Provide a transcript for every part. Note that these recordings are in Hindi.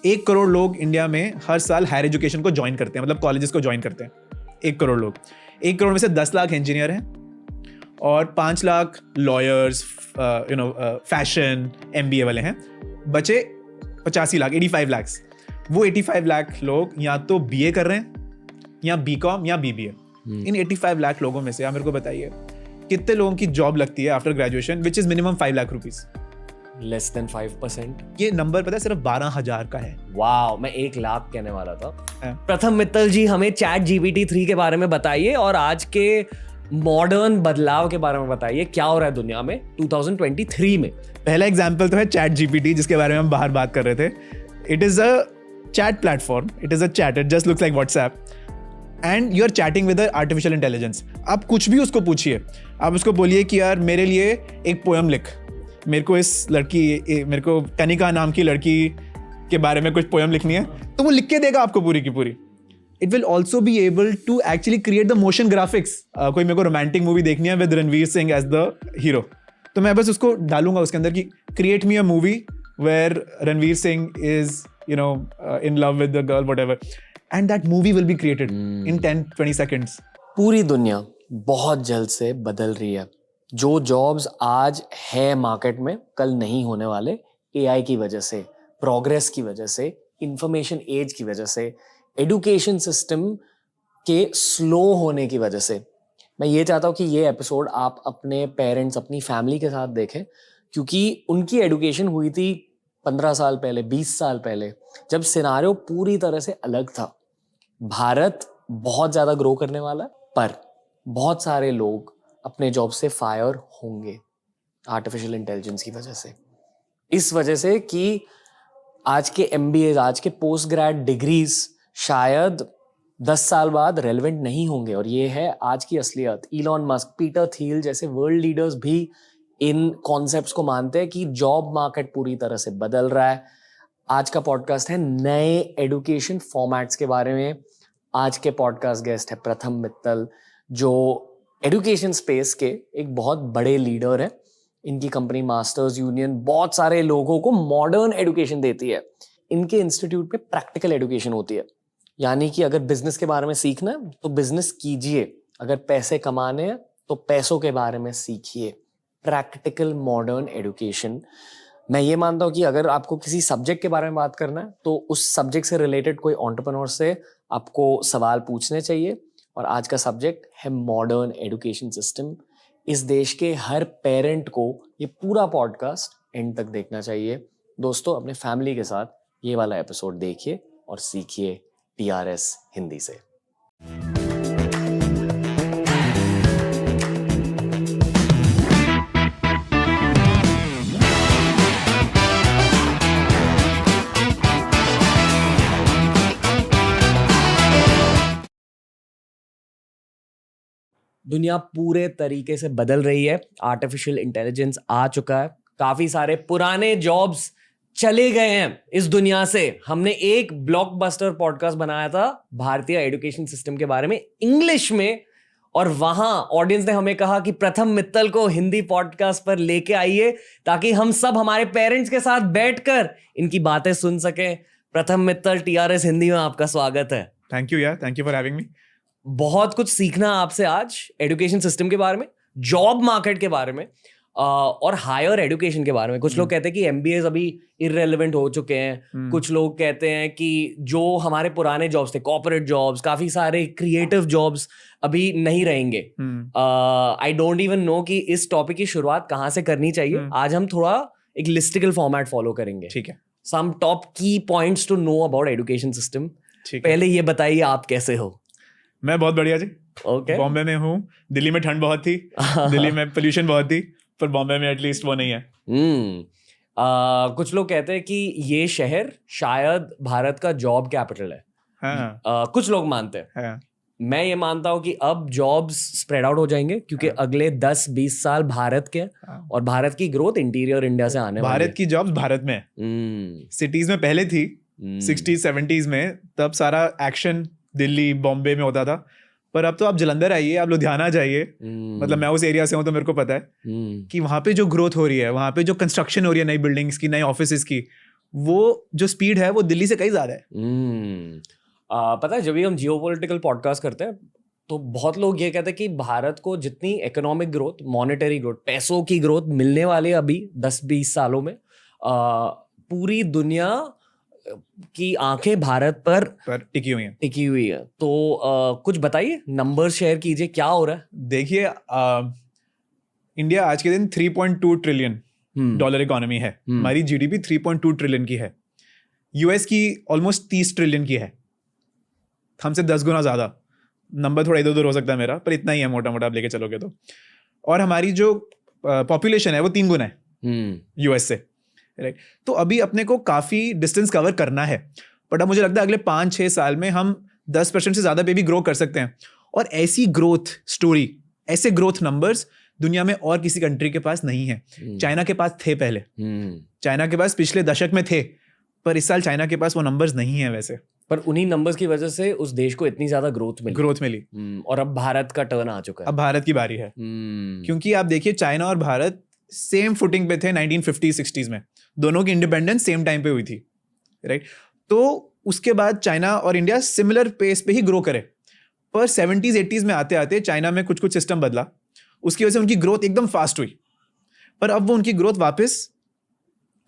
1 करोड़ लोग इंडिया में हर साल हायर एजुकेशन को ज्वाइन करते हैं, मतलब कॉलेजेस को ज्वाइन करते हैं। 1 करोड़ लोग, 1 करोड़ में से 10 लाख इंजीनियर हैं और 5 लाख लॉयर्स, फैशन, MBA वाले हैं। बचे 85 लाख, 85 लाख। वो 85 लाख लोग या तो BA कर रहे हैं या BCom या BBA। इन 85 लाख लोगों में से आप मेरे को बताइए कितने लोगों की जॉब लगती है after graduation, which is minimum 5 lakh rupees. Less than 5%। ये नंबर पता है सिर्फ 12,000 का है। वाह, मैं 1 लाख कहने वाला था। प्रथम मित्तल जी, हमें ChatGPT 3 के बारे में बताइए और आज के मॉडर्न बदलाव के बारे में बताइए। क्या हो रहा है दुनिया में 2023 में? पहला एग्जाम्पल तो है ChatGPT, जिसके बारे में हम बाहर बात कर रहे थे। It is a chat platform, it is a chat, it just looks like WhatsApp and you are chatting with artificial intelligence. आप कुछ भी उसको पूछिए, आप उसको बोलिए कि यार मेरे लिए एक पोएम लिख, मेरे को कनिका नाम की लड़की के बारे में कुछ पोएम लिखनी है, तो वो लिख के देगा आपको पूरी की पूरी। It will also be able to actually create the motion graphics. कोई मेरे को रोमांटिक मूवी देखनी है with Ranveer Singh as the hero, तो मैं बस उसको डालूंगा उसके अंदर कि create me a movie where Ranveer Singh is in love with the girl, whatever, and that movie will be created in 10-20 seconds. पूरी दुनिया बहुत जल्द से बदल रही है। जो जॉब्स आज है मार्केट में, कल नहीं होने वाले, AI की वजह से, प्रोग्रेस की वजह से, इंफॉर्मेशन एज की वजह से, एजुकेशन सिस्टम के स्लो होने की वजह से। मैं ये चाहता हूँ कि ये एपिसोड आप अपने पेरेंट्स, अपनी फैमिली के साथ देखें, क्योंकि उनकी एजुकेशन हुई थी 15 साल पहले, 20 साल पहले, जब सिनारियो पूरी तरह से अलग था। भारत बहुत ज्यादा ग्रो करने वाला है, पर बहुत सारे लोग अपने जॉब से फायर होंगे आर्टिफिशियल इंटेलिजेंस की वजह से। इस वजह से कि आज के MBA, आज के पोस्ट ग्रेड डिग्रीज शायद 10 साल बाद रेलेवेंट नहीं होंगे, और ये है आज की असलियत। इलॉन मस्क, पीटर थियल जैसे वर्ल्ड लीडर्स भी इन कॉन्सेप्ट्स को मानते हैं कि जॉब मार्केट पूरी तरह से बदल रहा है। आज का पॉडकास्ट है नए एजुकेशन फॉर्मेट्स के बारे में। आज के पॉडकास्ट गेस्ट है प्रथम मित्तल, जो एजुकेशन स्पेस के एक बहुत बड़े लीडर है। इनकी कंपनी मास्टर्स यूनियन बहुत सारे लोगों को मॉडर्न एजुकेशन देती है। इनके इंस्टीट्यूट पे प्रैक्टिकल एजुकेशन होती है, यानी कि अगर बिजनेस के बारे में सीखना है तो बिजनेस कीजिए, अगर पैसे कमाने हैं तो पैसों के बारे में सीखिए। Practical modern education. मैं ये मानता हूँ कि अगर आपको किसी सब्जेक्ट के बारे में बात करना है तो उस सब्जेक्ट से रिलेटेड कोई एंटरप्रेन्योर से आपको सवाल पूछने चाहिए। और आज का सब्जेक्ट है मॉडर्न एजुकेशन सिस्टम। इस देश के हर पेरेंट को ये पूरा पॉडकास्ट एंड तक देखना चाहिए। दोस्तों, अपने फैमिली के साथ ये वाला एपिसोड देखिए और सीखिए TRS हिंदी से। दुनिया पूरे तरीके से बदल रही है। आर्टिफिशियल इंटेलिजेंस आ चुका है। काफी सारे पुराने जॉब्स चले गए हैं इस दुनिया से। हमने एक ब्लॉकबस्टर पॉडकास्ट बनाया था भारतीय एजुकेशन सिस्टम के बारे में, इंग्लिश में, और वहां ऑडियंस ने हमें कहा कि प्रथम मित्तल को हिंदी पॉडकास्ट पर लेके आइए ताकि हम सब हमारे पेरेंट्स के साथ बैठकर इनकी बातें सुन सकें। प्रथम मित्तल, TRS हिंदी में आपका स्वागत है। थैंक यू यार, thank you for having me. बहुत कुछ सीखना आपसे आज, एजुकेशन सिस्टम के बारे में, जॉब मार्केट के बारे में, और हायर एजुकेशन के बारे में। कुछ लोग कहते हैं कि MBAs अभी इररेलेवेंट हो चुके हैं। कुछ लोग कहते हैं कि जो हमारे पुराने जॉब्स थे, कॉर्पोरेट जॉब्स, काफी सारे क्रिएटिव जॉब्स अभी नहीं रहेंगे। आई डोंट इवन नो कि इस टॉपिक की शुरुआत कहाँ से करनी चाहिए। आज हम थोड़ा एक लिस्टिकल फॉर्मेट फॉलो करेंगे। ठीक है। Some top key points to know about education system. पहले ये बताइए, आप कैसे हो? मैं बहुत बढ़िया जी। ओके। बॉम्बे में हूँ। दिल्ली में ठंड बहुत थी, दिल्ली में पोल्यूशन बहुत थी, पर बॉम्बे में एटलीस्ट वो नहीं है। कुछ लोग कहते हैं कि ये शहर शायद भारत का जॉब कैपिटल है। हाँ। कुछ लोग मानते हैं। हाँ। मैं ये मानता हूँ कि अब जॉब्स स्प्रेड आउट हो जाएंगे, क्योंकि अगले 10-20 साल भारत के, और भारत की ग्रोथ इंटीरियर इंडिया से आने वाली है। भारत की जॉब्स भारत में, सिटीज में पहले थी 60s-70s में, तब सारा एक्शन दिल्ली बॉम्बे में होता था। पर अब तो आप जलंधर आइए, आप लुधियाना जाइए, मतलब मैं उस एरिया से हूँ तो मेरे को पता है कि वहाँ पे जो ग्रोथ हो रही है, वहाँ पे जो कंस्ट्रक्शन हो रही है नई बिल्डिंग्स की, नई ऑफिसेज की, वो जो स्पीड है वो दिल्ली से कहीं ज्यादा है। पता है, जब भी हम जियोपॉलिटिकल पॉडकास्ट करते हैं तो बहुत लोग ये कहते हैं कि भारत को जितनी इकोनॉमिक ग्रोथ, मॉनेटरी ग्रोथ, पैसों की ग्रोथ मिलने वाली है अभी 10-20 सालों में, पूरी दुनिया की आंखें भारत पर टिकी हुई है। तो कुछ बताइए, नंबर शेयर कीजिए, क्या हो रहा है? देखिए, इंडिया आज के दिन 3.2 ट्रिलियन डॉलर इकोनॉमी है। हमारी जीडीपी 3.2 ट्रिलियन की है। यूएस की ऑलमोस्ट 30 ट्रिलियन की है, हमसे 10 गुना ज्यादा। नंबर थोड़ा इधर उधर हो सकता है मेरा, पर इतना ही है मोटा मोटा आप लेके चलोगे तो। और हमारी जो पॉपुलेशन है वो 3 गुना है यूएस से, राइट। तो अभी अपने को काफी डिस्टेंस कवर करना है, बट अब मुझे लगता है अगले 5-6 साल में हम 10% से ज्यादा पे भी ग्रो कर सकते हैं। और ऐसी ग्रोथ स्टोरी, ऐसे ग्रोथ नंबर्स दुनिया में और किसी कंट्री के पास नहीं है। चाइना के पास थे पहले, चाइना के पास पिछले दशक में थे, पर इस साल चाइना के पास वो नंबर्स नहीं है वैसे। पर उन्हीं नंबर्स की वजह से उस देश को इतनी ज्यादा ग्रोथ मिली। और अब भारत का टर्न आ चुका है, अब भारत की बारी है। क्योंकि आप देखिए, चाइना और भारत सेम फुटिंग पे थे 1950-60s में, दोनों की इंडिपेंडेंस सेम टाइम पे हुई थी, राइट। तो उसके बाद चाइना और इंडिया सिमिलर पेस पे ही ग्रो करे, पर 70s-80s में आते आते चाइना में कुछ कुछ सिस्टम बदला, उसकी वजह से उनकी ग्रोथ एकदम फास्ट हुई। पर अब वो उनकी ग्रोथ वापस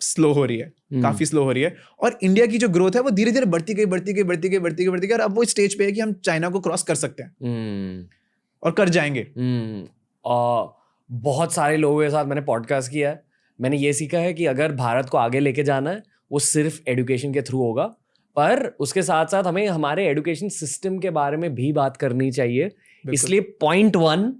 स्लो हो रही है, काफी स्लो हो रही है। और इंडिया की जो ग्रोथ है वो धीरे धीरे बढ़ती गई और अब वो स्टेज पे है कि हम चाइना को क्रॉस कर सकते हैं और कर जाएंगे। बहुत सारे लोगों के साथ मैंने पॉडकास्ट किया है, मैंने ये सीखा है कि अगर भारत को आगे लेके जाना है वो सिर्फ एजुकेशन के थ्रू होगा, पर उसके साथ साथ हमें हमारे एजुकेशन सिस्टम के बारे में भी बात करनी चाहिए। इसलिए पॉइंट 1,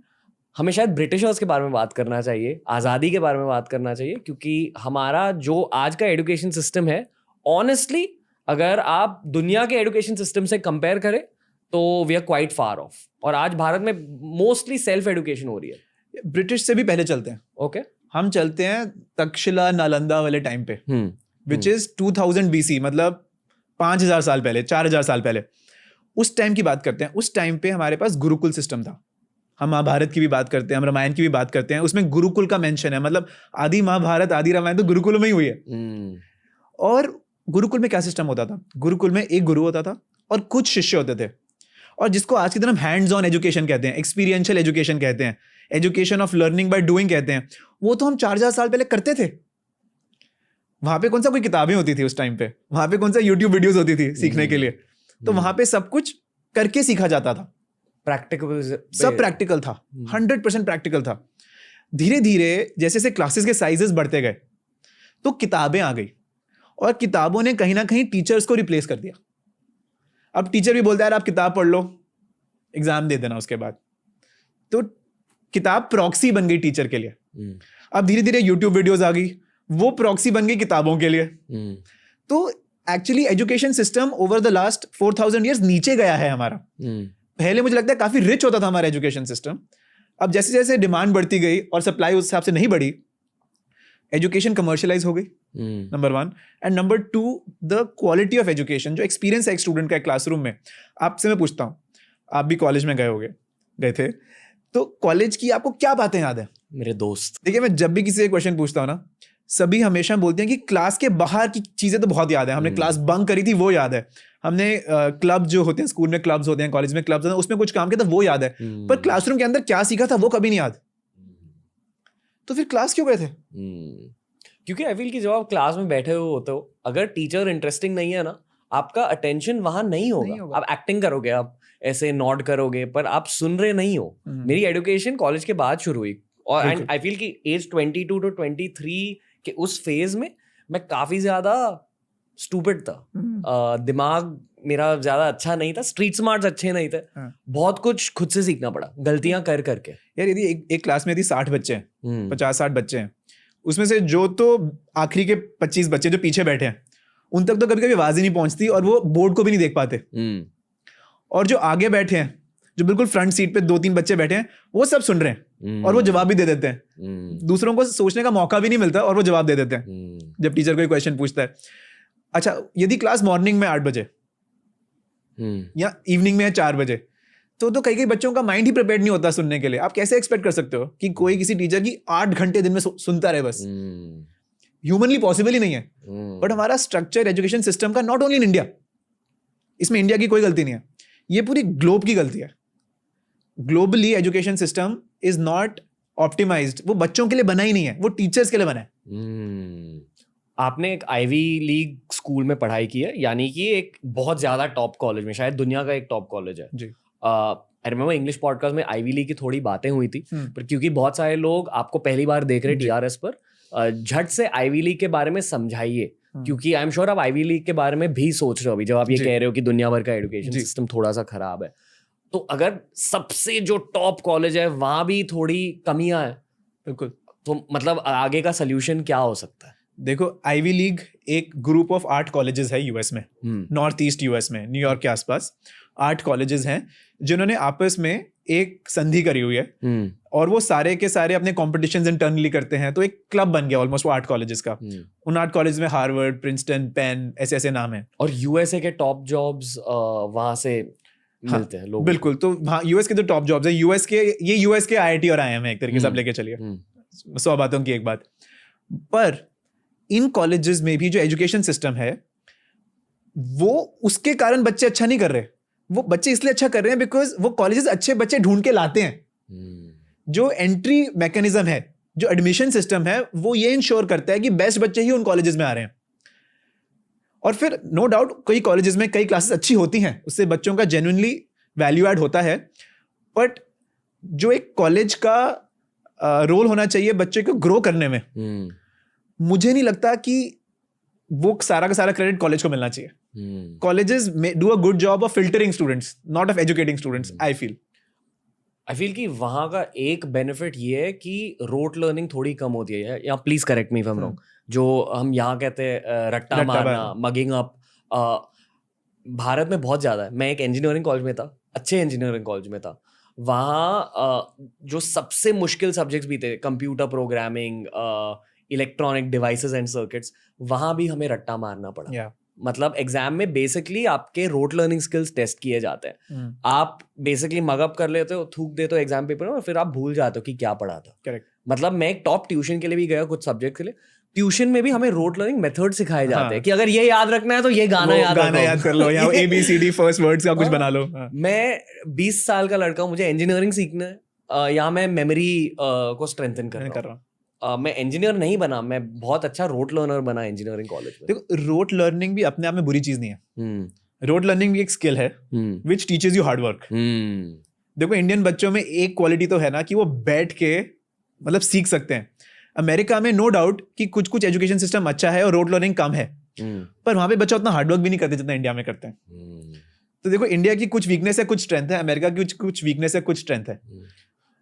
हमें शायद ब्रिटिशर्स के बारे में बात करना चाहिए, आज़ादी के बारे में बात करना चाहिए, क्योंकि हमारा जो आज का एजुकेशन सिस्टम है, ऑनेस्टली अगर आप दुनिया के एजुकेशन सिस्टम से कंपेयर करें तो we are quite far off. और आज भारत में मोस्टली सेल्फ एजुकेशन हो रही है। ब्रिटिश से भी पहले चलते हैं, ओके हम चलते हैं तक्षशिला नालंदा वाले टाइम पे, विच इज 2000 BC, मतलब 5000 साल पहले, 4000 साल पहले। उस टाइम की बात करते हैं। उस टाइम पे हमारे पास गुरुकुल सिस्टम था। हम महाभारत की भी बात करते हैं, हम रामायण की भी बात करते हैं, उसमें गुरुकुल का मेंशन है, मतलब आदि महाभारत आदि रामायण तो गुरुकुल में ही हुई है। और गुरुकुल में क्या सिस्टम होता था? गुरुकुल में एक गुरु होता था और कुछ शिष्य होते थे, और जिसको आज की तरह हैंड्स ऑन एजुकेशन कहते हैं, एक्सपीरियंशियल एजुकेशन कहते हैं, education of learning by doing कहते हैं। वो तो हम 4000 साल पहले करते थे। वहां पे कौन सा कोई किताबें होती थी उस टाइम पे? वहां पे कौन सा यूट्यूब वीडियोस होती थी सीखने के लिए? तो वहां पे सब कुछ करके सीखा जाता था, प्रैक्टिकल, सब प्रैक्टिकल था, 100% प्रैक्टिकल था। धीरे धीरे जैसे जैसे क्लासेस के साइजेस बढ़ते गए तो किताबें आ गई, और किताबों ने कहीं ना कहीं टीचर्स को रिप्लेस कर दिया। अब टीचर भी बोलता है यार आप किताब पढ़ लो, एग्जाम दे देना उसके बाद। तो किताब प्रॉक्सी बन गई टीचर के लिए। अब धीरे धीरे यूट्यूब वीडियोस आ गई, वो प्रॉक्सी बन गई किताबों के लिए। तो actually education system over the last 4000 years नीचे गया है हमारा। पहले मुझे लगता है काफी रिच होता था हमारा एजुकेशन सिस्टम। अब जैसे जैसे डिमांड बढ़ती गई और सप्लाई उस हिसाब से नहीं बढ़ी, एजुकेशन कमर्शियलाइज हो गई, number 1। And number 2, the quality of education, जो एक्सपीरियंस है एक स्टूडेंट का क्लासरूम में। आपसे मैं पूछता हूँ, आप भी कॉलेज में गए थे, तो कॉलेज की आपको क्या बातें याद है? मेरे दोस्त, देखिए, मैं जब भी किसी से क्वेश्चन पूछता हूँ ना, सभी हमेशा बोलते हैं कि क्लास के बाहर की चीजें तो बहुत याद है, हमने क्लास बंक करी थी वो याद है, हमने क्लब जो होते हैं, स्कूल में क्लब्स होते हैं, कॉलेज में क्लब्स होते हैं, उसमें कुछ काम किया था वो याद है, पर क्लासरूम के अंदर क्या सीखा था वो कभी नहीं याद। तो फिर क्लास क्यों गए थे? क्योंकि आई फील कि जब आप क्लास में बैठे हुए होते हो, अगर टीचर इंटरेस्टिंग नहीं है ना, आपका अटेंशन वहां नहीं होगा। आप एक्टिंग करोगे, आप ऐसे नॉड करोगे, पर आप सुन रहे नहीं हो। मेरी एजुकेशन कॉलेज के बाद शुरू हुई, और एंड आई फील कि एज 22 to 23 के उस फेज में मैं काफी ज्यादा स्टूपिड था। दिमाग मेरा ज्यादा अच्छा नहीं था, स्ट्रीट स्मार्ट्स अच्छे नहीं थे, बहुत कुछ खुद से सीखना पड़ा, गलतियां कर करके। यार यदि एक क्लास में यदि 60 बच्चे हैं, 50-60 बच्चे हैं, उसमें से जो तो आखिरी के 25 बच्चे जो पीछे बैठे हैं, उन तक तो कभी कभी आवाज ही नहीं पहुंचती, और वो बोर्ड को भी नहीं देख पाते। और जो आगे बैठे हैं, जो बिल्कुल फ्रंट सीट पे 2-3 बच्चे बैठे हैं, वो सब सुन रहे हैं और वो जवाब भी दे देते हैं। दूसरों को सोचने का मौका भी नहीं मिलता और वो जवाब दे देते हैं जब टीचर कोई क्वेश्चन पूछता है। अच्छा, यदि क्लास मॉर्निंग में 8 बजे या इवनिंग में 4 बजे, तो कई बच्चों का माइंड ही प्रिपेयर्ड नहीं होता सुनने के लिए। आप कैसे एक्सपेक्ट कर सकते हो कि कोई किसी टीचर की 8 घंटे दिन में सुनता रहे बस? ह्यूमनली पॉसिबल ही नहीं है। बट हमारा स्ट्रक्चर एजुकेशन सिस्टम का, नॉट ओनली इन इंडिया, इसमें इंडिया की कोई गलती नहीं है, ये पूरी ग्लोब की गलती है। Globally education system is not optimized, वो बच्चों के लिए बना ही नहीं है, वो टीचर्स के लिए बना है। आपने एक आईवी लीग स्कूल में पढ़ाई की है, यानी कि एक बहुत ज्यादा टॉप कॉलेज में, शायद दुनिया का एक टॉप कॉलेज है जी। आई रिमेंबर इंग्लिश पॉडकास्ट में आईवी लीग की थोड़ी बातें हुई थी, पर क्योंकि बहुत सारे लोग आपको पहली बार देख रहे टीआरएस पर, झट से आईवी लीग के बारे में समझाइए, क्योंकि आई एम श्योर आप आईवी लीग के बारे में भी सोच रहे हो अभी, जब आप ये कह रहे हो कि दुनिया भर का एजुकेशन सिस्टम थोड़ा सा खराब है। तो अगर सबसे जो टॉप कॉलेज है वहां भी थोड़ी कमियां है, बिल्कुल, तो मतलब आगे का सोल्यूशन क्या हो सकता है? देखो, आईवी लीग एक ग्रुप ऑफ 8 कॉलेजेस है यूएस में, नॉर्थ ईस्ट यूएस में, न्यूयॉर्क के आसपास 8 कॉलेजेस हैं जिन्होंने आपस में एक संधि करी हुई है, और वो सारे के सारे अपने कॉम्पिटिशन्स इंटरनली करते हैं, तो एक क्लब बन गया ऑलमोस्ट वो 8 कॉलेजेस का। उन 8 कॉलेज में हार्वर्ड, प्रिंसटन, पेन, ऐसे ऐसे नाम है। और यूएसए के टॉप जॉब्स वहां से मिलते हैं लोग। बिल्कुल, तो हाँ, यूएस के जो टॉप जॉब्स है, यूएस के आईआईटी और आईएम है एक तरीके से, आप लेके चलिए 100 बातों की एक बात। पर इन कॉलेजेस में भी जो एजुकेशन सिस्टम है, वो उसके कारण बच्चे अच्छा नहीं कर रहे, वो बच्चे इसलिए अच्छा कर रहे हैं बिकॉज वो कॉलेजेस अच्छे बच्चे ढूंढ के लाते हैं। जो एंट्री मैकेनिज्म है, जो एडमिशन सिस्टम है, वो ये इंश्योर करता है कि बेस्ट बच्चे ही उन कॉलेजेस में आ रहे हैं। और फिर नो डाउट कई कॉलेजेस में कई क्लासेस अच्छी होती हैं, उससे बच्चों का जेन्युइनली वैल्यू ऐड होता है, बट जो एक कॉलेज का रोल होना चाहिए बच्चे को ग्रो करने में, मुझे नहीं लगता कि वो सारा का सारा क्रेडिट कॉलेज को मिलना चाहिए। Colleges do a good job of filtering students, not of educating students. I feel कि वहां का एक बेनिफिट ये है कि रोट लर्निंग थोड़ी कम होती है, या please correct me if I am wrong, जो हम यहाँ कहते हैं रट्टा मारना, मगिंग अप, भारत में बहुत ज्यादा है। मैं एक इंजीनियरिंग कॉलेज में था, अच्छे इंजीनियरिंग कॉलेज में था, वहाँ जो सबसे मुश्किल सब्जेक्ट्स भी थे, computer programming, electronic devices and circuits, वहां भी हमें रट्टा मारना पड़ा। मतलब एग्जाम में बेसिकली आपके रोट लर्निंग स्किल्स टेस्ट किए जाते हैं। आप बेसिकली मगअप कर लेते हो, थूक देते हो एग्जाम पेपर में, और फिर आप भूल जाते हो कि क्या पढ़ा था। करेक्ट। मतलब मैं एक टॉप ट्यूशन के लिए भी गया कुछ सब्जेक्ट के लिए, ट्यूशन में भी हमें रोट लर्निंग मेथड सिखाए जाते हैं कि अगर ये याद रखना है तो ये गाना याद कर लो, या ABCD फर्स्ट वर्ड्स का कुछ बना लो। मैं 20 साल का लड़का हूं, मुझे इंजीनियरिंग सीखना है, या मैं मेमोरी को स्ट्रेंथन कर रहा हूँ। मैं इंजीनियर नहीं बना, मैं बहुत अच्छा रोट लर्नर बना इंजीनियरिंग कॉलेज में। देखो, रोट लर्निंग भी अपने आप में बुरी चीज नहीं है। रोट लर्निंग भी एक स्किल है विच टीचेस यू हार्ड वर्क। देखो, इंडियन बच्चों में एक क्वालिटी तो है ना कि वो बैठ के मतलब सीख सकते हैं। अमेरिका में नो डाउट कि कुछ कुछ एजुकेशन सिस्टम अच्छा है और रोट लर्निंग कम है, पर वहां पे बच्चा उतना हार्डवर्क भी नहीं करते जितना इंडिया में करते हैं। तो देखो, इंडिया की कुछ वीकनेस है, कुछ स्ट्रेंथ है, अमेरिका की कुछ वीकनेस है, कुछ स्ट्रेंथ है।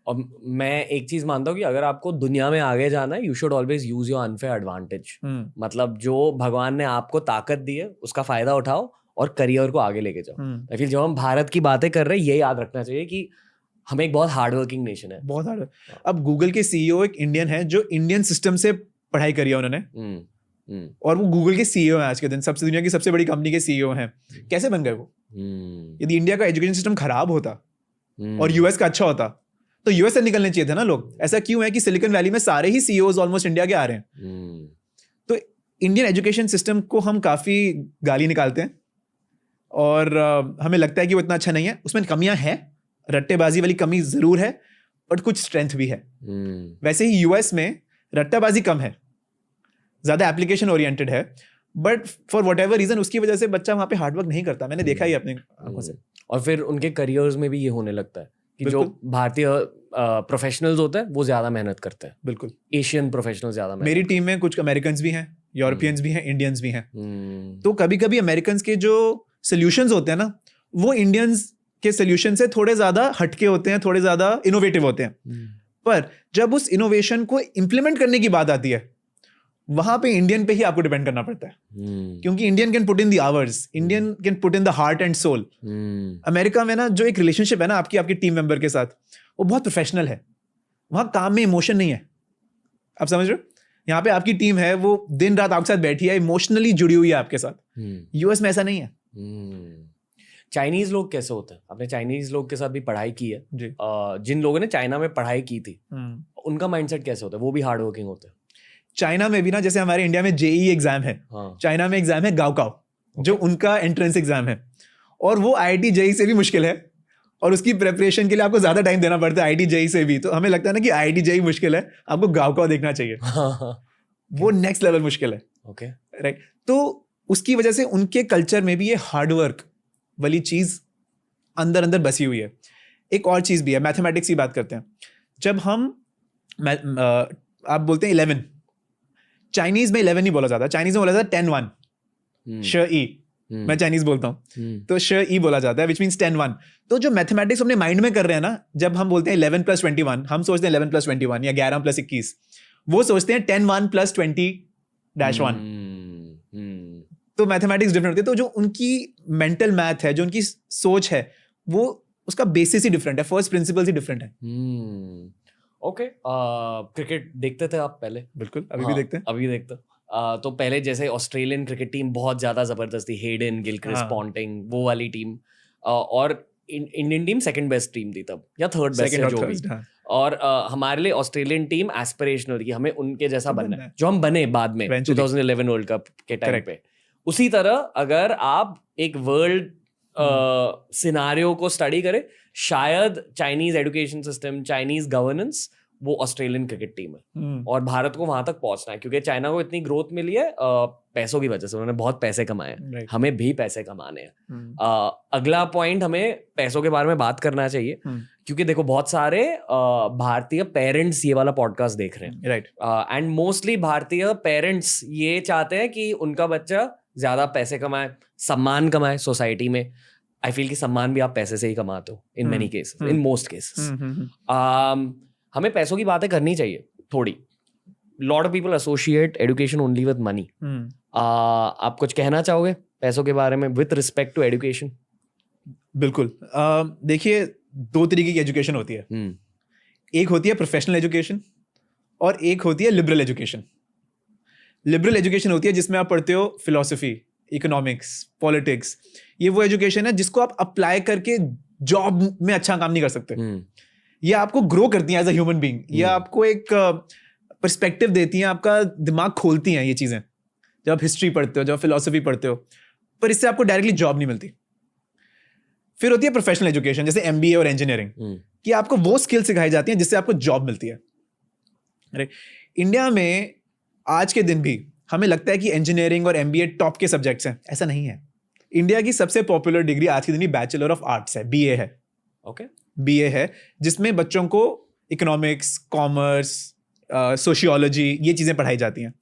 और मैं एक चीज मानता हूँ कि अगर आपको दुनिया में आगे जाना है, you should always use your unfair advantage. मतलब जो भगवान ने आपको ताकत दी है उसका फायदा उठाओ और करियर को आगे लेके जाओ। फिर जब हम भारत की बातें कर रहे हैं, ये याद रखना चाहिए कि हम एक बहुत हार्ड वर्किंग नेशन है, बहुत हार्ड। अब गूगल के सीईओ एक इंडियन है जो इंडियन सिस्टम से पढ़ाई करी है उन्होंने, और वो गूगल के सीईओ हैं आज के दिन, सबसे दुनिया की सबसे बड़ी कंपनी के सीईओ हैं। कैसे बन गए वो? यदि इंडिया का एजुकेशन सिस्टम खराब होता और यूएस का अच्छा होता तो यूएस से निकलने चाहिए थे ना लोग। ऐसा क्यों है कि सिलिकॉन वैली में सारे ही सीईओज ऑलमोस्ट इंडिया के आ रहे हैं? तो इंडियन एजुकेशन सिस्टम को हम काफी गाली निकालते हैं और हमें लगता है कि वो इतना अच्छा नहीं है। उसमें कमियां हैं, रट्टेबाजी वाली कमी जरूर है, बट कुछ स्ट्रेंथ भी है। वैसे ही यूएस में रट्टाबाजी कम है, ज्यादा एप्लीकेशन ओरिएंटेड है, but for whatever reason उसकी वजह से बच्चा वहां पे हार्डवर्क नहीं करता। मैंने देखा ही अपने आंखों से। और फिर उनके करियर्स में भी ये होने लगता है कि जो भारतीय प्रोफेशनल्स होते हैं वो ज्यादा मेहनत करते हैं। बिल्कुल, एशियन प्रोफेशनल ज्यादा। मेरी टीम में कुछ अमेरिकन्स भी हैं, यूरोपियंस भी हैं, इंडियंस भी हैं। तो कभी कभी अमेरिकन्स के जो सोल्यूशंस होते हैं ना, वो इंडियंस के सोल्यूशन से थोड़े ज्यादा हटके होते हैं, थोड़े ज्यादा इनोवेटिव होते हैं। पर जब उस इनोवेशन को इम्प्लीमेंट करने की बात आती है, वहां पे इंडियन पे ही आपको डिपेंड करना पड़ता है, क्योंकि Indian can put in the hours, Indian can put in the heart and soul. America में ना जो एक रिलेशनशिप है ना आपकी टीम मेंबर के साथ, वो बहुत प्रोफेशनल है। वहां काम में इमोशन नहीं है, आप समझ रहे हो? यहाँ पे आपकी टीम है, वो दिन रात आपके साथ बैठी है, इमोशनली जुड़ी हुई है आपके साथ। यूएस में ऐसा नहीं है। चाइनीज लोग कैसे होते हैं? आपने चाइनीज लोग के साथ भी पढ़ाई की है, जिन लोगों ने चाइना में पढ़ाई की थी, उनका माइंडसेट कैसे होता है? वो भी हार्ड वर्किंग होते हैं? चाइना में भी ना, जैसे हमारे इंडिया में जेई एग्जाम है, हाँ, चाइना में एग्जाम है गाओकाओ, जो उनका एंट्रेंस एग्जाम है, और वो आईआईटी जेई से भी मुश्किल है, और उसकी प्रिपरेशन के लिए आपको ज्यादा टाइम देना पड़ता है आईआईटी जेई से भी। तो हमें लगता है ना कि आईआईटी जेई मुश्किल है, आपको गाओकाओ देखना चाहिए, वो नेक्स्ट लेवल मुश्किल है, ओके, राइट। तो उसकी वजह से उनके कल्चर में भी ये हार्डवर्क वाली चीज अंदर अंदर बसी हुई है। एक और चीज भी है, मैथमेटिक्स की बात करते हैं। जब हम आप बोलते हैं 11, चाइनीज में 11 नहीं बोला जाता, चाइनीज में बोला जाता है 10-1, श ई, मैं चाइनीज बोलता हूँ तो श ई बोला जाता है, विच मीन्स 10-1। तो जो मैथमेटिक्स अपने माइंड में कर रहे हैं ना, जब हम बोलते हैं 11 + 21, हम सोचते हैं 11 + 21 या 11 + 21, वो सोचते हैं 10-1 + 20-1। तो मैथमेटिक्स डिफरेंट होती है। तो जो उनकी मेंटल मैथ है, जो उनकी सोच है, वो उसका बेसिस ही डिफरेंट है, फर्स्ट प्रिंसिपल्स ही डिफरेंट है। ओके, क्रिकेट देखते थे आप पहले? बिल्कुल, अभी भी हाँ, देखते हैं। अभी देखते हैं। तो पहले जैसे ऑस्ट्रेलियन क्रिकेट टीम बहुत ज्यादा जबरदस्त थी, हेडन, गिलक्रिस्ट, हाँ। पॉन्टिंग, वो वाली टीम, और Indian team second best team थी तब, या थर्ड बेस्ट, सेकंड और जो भी। थर्ड, हाँ। और हमारे लिए ऑस्ट्रेलियन टीम एस्पिरेशनल थी, हमें उनके जैसा बनना बनना है, है। जो हम बने बाद में Eventually. 2011 वर्ल्ड कप के टाइम Correct. पे। उसी तरह अगर आप एक वर्ल्ड सिनारियो को स्टडी करें, शायद Chinese education system, Chinese governance, वो ऑस्ट्रेलियन क्रिकेट टीम है, और भारत को वहां तक पहुंचना है, क्योंकि चाइना को इतनी ग्रोथ मिली है पैसों की वजह से, उन्होंने बहुत पैसे कमाए हैं, Right. हमें भी पैसे कमाने हैं। अगला पॉइंट, हमें पैसों के बारे में बात करना चाहिए, क्योंकि देखो बहुत सारे भारतीय पेरेंट्स ये वाला पॉडकास्ट देख रहे हैं, राइट। एंड मोस्टली भारतीय पेरेंट्स ये चाहते हैं कि उनका बच्चा ज्यादा पैसे कमाए, सम्मान कमाए सोसाइटी में। आई फील कि सम्मान भी आप पैसे से ही कमाते हो in many cases, in most cases. हमें पैसों की बातें करनी चाहिए थोड़ी। Lot of people associate education only with money. आप कुछ कहना चाहोगे पैसों के बारे में विद रिस्पेक्ट टू एजुकेशन? बिल्कुल। देखिए, दो तरीके की एजुकेशन होती है। एक होती है प्रोफेशनल एजुकेशन, और एक होती है लिबरल एजुकेशन। लिबरल एजुकेशन होती है जिसमें आप पढ़ते हो फिलॉसफी, इकोनॉमिक्स, पॉलिटिक्स। ये वो एजुकेशन है जिसको आप अप्लाई करके जॉब में अच्छा काम नहीं कर सकते। ये आपको ग्रो करती हैं एज अ ह्यूमन बीइंग, ये आपको एक पर्सपेक्टिव देती हैं, आपका दिमाग खोलती हैं ये चीजें, जब आप हिस्ट्री पढ़ते हो, जब फिलॉसफी पढ़ते हो, पर इससे आपको डायरेक्टली जॉब नहीं मिलती। फिर होती है प्रोफेशनल एजुकेशन, जैसे एमबीए और इंजीनियरिंग, कि आपको वो स्किल सिखाई जाती हैं जिससे आपको जॉब मिलती है। राइट। इंडिया में आज के दिन भी हमें लगता है कि इंजीनियरिंग और एमबीए टॉप के सब्जेक्ट्स हैं, ऐसा नहीं है। इंडिया की सबसे पॉपुलर डिग्री आज के दिन बैचलर ऑफ आर्ट्स है, बीए है। ओके, बीए है, जिसमें बच्चों को इकोनॉमिक्स, कॉमर्स, सोशियोलॉजी, ये चीज़ें पढ़ाई जाती हैं।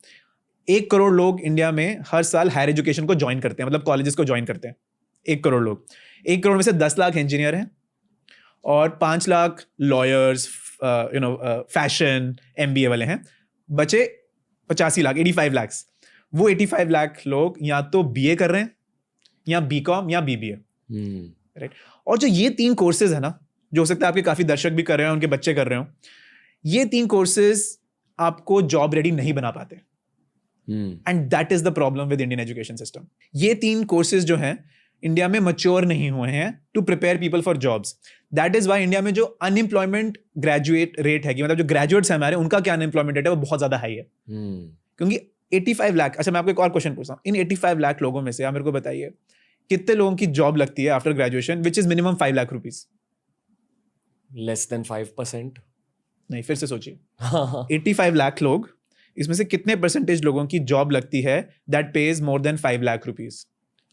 1 करोड़ लोग इंडिया में हर साल हायर एजुकेशन को ज्वाइन करते हैं, मतलब कॉलेजेस को ज्वाइन करते हैं। 1 करोड़ लोग, 1 करोड़ में से 10 लाख इंजीनियर हैं, और 5 लाख लॉयर्स, फैशन, एमबीए वाले हैं। बचे 85 लाख, 85 लाख। वो 85 लाख लोग या तो बीए कर रहे हैं, या बीकॉम, या बीबीए। राइट। और जो ये 3 कोर्सेज है ना, जो हो सकता है आपके काफी दर्शक भी कर रहे हो, उनके बच्चे कर रहे हो, ये 3 कोर्सेज आपको जॉब रेडी नहीं बना पाते। And that is the problem with Indian education system. ये 3 कोर्सेज जो हैं इंडिया में मैच्योर नहीं हुए हैं to prepare people for jobs. That is why India में जो अनएम्प्लॉयमेंट ग्रेजुएट रेट है, मतलब जो ग्रेजुएट्स हैं हमारे, उनका क्या अनएम्प्लॉयमेंट रेट है, वो बहुत ज्यादा हाई है। क्योंकि 85 लाख, अच्छा मैं आपको एक और क्वेश्चन पूछता हूँ, इन 85 लाख लोगों में से आप मेरे को बताइए कितने लोगों की जॉब लगती है after graduation, which is minimum 5 lakh rupees? Less than 5%। नहीं, फिर से सोचिए, 85 लाख लोग, इसमें से कितने परसेंटेज लोगों की जॉब लगती है that page more than 5 lakh rupees?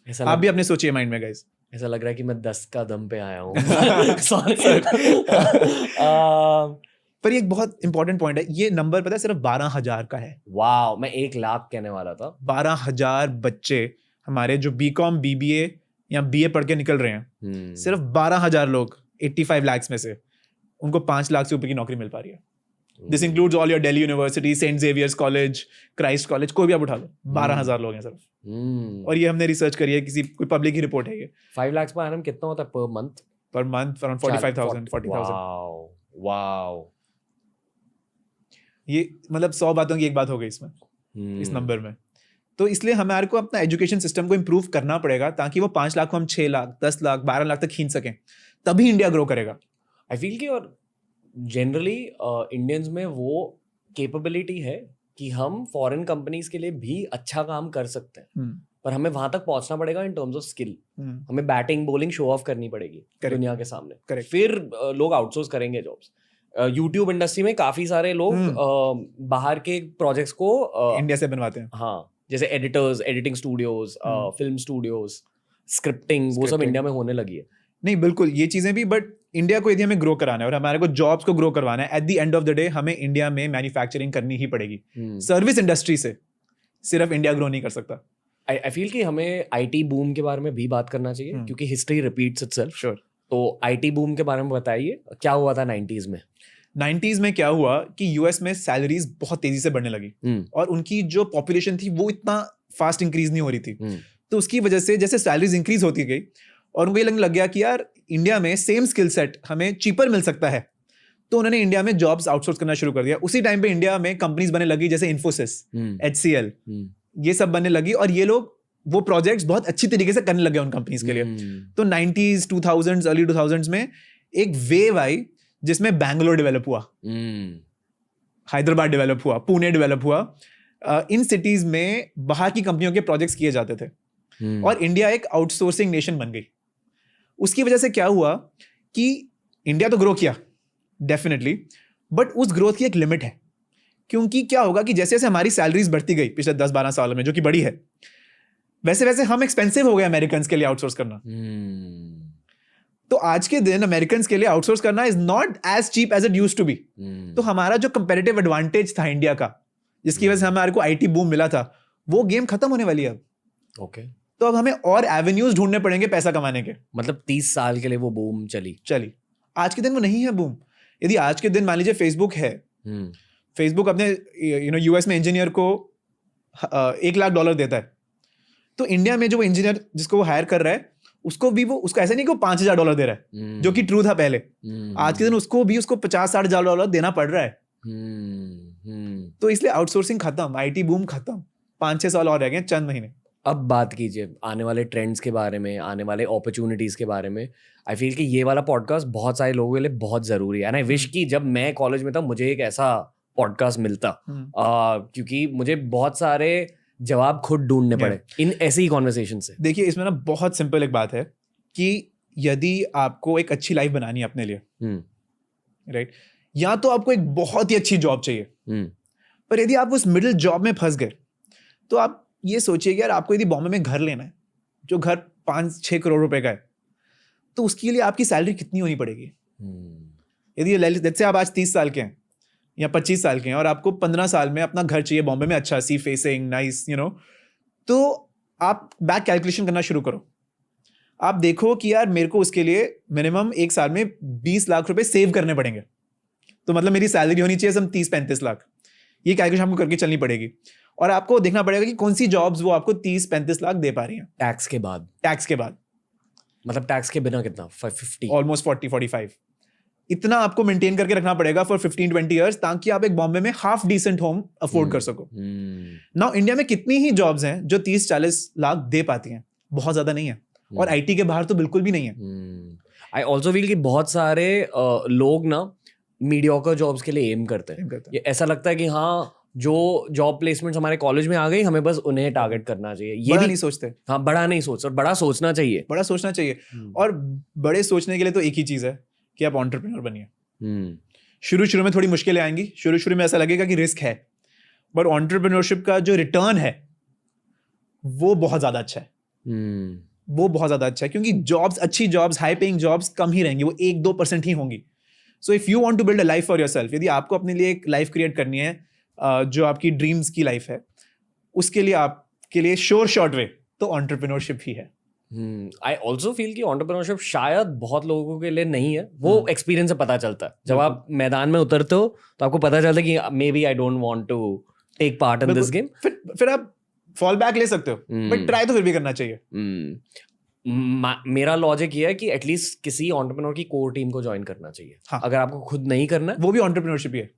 आप भी अपने सोचिए माइंड में गाइस। ऐसा लग रहा है कि मैं 10 का दम पे आया हूँ। सॉरी। पर ये एक बहुत इंपॉर्टेंट पॉइंट है, ये नंबर पता है सिर्फ 12,000 का है। वाओ, मैं 1 लाख कहने वाला था। 12,000 बच्चे हमारे जो बीकॉम, बीबीए या बीए पढ़ के निकल रहे हैं, सिर्फ 12,000 लोग 85 लाख में से, उनको 5 लाख से ऊपर की नौकरी मिल पा रही है। This includes all your Delhi university, saint Xavier's college, Christ college, कोई भी आप उठा लो, 12,000 लोग हैं सिर्फ। और ये हमने रिसर्च करी है, किसी कोई पब्लिक की रिपोर्ट है ये। 5 लाख पर एनम कितना होता है per month? Per month around 45,000, 40,000। Wow, ये मतलब 100 बातों की एक बात हो गई इसमें, इस नंबर में। तो इसलिए हमारे को अपना एजुकेशन सिस्टम को इम्प्रूव करना पड़ेगा, ताकि वो 5 लाख को हम 6 लाख, 10 लाख, 12 लाख तक खींच सकें, तभी इंडिया ग्रो करेगा। आई फील कि और जनरली इंडियंस में वो कैपेबिलिटी है कि हम फॉरेन कंपनीज के लिए भी अच्छा काम कर सकते हैं, पर हमें वहां तक पहुंचना पड़ेगा इन टर्म्स ऑफ स्किल। हमें बैटिंग बॉलिंग शो ऑफ करनी पड़ेगी दुनिया के सामने, फिर लोग आउटसोर्स करेंगे जॉब्स। यूट्यूब इंडस्ट्री में काफी सारे लोग बाहर के प्रोजेक्ट्स को इंडिया से बनवाते हैं। हाँ, जैसे editors, editing studios, film studios, scripting, वो सब इंडिया में होने लगी है। नहीं बिल्कुल ये चीजें भी, बट इंडिया को यदि हमें ग्रो कराना है और हमारे को जॉब्स को ग्रो करवाना है, at the end of the day हमें इंडिया में मैन्युफैक्चरिंग करनी ही पड़ेगी। सर्विस इंडस्ट्री से सिर्फ इंडिया ग्रो नहीं कर सकता। आई फील कि हमें आईटी बूम के बारे में भी बात करना चाहिए, क्योंकि हिस्ट्री रिपीट्स इटसेल्फ। श्योर। तो आईटी बूम के बारे में बताइए, क्या हुआ था 90s में? 90s में क्या हुआ कि यूएस में सैलरीज बहुत तेजी से बढ़ने लगी और उनकी जो पॉपुलेशन थी वो इतना फास्ट इंक्रीज नहीं हो रही थी। तो उसकी वजह से जैसे सैलरीज इंक्रीज होती गई और उनको ये लगने लग गया कि यार इंडिया में सेम स्किल सेट हमें चीपर मिल सकता है, तो उन्होंने इंडिया में जॉब्स आउटसोर्स करना शुरू कर दिया। उसी टाइम पे इंडिया में कंपनीज बनने लगी जैसे इन्फोसिस, HCL, ये सब बनने लगी और ये लोग वो प्रोजेक्ट्स बहुत अच्छी तरीके से करने लगे उन कंपनीज के लिए। तो 90s, 2000s, अर्ली 2000s में एक वेव आई जिसमें बैंगलोर डेवलप हुआ, हैदराबाद डेवलप हुआ, पुणे डेवलप हुआ। इन सिटीज में बाहर की कंपनियों के प्रोजेक्ट्स किए जाते थे और इंडिया एक आउटसोर्सिंग नेशन बन गई। उसकी वजह से क्या हुआ कि इंडिया तो ग्रो किया डेफिनेटली, बट उस ग्रोथ की एक लिमिट है। क्योंकि क्या होगा कि जैसे जैसे हमारी सैलरीज बढ़ती गई पिछले 10-12 सालों में, जो कि बड़ी है, वैसे वैसे हम एक्सपेंसिव हो गए अमेरिकन के लिए आउटसोर्स करना। तो आज के दिन अमेरिकन के लिए आउटसोर्स करना is not as cheap as it used to be. तो हमारा जो कंपेरेटिव एडवांटेज था इंडिया का, जिसकी वजह से हमारे को आईटी बूम मिला था, वो गेम खत्म होने वाली है अब। ओके। तो अब हमें और एवेन्यूज ढूंढने पड़ेंगे पैसा कमाने के। मतलब 30 साल के लिए वो बूम चली। आज के दिन वो नहीं है बूम। यदि आज के दिन मान लीजिए फेसबुक है, फेसबुक अपने यूएस में इंजीनियर को $1 लाख देता है, तो इंडिया में जो इंजीनियर जिसको वो हायर कर रहा है उसको ऐसा नहीं कि वो $5,000 दे रहा है, जो कि ट्रू था पहले। आज के दिन उसको $50-60 हजार देना पड़ रहा है। तो इसलिए आउटसोर्सिंग खत्म, आईटी बूम खत्म। 5-6 साल और रह गए, चंद महीने। अब बात कीजिए आने वाले ट्रेंड्स के बारे में, आने वाले अपॉर्चुनिटीज के बारे में। आई फील कि ये वाला पॉडकास्ट बहुत सारे लोगों के लिए बहुत जरूरी है। एंड आई विश कि जब मैं कॉलेज में था मुझे एक ऐसा पॉडकास्ट मिलता, क्योंकि मुझे बहुत सारे जवाब खुद ढूंढने पड़े इन ऐसे ही कॉन्वर्सेशन से। देखिए इसमें ना बहुत सिंपल एक बात है कि यदि आपको एक अच्छी लाइफ बनानी है अपने लिए, राइट, या तो आपको एक बहुत ही अच्छी जॉब चाहिए, पर यदि आप उस मिडिल जॉब में फंस गए तो आप ये सोचिए कि यार आपको यदि बॉम्बे में घर लेना है, जो घर 5-6 करोड़ रुपए का है, तो उसके लिए आपकी सैलरी कितनी होनी पड़ेगी। यदि लेट्स से आप आज 30 साल के हैं या 25 साल के हैं और आपको 15 साल में अपना घर चाहिए बॉम्बे में, अच्छा, सी फेसिंग, नाइस, तो आप बैक कैलकुलेशन करना शुरू करो। आप देखो कि यार मेरे को उसके लिए मिनिमम एक साल में 20 लाख रुपए सेव करने पड़ेंगे, तो मतलब मेरी सैलरी होनी चाहिए सम 30-35 लाख। ये कैलकुलेशन आपको करके चलनी पड़ेगी और आपको देखना पड़ेगा कि कौन सी जॉब्स वो आपको 30-35 लाख दे पा रही हैं टैक्स के बाद। मतलब टैक्स के बिना कितना? 50, ऑलमोस्ट 40-45। इतना आपको मेंटेन करके रखना पड़ेगा फॉर 15-20 इयर्स, ताकि आप एक बॉम्बे में हाफ डिसेंट होम अफोर्ड कर सको। नाउ इंडिया में कितनी ही जॉब्स हैं जो 30-40 लाख दे पाती हैं, बहुत ज्यादा नहीं है, और आईटी के बाहर तो बिल्कुल भी नहीं है। आई ऑल्सो फील कि बहुत सारे लोग ना मीडियोकर जॉब्स के लिए एम करते हैं। ये ऐसा लगता है कि हाँ, जो जॉब प्लेसमेंट्स हमारे कॉलेज में आ गई, हमें बस उन्हें टारगेट करना चाहिए। ये बड़ा भी नहीं सोचते। हाँ, बड़ा नहीं सोचते, और बड़ा सोचना चाहिए। बड़ा सोचना चाहिए। और बड़े सोचने के लिए तो एक ही चीज है कि आप एंटरप्रेन्योर बनिए। शुरू में थोड़ी मुश्किलें आएंगी, शुरू में ऐसा लगेगा कि रिस्क है, बट एंटरप्रेन्योरशिप का जो रिटर्न है वो बहुत ज्यादा अच्छा है। वो बहुत ज्यादा अच्छा है, क्योंकि जॉब्स, अच्छी जॉब्स, हाई पेइंग जॉब्स कम ही रहेंगी, वो 1-2% ही होंगी। So if you want to build a life for yourself, यदि आपको अपने लिए एक लाइफ क्रिएट करनी है जो आपकी ड्रीम्स की लाइफ है, उसके लिए आपके लिए शॉर्ट वे तो एंटरप्रेन्योरशिप ही है। आई ऑल्सो फील कि एंटरप्रेन्योरशिप शायद बहुत लोगों के लिए नहीं है। वो एक्सपीरियंस से पता चलता है। जब आप मैदान में उतरते हो तो आपको पता चलता है कि maybe I don't want to take part in this game. फिर आप फॉल बैक ले सकते हो, बट ट्राई तो फिर भी करना चाहिए। मेरा लॉजिक ये है कि एटलीस्ट किसी एंटरप्रेन्योर की कोर टीम को ज्वाइन करना चाहिए। हाँ। अगर आपको खुद नहीं करना है, वो भी एंटरप्रेन्योरशिप ही है।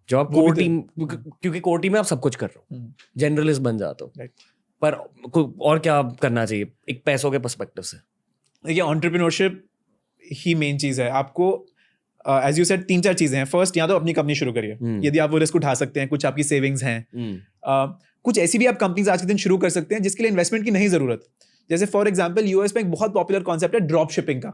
जो आप कोर टीम, क्योंकि कोर टीम में आप सब कुछ कर रहे हो, जनरलिस्ट बन जाते हो। पर और क्या करना चाहिए एक पैसों के पर्सपेक्टिव से? देखिए एंटरप्रेन्योरशिप ही मेन चीज है। आपको एज यू सेड 3-4 चीजें हैं. फर्स्ट, या तो अपनी कंपनी शुरू करिए यदि आप वो रिस्क उठा सकते हैं, कुछ आपकी सेविंग्स हैं. कुछ ऐसी भी आप कंपनीज आज के दिन शुरू कर सकते हैं जिसके लिए इन्वेस्टमेंट की नहीं जरूरत. जैसे फॉर एग्जांपल यूएस में एक बहुत पॉपुलर कॉन्सेप्ट है ड्रॉप शिपिंग का.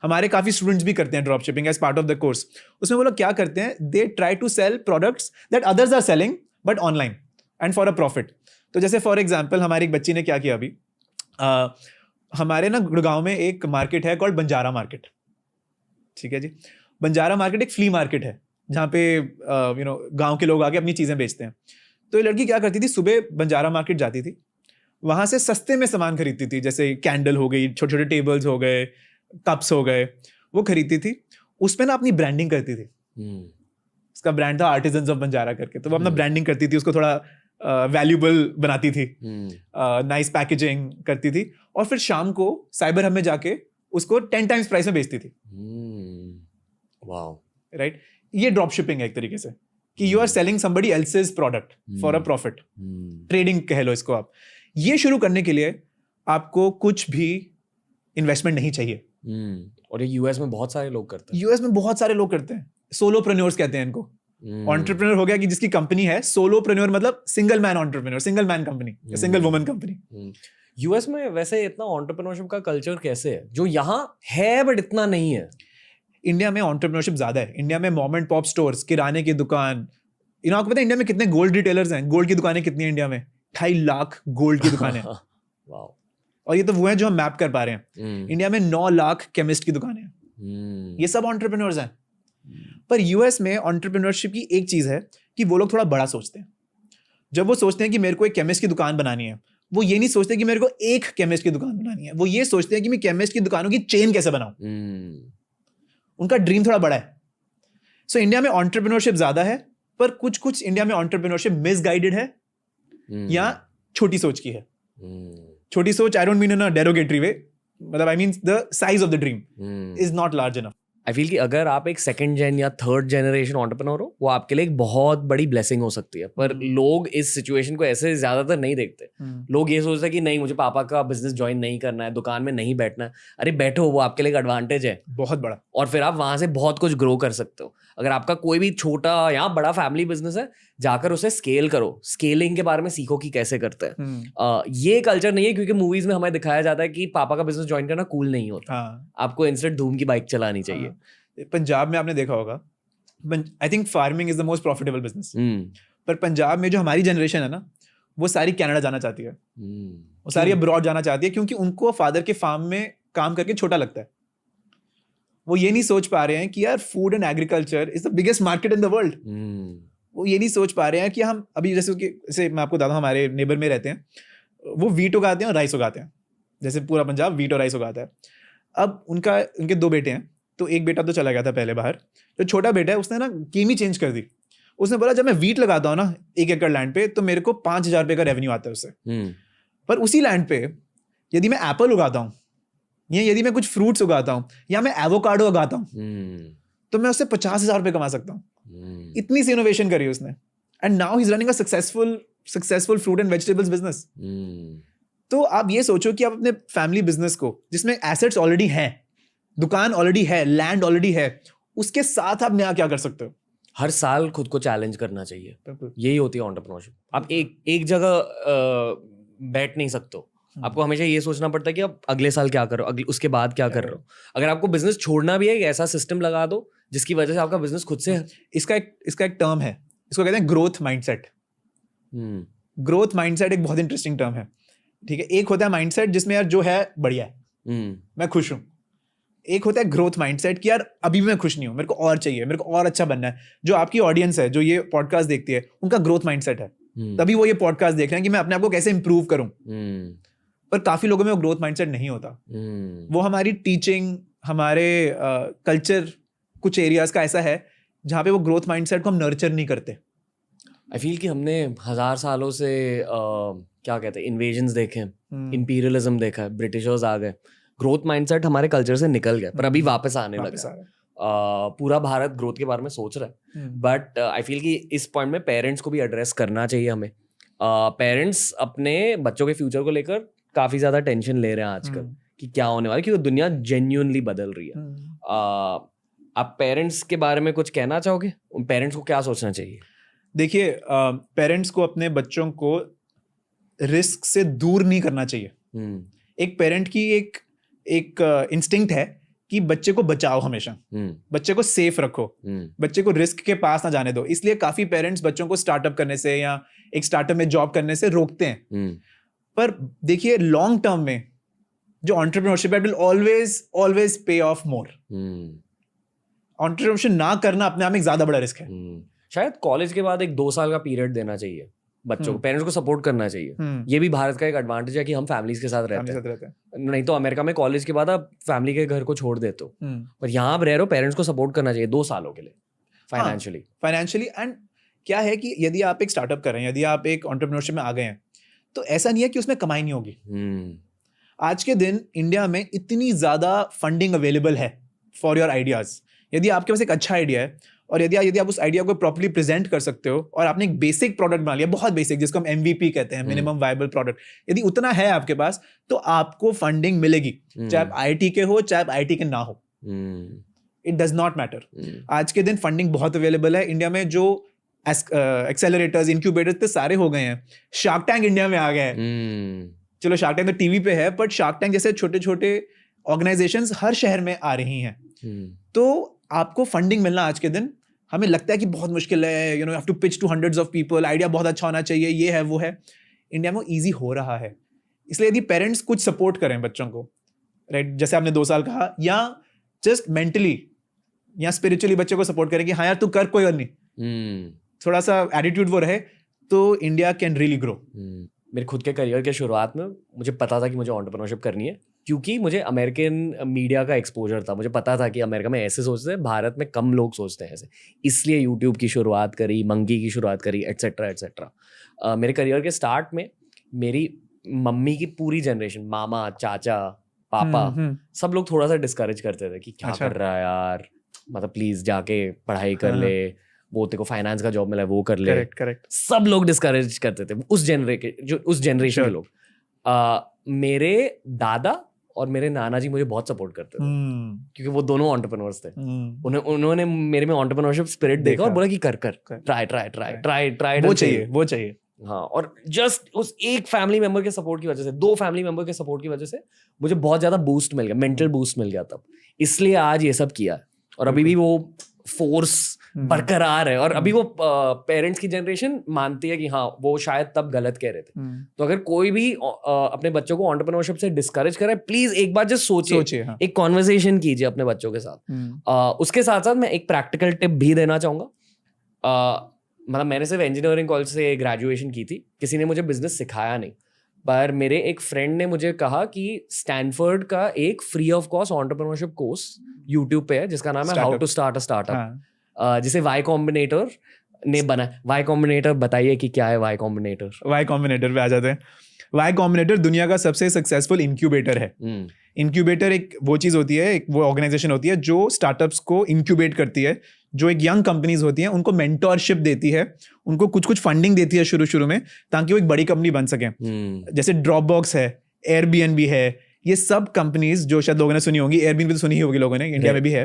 हमारे काफी स्टूडेंट्स भी करते हैं drop shipping as part of the course. उसमें वो लोग क्या करते हैं, they try to sell products that others are selling but online and for a profit. तो जैसे फॉर एग्जांपल हमारी एक बच्ची ने क्या किया अभी, हमारे ना गुड़गांव में एक मार्केट है कॉल्ड बंजारा मार्केट. ठीक है जी. बंजारा मार्केट एक फ्ली मार्केट है जहाँ पे गांव के लोग आके अपनी चीजें बेचते हैं. तो ये लड़की क्या करती थी, सुबह बंजारा मार्केट जाती थी, वहां से सस्ते में सामान खरीदती थी, जैसे कैंडल हो गई, छोटे छोटे टेबल्स हो गए, कप्स हो गए, वो खरीदती थी. उसमें ना अपनी ब्रांडिंग करती थी. उसका ब्रांड था आर्टिजन्स ऑफ बंजारा करके. तो वो अपना ब्रांडिंग करती थी, उसको थोड़ा वैल्यूबल बनाती थी, नाइस पैकेजिंग करती थी, और फिर शाम को साइबर हब में जाके उसको 10 टाइम्स प्राइस में बेचती थी. वाओ. राइट. ये ड्रॉप शिपिंग है एक तरीके से, कि you are selling somebody else's product for a profit. Trading कह लो इसको आप. ये शुरू करने के लिए आपको कुछ भी इन्वेस्टमेंट नहीं चाहिए. और ये यूएस में बहुत सारे लोग करते हैं. यूएस में बहुत सारे लोग करते हैं. सोलोप्रेन्योर्स कहते हैं इनको. एंटरप्रेन्योर हो गया कि जिसकी कंपनी है. सोलोप्रेन्योर मतलब single man entrepreneur, single man company, single woman company. US में वैसे इतना एंटरप्रेन्योरशिप का कल्चर कैसे है जो यहाँ है बट इतना नहीं है? इंडिया में एंटरप्रेन्योरशिप ज्यादा है. इंडिया में मॉम एंड पॉप स्टोर्स, किराने की दुकान. आपको पता है इंडिया में कितने गोल्ड रिटेलर्स हैं? गोल्ड की दुकानें कितनी है इंडिया में? 2.5 लाख गोल्ड की दुकानें. वाओ. और ये तो वो है जो हम मैप कर पा रहे हैं. इंडिया में 9 लाख केमिस्ट की दुकानें हैं. ये सब एंटरप्रेन्योर्स हैं. पर यूएस में एंटरप्रेन्योरशिप की एक चीज है कि वो लोग थोड़ा बड़ा सोचते हैं. जब वो सोचते हैं कि मेरे को एक केमिस्ट की दुकान बनानी है, वो ये नहीं सोचते कि मेरे को एक केमिस्ट की दुकान बनानी है. वो ये सोचते हैं कि मैं केमिस्ट की दुकानों की चेन कैसे बनाऊं. उनका ड्रीम थोड़ा बड़ा है. सो इंडिया में एंटरप्रेन्योरशिप ज्यादा है, पर कुछ कुछ इंडिया में एंटरप्रेन्योरशिप मिसगाइडेड है या छोटी सोच की है. छोटी सोच, I don't mean in a derogatory way, मतलब I mean the size of the dream is not large enough. I feel कि अगर आप एक सेकंड जेन या थर्ड जनरेशन एंटरप्रेन्योर हो, वो आपके लिए एक बहुत बड़ी ब्लेसिंग हो सकती है. पर लोग इस सिचुएशन को ऐसे ज्यादातर नहीं देखते. लोग ये सोचते हैं कि नहीं, मुझे पापा का बिजनेस ज्वाइन नहीं करना है, दुकान में नहीं बैठना है. अरे बैठो, वो आपके लिए एक एडवांटेज है बहुत बड़ा. और फिर आप वहां से बहुत कुछ ग्रो कर सकते हो. अगर आपका कोई भी छोटा या बड़ा फैमिली बिजनेस है, जाकर उसे स्केल करो. स्केलिंग के बारे में सीखो कि कैसे करते हैं. ये कल्चर नहीं है, क्योंकि मूवीज में हमें दिखाया जाता है कि पापा का बिजनेस ज्वाइन करना कूल नहीं होता. आपको इंस्टेंट धूम की बाइक चलानी चाहिए. पंजाब में आपने देखा होगा, I think farming is the most profitable business. पर पंजाब में जो हमारी जनरेशन है ना, वो सारी कनाडा जाना चाहती है. वो सारी अब्रॉड जाना चाहती है, क्योंकि उनको फादर के फार्म में काम करके छोटा लगता है. वो ये नहीं सोच पा रहे हैं कि यार food and agriculture is the biggest market in the world. वो ये नहीं सोच पा रहे हैं कि हम अभी जैसे मैं आपको बताता हूँ, हमारे नेबर में रहते हैं, वो वीट उगाते हैं और राइस उगाते हैं. जैसे पूरा पंजाब वीट और राइस उगाता है. अब उनके 2 बेटे हैं, तो एक बेटा तो चला गया था पहले बाहर. जो छोटा बेटा है उसने ना गेम ही चेंज कर दी. उसने बोला जब मैं वीट लगाता हूँ ना 1 एकड़ लैंड पे, तो मेरे को 5,000 रुपये का रेवेन्यू आता है उससे. पर उसी लैंड पे यदि मैं एप्पल उगाता हूँ, या यदि मैं कुछ फ्रूट्स उगाता हूँ, या मैं एवोकाडो उगाता हूँ, तो मैं उससे 50,000 रुपये कमा सकता हूँ. इतनी सी इनोवेशन करी उसने. And now he is running a successful fruit and vegetables business. तो आप ये सोचो कि आप अपने फैमिली बिजनेस को, जिसमें एसेट्स ऑलरेडी हैं, दुकान ऑलरेडी है, लैंड ऑलरेडी है, उसके साथ आप नया क्या कर सकते हो. हर साल खुद को चैलेंज करना चाहिए. यही होती है एंटरप्रेन्योरशिप. आप एक जगह बैठ नहीं सकते हो. आपको हमेशा ये सोचना पड़ता है कि आप अगले साल क्या करो, उसके बाद क्या कर रहे हो. अगर आपको बिजनेस छोड़ना भी है, एक ऐसा सिस्टम लगा दो जिसकी वजह से आपका बिजनेस खुद से. इसका एक टर्म है, इसको कहते हैं ग्रोथ माइंडसेट. ग्रोथ माइंडसेट एक बहुत इंटरेस्टिंग टर्म है. ठीक है. एक होता है माइंडसेट जिसमें यार जो है बढ़िया है, मैं खुश हूं. एक होता है ग्रोथ माइंडसेट कि यार अभी भी मैं खुश नहीं हूं, मेरे को और चाहिए, मेरे को और अच्छा बनना है. जो आपकी ऑडियंस है, जो ये पॉडकास्ट देखती है, उनका ग्रोथ माइंडसेट है. तभी वो ये पॉडकास्ट देख रहे हैं कि मैं अपने आप को कैसे इंप्रूव करूं. पर काफी लोगों में वो ग्रोथ माइंडसेट नहीं होता. वो हमारी टीचिंग, हमारे कल्चर, कुछ एरियाज का ऐसा है जहाँ पे वो ग्रोथ माइंडसेट को हम नर्चर नहीं करते. आई फील कि हमने 1000 सालों से क्या कहते हैं, इन्वेजन्स देखे, इंपीरियलिज्म देखा है, ब्रिटिशर्स आ गए. ग्रोथ माइंडसेट हमारे कल्चर से निकल गया, पर अभी वापस आने लगा. पूरा भारत ग्रोथ के बारे में सोच रहा है. बट आई फील कि इस पॉइंट में पेरेंट्स को भी एड्रेस करना चाहिए हमें. पेरेंट्स अपने बच्चों के फ्यूचर को लेकर काफी ज्यादा टेंशन ले रहे हैं आजकल कि क्या होने वाला है, क्योंकि दुनिया जेन्युइनली बदल रही है. आप पेरेंट्स के बारे में कुछ कहना चाहोगे? उन पेरेंट्स को क्या सोचना चाहिए? देखिए, पेरेंट्स को अपने बच्चों को रिस्क से दूर नहीं करना चाहिए. एक पेरेंट की एक इंस्टिंक्ट है कि बच्चे को बचाओ हमेशा, बच्चे को सेफ रखो, बच्चे को रिस्क के पास ना जाने दो. इसलिए काफी पेरेंट्स बच्चों को स्टार्टअप करने से या एक स्टार्टअप में जॉब करने से रोकते हैं. पर देखिए, लॉन्ग टर्म में जो एंटरप्रेन्योरशिप है, इट विल ऑलवेज पे ऑफ मोर. एंटरप्रेन्योरशिप ना करना अपने आप में एक ज्यादा बड़ा रिस्क है. शायद कॉलेज के बाद एक 2 साल का पीरियड देना चाहिए बच्चों को, पेरेंट्स को सपोर्ट करना चाहिए. ये भी भारत का एक एडवांटेज है कि हम फैमिलीज के साथ रहते हैं. नहीं तो अमेरिका में कॉलेज के बाद आप फैमिली के घर को छोड़ देते हो, पर यहाँ आप रह रहे हो, पेरेंट्स को सपोर्ट करना चाहिए 2 सालों के लिए फाइनेंशियली. एंड क्या है कि यदि आप एक स्टार्टअप कर रहे हैं, यदि आप एक एंटरप्रेन्योरशिप में आ गए हैं, तो ऐसा नहीं है कि उसमें कमाई नहीं होगी. आज के दिन इंडिया में इतनी ज्यादा फंडिंग अवेलेबल है फॉर योर आइडियाज. यदि आपके पास एक अच्छा आइडिया है और यदि आप उस आइडिया को प्रॉपर्ली प्रेजेंट कर सकते हो और आपने एक बेसिक प्रोडक्ट बना लिया, बहुत बेसिक, जिसको हम MVP कहते हैं, मिनिमम वायबल प्रोडक्ट, यदि उतना है आपके पास, तो आपको फंडिंग मिलेगी, चाहे आप IT के हो, चाहे आप IT के ना हो. It does not matter. आज के दिन फंडिंग बहुत अवेलेबल है इंडिया में. जो एक्सेलरेटर्स, इंक्यूबेटर्स तो सारे हो गए हैं. शार्क टैंक इंडिया में आ गया है. चलो, शार्क टैंक तो टीवी पे है, बट शार्क टैंक जैसे छोटे छोटे ऑर्गेनाइजेशंस हर शहर में आ रही हैं. तो आपको फंडिंग मिलना आज के दिन, हमें लगता है कि बहुत मुश्किल है, you have to pitch to hundreds of people, idea बहुत अच्छा होना चाहिए, ये है वो है. इंडिया में इजी हो रहा है. इसलिए यदि पेरेंट्स कुछ सपोर्ट करें बच्चों को, राइट, जैसे आपने 2 साल कहा, या जस्ट मेंटली या स्पिरिचुअली बच्चे को सपोर्ट करें कि हाँ यार तू कर, कोई और नहीं, थोड़ा सा एटीट्यूड वो रहे, तो इंडिया कैन रियली ग्रो. मेरे खुद के करियर के शुरुआत में मुझे पता था कि मुझे एंटरप्रेन्योरशिप करनी है, क्योंकि मुझे अमेरिकन मीडिया का एक्सपोजर था. मुझे पता था कि अमेरिका में ऐसे सोचते हैं, भारत में कम लोग सोचते हैं ऐसे. इसलिए यूट्यूब की शुरुआत करी, मंकी की शुरुआत करी, एटसेट्रा एटसेट्रा. मेरे करियर के स्टार्ट में मेरी मम्मी की पूरी जनरेशन, मामा, चाचा, पापा, सब लोग थोड़ा सा डिस्करेज करते थे कि क्या कर रहा है यार, मतलब प्लीज जाके पढ़ाई कर ले, वो तेरे को फाइनेंस का जॉब मिला है वो कर ले. करेक्ट. सब लोग डिस्करेज करते थे उस जनरेशन के लोग. मेरे दादा और मेरे नाना जी मुझे बहुत सपोर्ट करते थे, क्योंकि वो दोनों एंटरप्रेन्योर्स थे. उन्होंने मेरे में एंटरप्रेन्योरशिप स्पिरिट देखा और बोला कि कर ट्राई वो चाहिए. हाँ, और जस्ट उस एक फैमिली मेंबर के सपोर्ट की वजह से, 2 फैमिली मेंबर के सपोर्ट की वजह से मुझे बहुत ज्यादा बूस्ट मिल गया, मेंटल बूस्ट मिल गया तब. इसलिए आज ये सब किया, और अभी भी वो फोर्स बरकरार है. और अभी वो पेरेंट्स की जनरेशन मानती है कि हाँ वो शायद तब गलत कह रहे थे. तो अगर कोई भी अपने बच्चों को एंटरप्रेन्योरशिप से डिस्करेज करे, प्लीज एक बार जस्ट सोचिए. हाँ. एक कॉन्वर्सेशन कीजिए अपने बच्चों के साथ. उसके साथ साथ मैं एक प्रैक्टिकल टिप भी देना चाहूंगा. मतलब मैंने सिर्फ इंजीनियरिंग कॉलेज से ग्रेजुएशन की थी, किसी ने मुझे बिजनेस सिखाया नहीं, पर मेरे एक फ्रेंड ने मुझे कहा कि स्टैनफोर्ड का एक free of cost entrepreneurship course YouTube पे है, जिसका नाम है how to start a startup, जिसे वाई कॉम्बिनेटर ने बना. वाई कॉम्बिनेटर बताइए कि क्या है वाई कॉम्बिनेटर? वाई कॉम्बिनेटर पे आ जाते हैं. वाई कॉम्बिनेटर दुनिया का सबसे सक्सेसफुल इंक्यूबेटर है. इंक्यूबेटर एक वो चीज होती है, एक वो ऑर्गेनाइजेशन होती है जो स्टार्टअप्स को इंक्यूबेट करती है, जो एक यंग कंपनीज होती हैं उनको मेंटोरशिप देती है, उनको कुछ फंडिंग देती है शुरू में, ताकि वो एक बड़ी कंपनी बन सके. जैसे ड्रॉपबॉक्स है, एयरबीएनबी है, ये सब कंपनीज जो शायद लोगों ने सुनी होंगी. एयरबीएनबी तो सुनी ही होगी लोगों ने, इंडिया में भी है.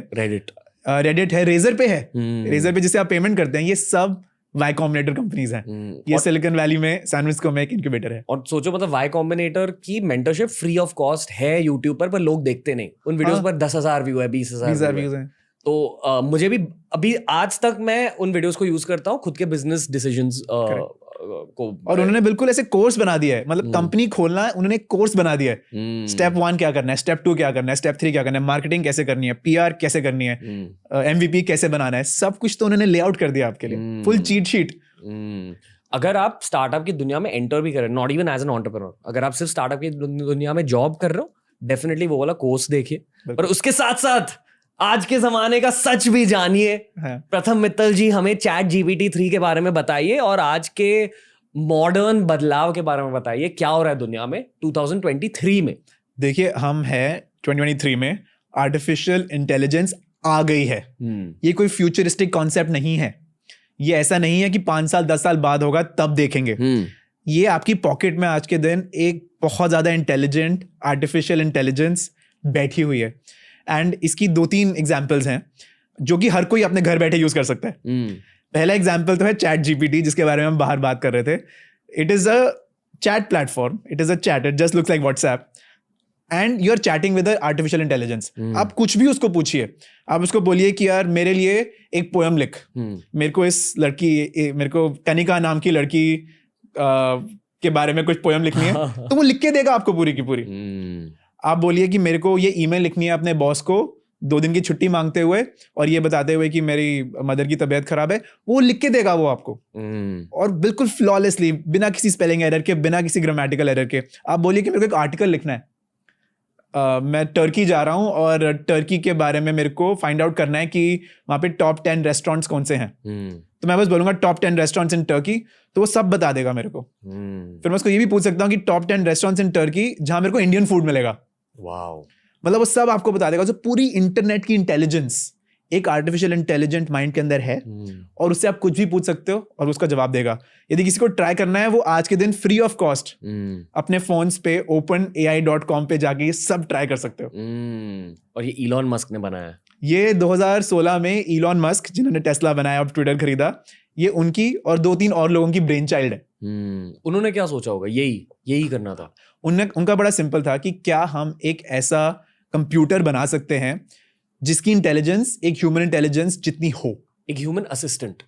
रेडिट है, रेजर पे है. रेजर पे जिसे आप पेमेंट करते हैं, ये सब वाई कॉम्बिनेटर कंपनीज हैं. ये सिलिकॉन वैली में, सैन फ्रांसिस्को में एक इंक्यूबेटर है. और सोचो, मतलब वाई कॉम्बिनेटर की मेंटरशिप फ्री ऑफ कॉस्ट है यूट्यूब पर लोग देखते नहीं. उन वीडियोस पर 10,000 व्यू है, 20,000 व्यूज है. तो मुझे भी अभी आज तक मैं उन वीडियोस को यूज करता हूँ खुद के बिजनेस डिसीजंस को. और उन्होंने बिल्कुल ऐसे कोर्स बना दिया है, मतलब कंपनी खोलना है, उन्होंने एक कोर्स बना दिया है. स्टेप 1 क्या करना है, स्टेप 2 क्या करना है, स्टेप 3 क्या करना है, मार्केटिंग कैसे करनी है, PR कैसे करनी है, MVP कैसे बनाना है, सब कुछ तो उन्होंने लेआउट कर दिया आपके लिए, फुल चीट शीट. अगर आप स्टार्टअप की दुनिया में एंटर भी करें, not even as an entrepreneur, अगर आप सिर्फ स्टार्टअप की दुनिया में जॉब कर रहे हो, डेफिनेटली वो वाला कोर्स देखिए. और उसके साथ साथ आज के जमाने का सच भी जानिए. प्रथम मित्तल जी हमें ChatGPT-3 के बारे में बताइए और आज के मॉडर्न बदलाव के बारे में बताइए, क्या हो रहा है दुनिया में 2023 में. देखिए, हम हैं 2023 में, आर्टिफिशियल इंटेलिजेंस आ गई है. ये कोई फ्यूचरिस्टिक कॉन्सेप्ट नहीं है. ये ऐसा नहीं है कि 5 साल 10 साल बाद होगा तब देखेंगे. ये आपकी पॉकेट में आज के दिन एक बहुत ज्यादा इंटेलिजेंट आर्टिफिशियल इंटेलिजेंस बैठी हुई है. एंड इसकी 2-3 एग्जाम्पल्स हैं. जो कि हर कोई अपने घर बैठे यूज कर सकता है। पहला एग्जाम्पल तो है चैट जीपीटी, जिसके बारे में हम बाहर बात कर रहे थे। It is a chat platform, it is a chat, it just looks like WhatsApp and you are chatting with artificial intelligence. आप कुछ भी उसको पूछिए, आप उसको बोलिए कि यार मेरे लिए एक पोयम लिख, मेरे को कनिका नाम की लड़की के बारे में कुछ पोयम लिखनी है, तो वो लिख के देगा आपको पूरी की पूरी। आप बोलिए कि मेरे को ये ईमेल लिखनी है अपने बॉस को 2 दिन की छुट्टी मांगते हुए और ये बताते हुए कि मेरी मदर की तबीयत खराब है, वो लिख के देगा वो आपको, और बिल्कुल फ्लॉलेसली, बिना किसी स्पेलिंग एरर के, बिना किसी ग्रामेटिकल एरर के। आप बोलिए कि मेरे को एक आर्टिकल लिखना है, मैं टर्की जा रहा हूँ और टर्की के बारे में मेरे को फाइंड आउट करना है कि वहाँ पे टॉप 10 रेस्टोरेंट्स कौन से हैं। तो मैं बस बोलूंगा टॉप 10 रेस्टोरेंट्स इन टर्की, तो वो सब बता देगा मेरे को। फिर मैं उसको ये भी पूछ सकता हूँ कि टॉप 10 रेस्टोरेंट्स इन टर्की जहाँ मेरे को इंडियन फूड मिलेगा। वाओ, मतलब वो सब आपको बता देगा। तो पूरी इंटरनेट की इंटेलिजेंस एक आर्टिफिशियल इंटेलिजेंट माइंड के अंदर है, और उससे आप कुछ भी पूछ सकते हो और उसका जवाब देगा। यदि किसी को ट्राई करना है, वो आज के दिन फ्री ऑफ कॉस्ट अपने फोन्स पे openai.com पे जाके ये सब ट्राई कर सकते हो। और ये इलॉन मस्क ने बनाया है। ये 2016 में इलॉन मस्क, जिन्होंने टेस्ला बनाया और ट्विटर खरीदा, ये उनकी और 2-3 और लोगों की ब्रेन चाइल्ड है। उन्होंने क्या सोचा होगा? यही करना था उनका बड़ा सिंपल था कि क्या हम एक ऐसा कंप्यूटर बना सकते हैं जिसकी इंटेलिजेंस एक ह्यूमन इंटेलिजेंस जितनी हो, एक human assistant,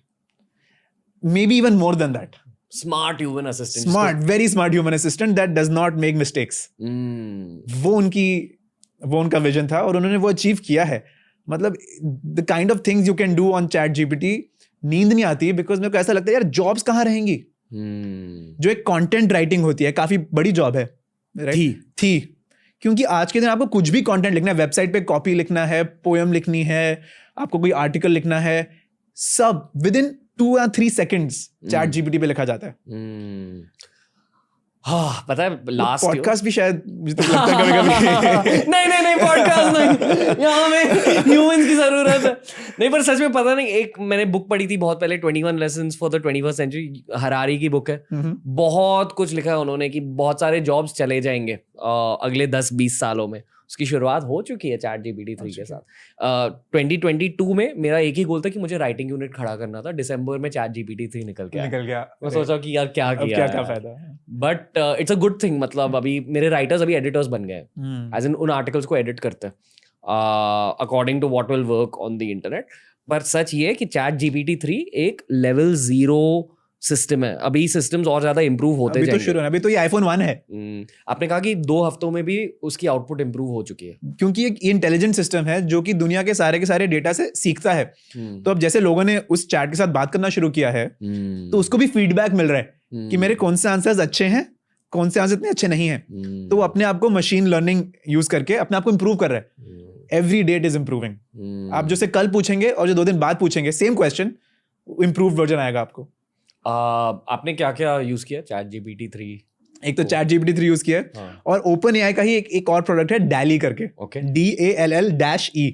may be even more than that, smart human assistant, smart, very smart human assistant that does not make mistakes. वो उनका विजन था और उन्होंने वो अचीव किया है। मतलब the kind of things you can do on chat GPT, नींद नहीं आती, बिकॉज मेरे को ऐसा लगता है यार जॉब्स कहाँ रहेंगी। जो एक कंटेंट राइटिंग होती है, काफी बड़ी जॉब है, थी क्योंकि आज के दिन आपको कुछ भी कंटेंट लिखना है, वेबसाइट पे कॉपी लिखना है, पोएम लिखनी है, आपको कोई आर्टिकल लिखना है, सब विद इन 2 या 3 सेकेंड्स चैट जीपीटी पे लिखा जाता है। हाँ, पता है लास्ट पॉडकास्ट भी शायद मुझे तो लगता है कभी-कभी नहीं पॉडकास्ट नहीं, यहाँ में ह्यूमंस की जरूरत है। नहीं, पर सच में पता नहीं, एक मैंने बुक पढ़ी थी बहुत पहले, 21 lessons for the 21st century, Harari की बुक है। बहुत कुछ लिखा है उन्होंने कि बहुत सारे जॉब्स चले जाएंगे अगले 10-20 सालों में। उसकी शुरुआत हो चुकी है चैट जीपीटी 3 के साथ। 2022 में मेरा एक ही गोल था कि मुझे राइटिंग यूनिट खड़ा करना था। दिसंबर में चैट जीपीटी 3 निकल गया। मैं सोचा कि यार क्या फायदा, but it's a good thing. मतलब अभी मेरे राइटर्स अभी एडिटर्स बन गए, एज इन उन आर्टिकल्स को एडिट करते हैं according to what will work on the internet. पर सच ये है कि चैट जीपीटी 3 एक लेवल 0 सिस्टम है। अभी सिस्टम्स और ज्यादा इंप्रूव होते जाएंगे। तो शुरू अभी तो ये iPhone 1 है। आपने कहा कि 2 हफ्तों में भी उसकी आउटपुट इंप्रूव हो चुकी है, क्योंकि एक इंटेलिजेंट सिस्टम है जो कि दुनिया के सारे डेटा से सीखता है। तो अब जैसे लोगों ने उस चैट के साथ बात करना शुरू किया है, तो उसको भी फीडबैक मिल रहा है कि मेरे कौन से आंसर्स अच्छे हैं, कौन से आंसर इतने अच्छे नहीं हैं। तो वो अपने आप को मशीन लर्निंग यूज करके अपने आप को इंप्रूव कर रहा है। Every day it is improving. आप जो से कल पूछेंगे और जो 2 दिन बाद पूछेंगे, सेम क्वेश्चन, इंप्रूव वर्जन आएगा आपको। आपने क्या क्या यूज किया चैट जीपीटी 3? एक तो चैट जीपीटी 3 यूज किया है, और ओपन एआई का ही एक और प्रोडक्ट है, डैली करके, DALL-E।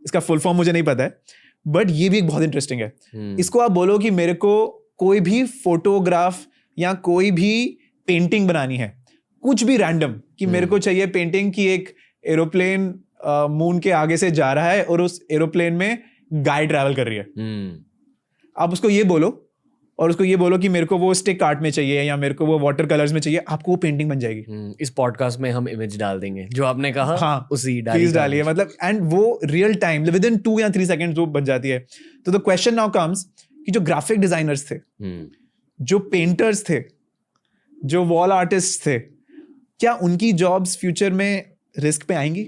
इसका फुल फॉर्म मुझे नहीं पता है, बट ये भी एक बहुत इंटरेस्टिंग है। इसको आप बोलो कि मेरे को कोई भी फोटोग्राफ या कोई भी पेंटिंग बनानी है, कुछ भी रैंडम, कि मेरे को चाहिए पेंटिंग कि एक एरोप्लेन मून के आगे से जा रहा है और उस एरोप्लेन में गाय ट्रैवल कर रही है। आप उसको ये बोलो, और उसको ये बोलो कि मेरे को वो स्टिक आर्ट में चाहिए या मेरे को वो वाटर कलर्स में चाहिए, आपको वो पेंटिंग बन जाएगी। इस पॉडकास्ट में हम इमेज डाल देंगे जो आपने कहा। हाँ, उसी प्लीज डालिए। मतलब एंड वो रियल टाइम विद इन 2 या 3 सेकंड्स वो बन जाती है। तो द क्वेश्चन नाउ कम्स कि जो ग्राफिक डिजाइनर्स थे, जो पेंटर्स थे, जो वॉल आर्टिस्ट थे, क्या उनकी जॉब्स फ्यूचर में रिस्क पे आएंगी?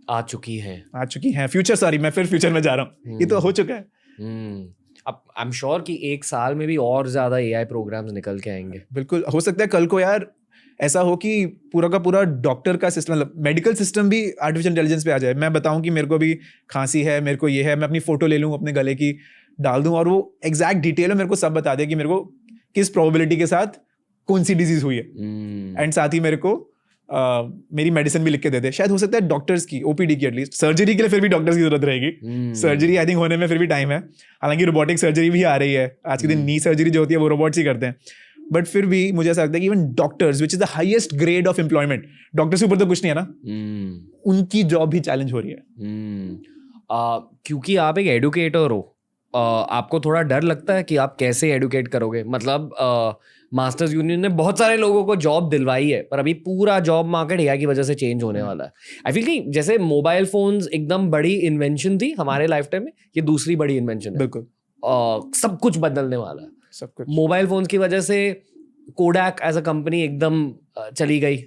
आ चुकी हैं। फ्यूचर, मैं फिर फ्यूचर में जा रहा हूँ, ये तो हो चुका है। अब आई एम श्योर कि 1 साल में भी और ज्यादा एआई प्रोग्राम्स निकल के आएंगे। बिल्कुल हो सकता है कल को यार ऐसा हो कि पूरा का पूरा डॉक्टर का सिस्टम, मतलब मेडिकल सिस्टम भी आर्टिफिशियल इंटेलिजेंस पे आ जाए। मैं बताऊं कि मेरे को भी खांसी है, मेरे को ये है, मैं अपनी फोटो ले लूं अपने गले की, डाल दूं, और वो एग्जैक्ट डिटेल में मेरे को सब बता दे कि मेरे को किस प्रोबेबिलिटी के साथ कौन सी डिजीज हुई है, एंड साथ ही मेरे को मेरी मेडिसिन भी लिख के दे दे। शायद हो सकता है डॉक्टर्स की, ओपीडी की, एटलीस्ट सर्जरी के लिए फिर भी डॉक्टर्स की जरूरत रहेगी। सर्जरी आई थिंक होने में फिर भी टाइम है, हालांकि रोबोटिक सर्जरी भी आ रही है आज के दिन। नी सर्जरी जो होती है वो रोबोट्स ही करते हैं, बट फिर भी मुझे ऐसा लगता है कि even doctors, which is the highest grade of employment, doctors के ऊपर तो कुछ नहीं है ना, उनकी जॉब भी चैलेंज हो रही है। क्योंकि आप एक एडुकेटर हो, आपको थोड़ा डर लगता है कि आप कैसे एडुकेट करोगे? मतलब मास्टर्स यूनियन ने बहुत सारे लोगों को जॉब दिलवाई है, पर अभी पूरा जॉब मार्केट एआई की वजह से चेंज होने वाला है। आई फील कि जैसे मोबाइल फोन्स एकदम बड़ी इन्वेंशन थी हमारे लाइफ टाइम में, ये दूसरी बड़ी इन्वेंशन है। बिल्कुल सब कुछ बदलने वाला है। सब कुछ मोबाइल फोन्स की वजह से कोडैक एज अ कंपनी एकदम चली गई,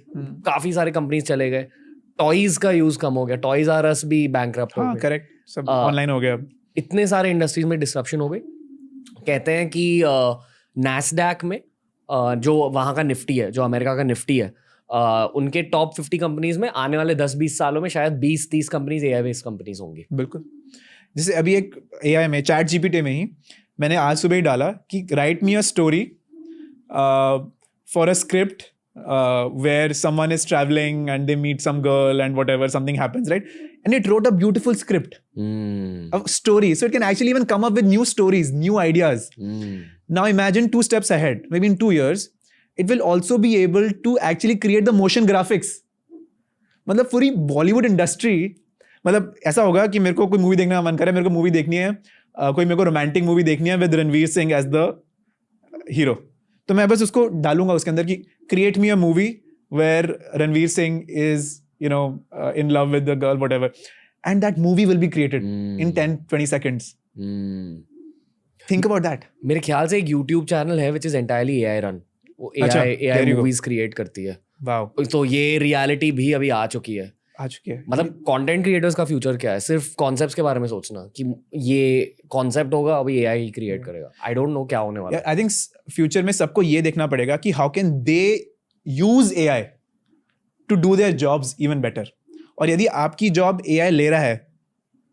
काफी सारे कंपनीज चले गए, टॉयज का यूज कम हो गया, टॉयज आर अस भी बैंकरप्ट हो हाँ गए, करेक्ट, सब ऑनलाइन हो गया अब। इतने सारे इंडस्ट्रीज में डिसरप्शन हो गई। कहते हैं कि नैस्डैक में जो वहाँ का निफ्टी है, जो अमेरिका का निफ्टी है, उनके टॉप 50 कंपनीज में आने वाले 10-20 सालों में शायद 20-30 कंपनीज एआई बेस्ड कंपनीज होंगी। बिल्कुल, जैसे अभी एक एआई में चैट जीपीटी में ही मैंने आज सुबह ही डाला कि right me a story for a script where someone is traveling and they meet some girl and whatever, something happens, right? And it wrote a beautiful script, a story, so it can actually even come up with new stories, new ideas. Now imagine 2 steps ahead, maybe in 2 years it will also be able to actually create the motion graphics. मतलब पूरी बॉलीवुड इंडस्ट्री, मतलब ऐसा होगा कि मेरे को कोई मूवी देखने का मन करे, मेरे को मूवी देखनी है, कोई मेरे को रोमांटिक मूवी देखनी है with Ranveer Singh as the hero, तो मैं बस उसको डालूंगा उसके अंदर कि create me a movie where Ranveer Singh is you know in love with the girl whatever, and that movie will be created in 10-20 seconds. Think about that. मेरे ख्याल से एक यूट्यूब चैनल है which is entirely AI run, वो एआई मूवीज क्रिएट करती है. वाओ, तो ये रियलिटी भी अभी आ चुकी है. मतलब कंटेंट क्रिएटर्स का फ्यूचर क्या है? सिर्फ कॉन्सेप्ट्स के बारे में सोचना कि ये कॉन्सेप्ट होगा, अभी एआई ही क्रिएट करेगा. आई डोंट नो क्या होने वाला है. आई थिंक फ्यूचर में सबको ये देखना पड़ेगा कि how can they use AI to do their jobs even better. और यदि आपकी जॉब एआई ले रहा है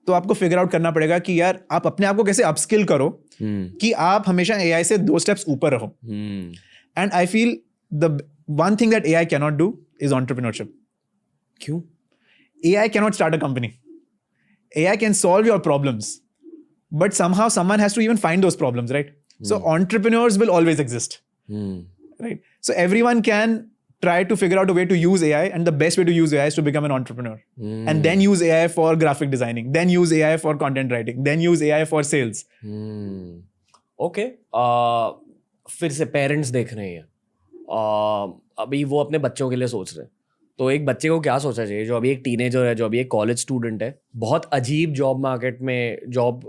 तो आपको फिगर आउट करना पड़ेगा कि यार आप अपने आप को कैसे अपस्किल करो कि आप हमेशा एआई से 2 steps ऊपर रहो. And I feel the one thing that AI cannot do is entrepreneurship. क्यों? AI cannot start a company. AI can solve your problems, but somehow someone has to even find those problems, right? So entrepreneurs will always exist, right? So everyone can try to figure out a way to use AI, and the best way to use AI is to become an entrepreneur. And then use AI for graphic designing, then use AI for content writing, then use AI for sales. Okay. फिर से पेरेंट्स देख रहे हैं, अभी वो अपने बच्चों के लिए सोच रहे हैं, तो एक बच्चे को क्या सोचना चाहिए जो अभी एक टीनेजर है, जो अभी एक कॉलेज स्टूडेंट है, बहुत अजीब जॉब मार्केट में जॉब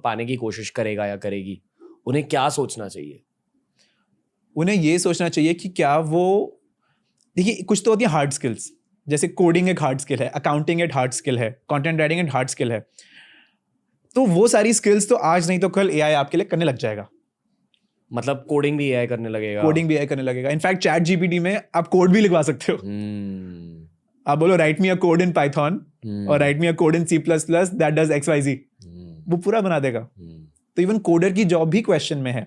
पाने की कोशिश करेगा या करेगी? उन्हें क्या सोचना चाहिए? उन्हें ये सोचना चाहिए कि क्या वो, देखिए कुछ तो होती है हार्ड स्किल्स, जैसे कोडिंग एक हार्ड स्किल है, अकाउंटिंग एक हार्ड स्किल है, कंटेंट राइटिंग एक हार्ड स्किल है. तो वो सारी स्किल्स तो आज नहीं तो कल एआई आपके लिए करने लग जाएगा. मतलब कोडिंग भी एआई करने लगेगा? कोडिंग भी एआई करने लगेगा. इनफैक्ट चैट जीपीटी में आप कोड भी लिखवा सकते हो. आप बोलो write me a code in Python और write me a code in C plus plus that does XYZ, वो पूरा बना देगा. तो इवन कोडर की जॉब भी क्वेश्चन में है.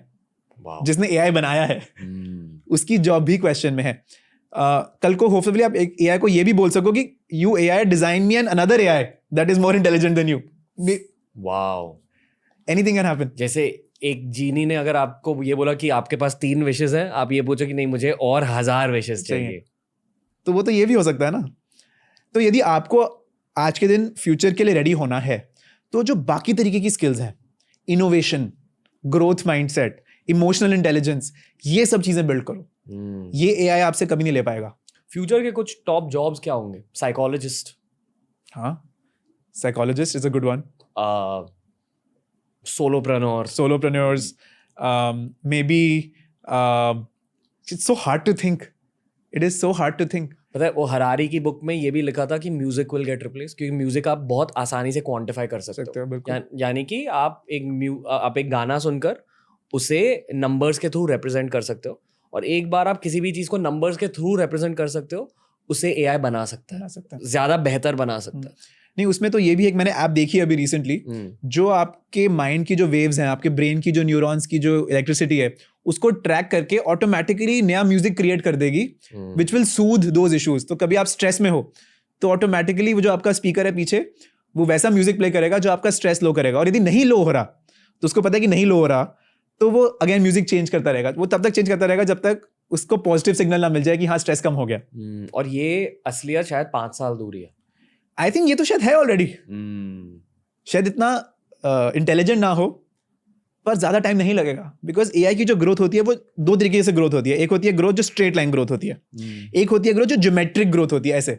जिसने एआई बनाया है उसकी जॉब भी क्वेश्चन में है. कल को होपफुली आप एक एआई को ये भी बोल सको कि you AI design me an another AI that is more intelligent then you. Wow, anything can happen. जैसे एक जीनी ने अगर आपको ये बोला कि आपके पास 3 विशेस हैं, आप ये पूछो कि नहीं मुझे और 1000 विशेस चाहिए, तो वो तो ये भी हो सकता है ना. तो यदि आपको आज के दिन फ्यूचर के लिए रेडी होना है तो जो बाकी तरीके की स्किल्स हैं, innovation, growth mindset, emotional intelligence, ये सब चीजें बिल्ड करो. ये एआई आपसे कभी नहीं ले पाएगा. फ्यूचर के कुछ टॉप जॉब्स क्या होंगे? साइकोलॉजिस्ट. हाँ, psychologist is a good one. solopreneurs, maybe it's so hard to think. It is so hard to think. पता है वो हरारी की बुक में ये भी लिखा था कि म्यूजिक विल गेट रिप्लेस, क्योंकि म्यूजिक आप बहुत आसानी से क्वांटिफाई कर सकते हो. यानी कि आप एक गाना सुनकर उसे नंबर्स के थ्रू रिप्रेजेंट कर सकते हो, और एक बार आप किसी भी चीज को नंबर्स के थ्रू रिप्रेजेंट कर सकते हो, उसे एआई बना सकता है, ज्यादा बेहतर बना सकता है. नहीं, उसमें तो ये भी एक मैंने ऐप देखी अभी रिसेंटली, जो आपके माइंड की जो वेव्स हैं, आपके ब्रेन की जो न्यूरॉन्स की जो इलेक्ट्रिसिटी है, उसको ट्रैक करके ऑटोमेटिकली नया म्यूजिक क्रिएट कर देगी which will Sood those issues. तो कभी आप स्ट्रेस में हो तो ऑटोमेटिकली वो जो आपका स्पीकर है पीछे, वो वैसा म्यूजिक प्ले करेगा जो आपका स्ट्रेस लो करेगा. और यदि नहीं लो हो रहा तो उसको पता है कि नहीं लो हो रहा, तो वो अगेन म्यूजिक चेंज करता रहेगा. वो तब तक चेंज करता रहेगा जब तक उसको पॉजिटिव सिग्नल ना मिल जाए कि हाँ स्ट्रेस कम हो गया. और ये असलियत शायद 5 साल दूर ही है. आई थिंक ये तो शायद है ऑलरेडी. शायद इतना इंटेलिजेंट ना हो, पर ज्यादा टाइम नहीं लगेगा, बिकॉज एआई की जो ग्रोथ होती है वो दो तरीके से ग्रोथ होती है. एक होती है ग्रोथ जो स्ट्रेट लाइन ग्रोथ होती है, एक होती है ग्रोथ जो ज्योमेट्रिक ग्रोथ होती है. ऐसे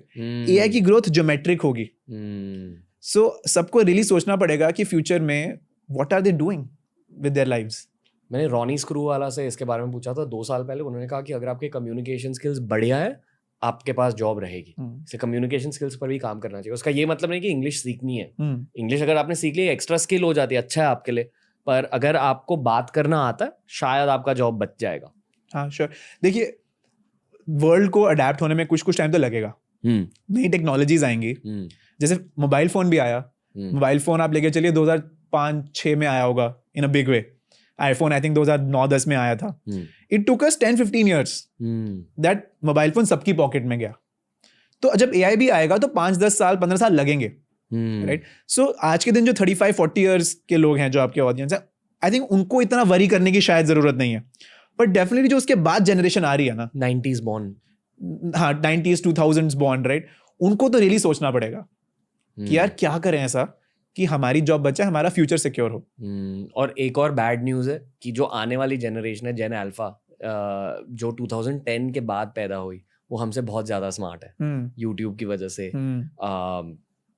एआई की ग्रोथ ज्योमेट्रिक होगी. सो सबको रियली सोचना पड़ेगा कि फ्यूचर में what are they doing with their lives. मैंने रॉनी स्क्रू वाला से इसके बारे में पूछा था 2 साल पहले. उन्होंने कहा कि अगर आपके कम्युनिकेशन स्किल्स बढ़िया है आपके पास जॉब रहेगी. इसलिए कम्युनिकेशन स्किल्स पर भी काम करना चाहिए. उसका ये मतलब नहीं कि इंग्लिश सीखनी है. इंग्लिश अगर आपने सीख ली एक्स्ट्रा स्किल हो जाती है, अच्छा है आपके लिए. पर अगर आपको बात करना आता है शायद आपका जॉब बच जाएगा. हाँ श्योर. देखिए वर्ल्ड को अडेप्ट होने में कुछ टाइम तो लगेगा. नई टेक्नोलॉजीज आएंगी. जैसे मोबाइल फोन भी आया. मोबाइल फोन आप लेके चलिए 2005-6 में आया होगा in a big way. IPhone I think 2009-10 में आया था. It took us 10-15 years that mobile phone सबकी पॉकेट में गया. तो जब एआई भी आएगा तो 5-10 साल 15 साल लगेंगे. राइट. सो आज के दिन जो 35-40 years के लोग हैं जो आपके ऑडियंस है, आई थिंक उनको इतना वरी करने की शायद जरूरत नहीं है. बट डेफिनेटली जो उसके बाद जनरेशन आ रही है ना, 90s बॉर्न, हाँ 90s 2000s बॉर्न, राइट, उनको तो रियली सोचना पड़ेगा कि यार क्या करें ऐसा कि हमारी जॉब बचे, हमारा फ्यूचर सिक्योर हो. और एक और बैड न्यूज़ है कि जो आने वाली जनरेशन है, जेन अल्फा, जो 2010 के बाद पैदा हुई, वो हमसे बहुत ज्यादा स्मार्ट है. यूट्यूब की वजह से,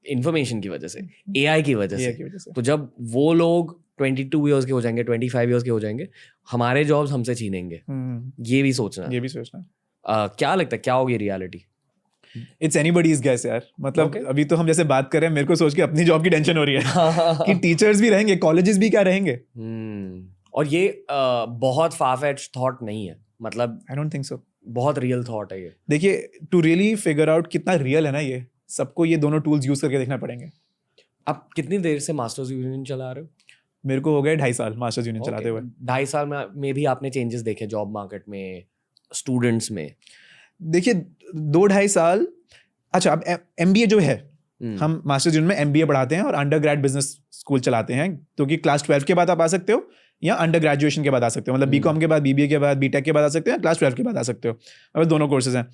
इंफॉर्मेशन की वजह से, एआई की वजह से. तो जब वो लोग 22 years के हो जाएंगे, 25 years के हो जाएंगे, हमारे जॉब्स हमसे छीनेंगे. ये भी सोचना है. क्या लगता है क्या होगी रियलिटी? इट्स एनीबॉडीज गेस यार. मतलब अभी तो हम जैसे बात कर रहे हैं, मेरे को सोच के अपनी जॉब की टेंशन हो रही है कि टीचर्स भी रहेंगे, कॉलेजेस भी क्या रहेंगे. और ये बहुत फार-फेच्ड थॉट नहीं है. मतलब आई डोंट थिंक सो. बहुत रियल थॉट है ये. देखिए टू रियली फिगर आउट कितना रियल है ना ये, सबको ये दोनों टूल्स यूज करके देखना पड़ेंगे. आप कितनी देर से मास्टर्स यूनियन चला रहे हो? मेरे को हो गए 2.5 साल मास्टर्स यूनियन चलाते हुए. 2.5 साल में भी आपने चेंजेस देखे जॉब मार्केट में, स्टूडेंट्स में? देखिए 2-2.5 साल. अच्छा, अब एमबीए जो है, हम मास्टर्स यूनियन में एमबीए पढ़ाते हैं और अंडर ग्रेड बिजनेस स्कूल चलाते हैं. तो कि क्लास 12 के बाद आप आ सकते हो या अंडर ग्रेजुएशन के बाद आ सकते हो. मतलब बीकॉम के बाद, बीबीए के बाद, बीटेक के बाद आ सकते हो या क्लास 12 के बाद आ सकते हो. अब दोनों कोर्सेज हैं.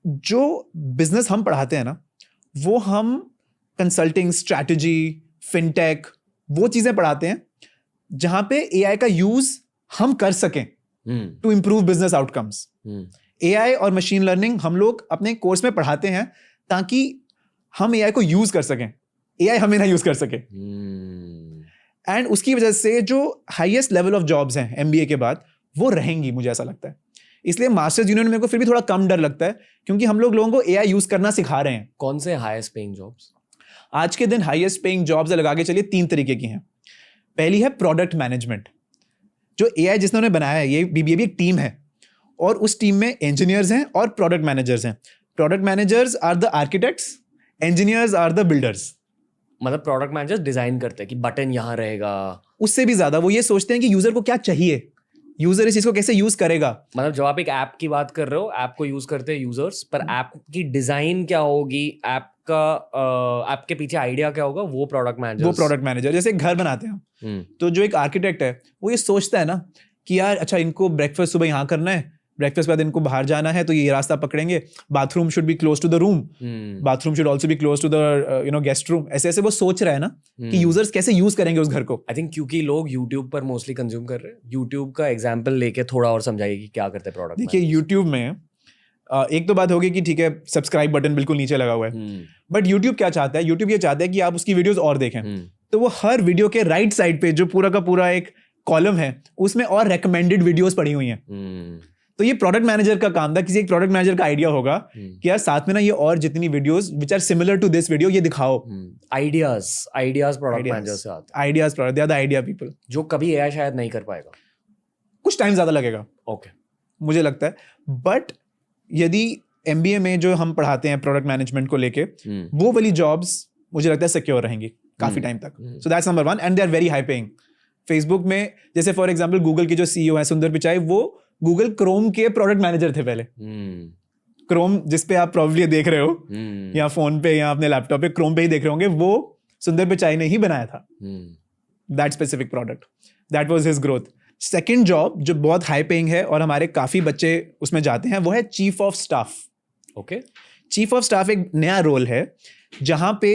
जो बिजनेस हम पढ़ाते हैं ना, वो हम कंसल्टिंग, स्ट्रैटेजी, फिनटेक, वो चीजें पढ़ाते हैं जहां पे एआई का यूज हम कर सकें to improve business outcomes. AI और मशीन लर्निंग हम लोग अपने कोर्स में पढ़ाते हैं ताकि हम एआई को यूज कर सकें, एआई हमें ना यूज कर सके. एंड उसकी वजह से जो हाईएस्ट लेवल ऑफ जॉब्स हैं एमबीए के बाद, वो रहेंगी, मुझे ऐसा लगता है. इसलिए मास्टर्स यूनियन में मेरे को फिर भी थोड़ा कम डर लगता है, क्योंकि हम लोगों को एआई यूज करना सिखा रहे हैं. कौन से हाईएस्ट पेइंग जॉब्स? आज के दिन हाईएस्ट पेइंग जॉब्स लगा के चलिए 3 तरीके की हैं. पहली है प्रोडक्ट मैनेजमेंट. जो एआई जिसने उन्हें बनाया है, ये भी एक टीम है और उस टीम में इंजीनियर्स हैं और प्रोडक्ट मैनेजर्स हैं. Product managers are the architects, engineers are the builders. मतलब प्रोडक्ट मैनेजर्स डिजाइन करते हैं कि बटन यहाँ रहेगा. उससे भी ज्यादा वो ये सोचते हैं कि यूजर को क्या चाहिए, यूजर इस चीज को कैसे यूज करेगा. मतलब जब आप एक ऐप की बात कर रहे हो, ऐप को यूज करते हैं यूजर्स, पर ऐप की डिजाइन क्या होगी, ऐप के पीछे आइडिया क्या होगा, वो प्रोडक्ट मैनेजर. जैसे एक घर बनाते हैं, तो जो एक आर्किटेक्ट है वो ये सोचता है ना कि यार अच्छा, इनको ब्रेकफास्ट सुबह यहाँ करना है, ब्रेकफास्ट बाद इनको बाहर जाना है तो ये रास्ता पकड़ेंगे, bathroom should be close to the room, bathroom should also be close to the guest room. ऐसे वो सोच रहा है ना कि यूजर्स कैसे यूज करेंगे उस घर को. आई थिंक क्योंकि लोग यूट्यूब पर मोस्टली कंज्यूम कर रहे हैं, यूट्यूब का एग्जांपल लेके थोड़ा और समझाइए कि क्या करते हैं प्रोडक्ट. देखिए यूट्यूब में एक तो बात होगी कि ठीक है सब्सक्राइब बटन बिल्कुल नीचे लगा हुआ है, बट यूट्यूब क्या चाहता है, यूट्यूब ये चाहता है कि आप उसकी वीडियोस और देखें. तो वो हर वीडियो के राइट साइड पे जो पूरा का पूरा एक कॉलम है, उसमें और रेकमेंडेड वीडियोस पड़ी हुई हैं. तो ये प्रोडक्ट मैनेजर का काम था. किसी एक प्रोडक्ट मैनेजर का आइडिया होगा कि यार साथ में ना ये और जितनी videos which are similar to this video, ये दिखाओ. आइडियाज प्रोडक्ट मैनेजर से आते हैं. Ideas product, they are the idea people, जो कभी एआई शायद नहीं कर पाएगा. कुछ टाइम ज्यादा लगेगा, ओके, मुझे लगता है. बट यदि एमबीए में जो हम पढ़ाते हैं प्रोडक्ट मैनेजमेंट को लेके, वो वाली जॉब्स मुझे लगता है सिक्योर रहेंगी काफी टाइम तक. So that's number 1 and they are very high paying. Facebook में जैसे फॉर एग्जांपल गूगल के जो सीईओ है सुंदर पिचाई, वो गूगल क्रोम के प्रोडक्ट मैनेजर थे पहले. क्रोम जिसपे आप प्रोबब्ली देख रहे हो या फोन पे या अपने लैपटॉप पे, क्रोम पे ही देख रहे होंगे, वो सुंदर पिचाई ने ही बनाया था that specific product. That was his growth. Second job जो बहुत हाई पेइंग है और हमारे काफी बच्चे उसमें जाते हैं, वो है chief of staff. Okay, chief of staff एक नया रोल है जहां पे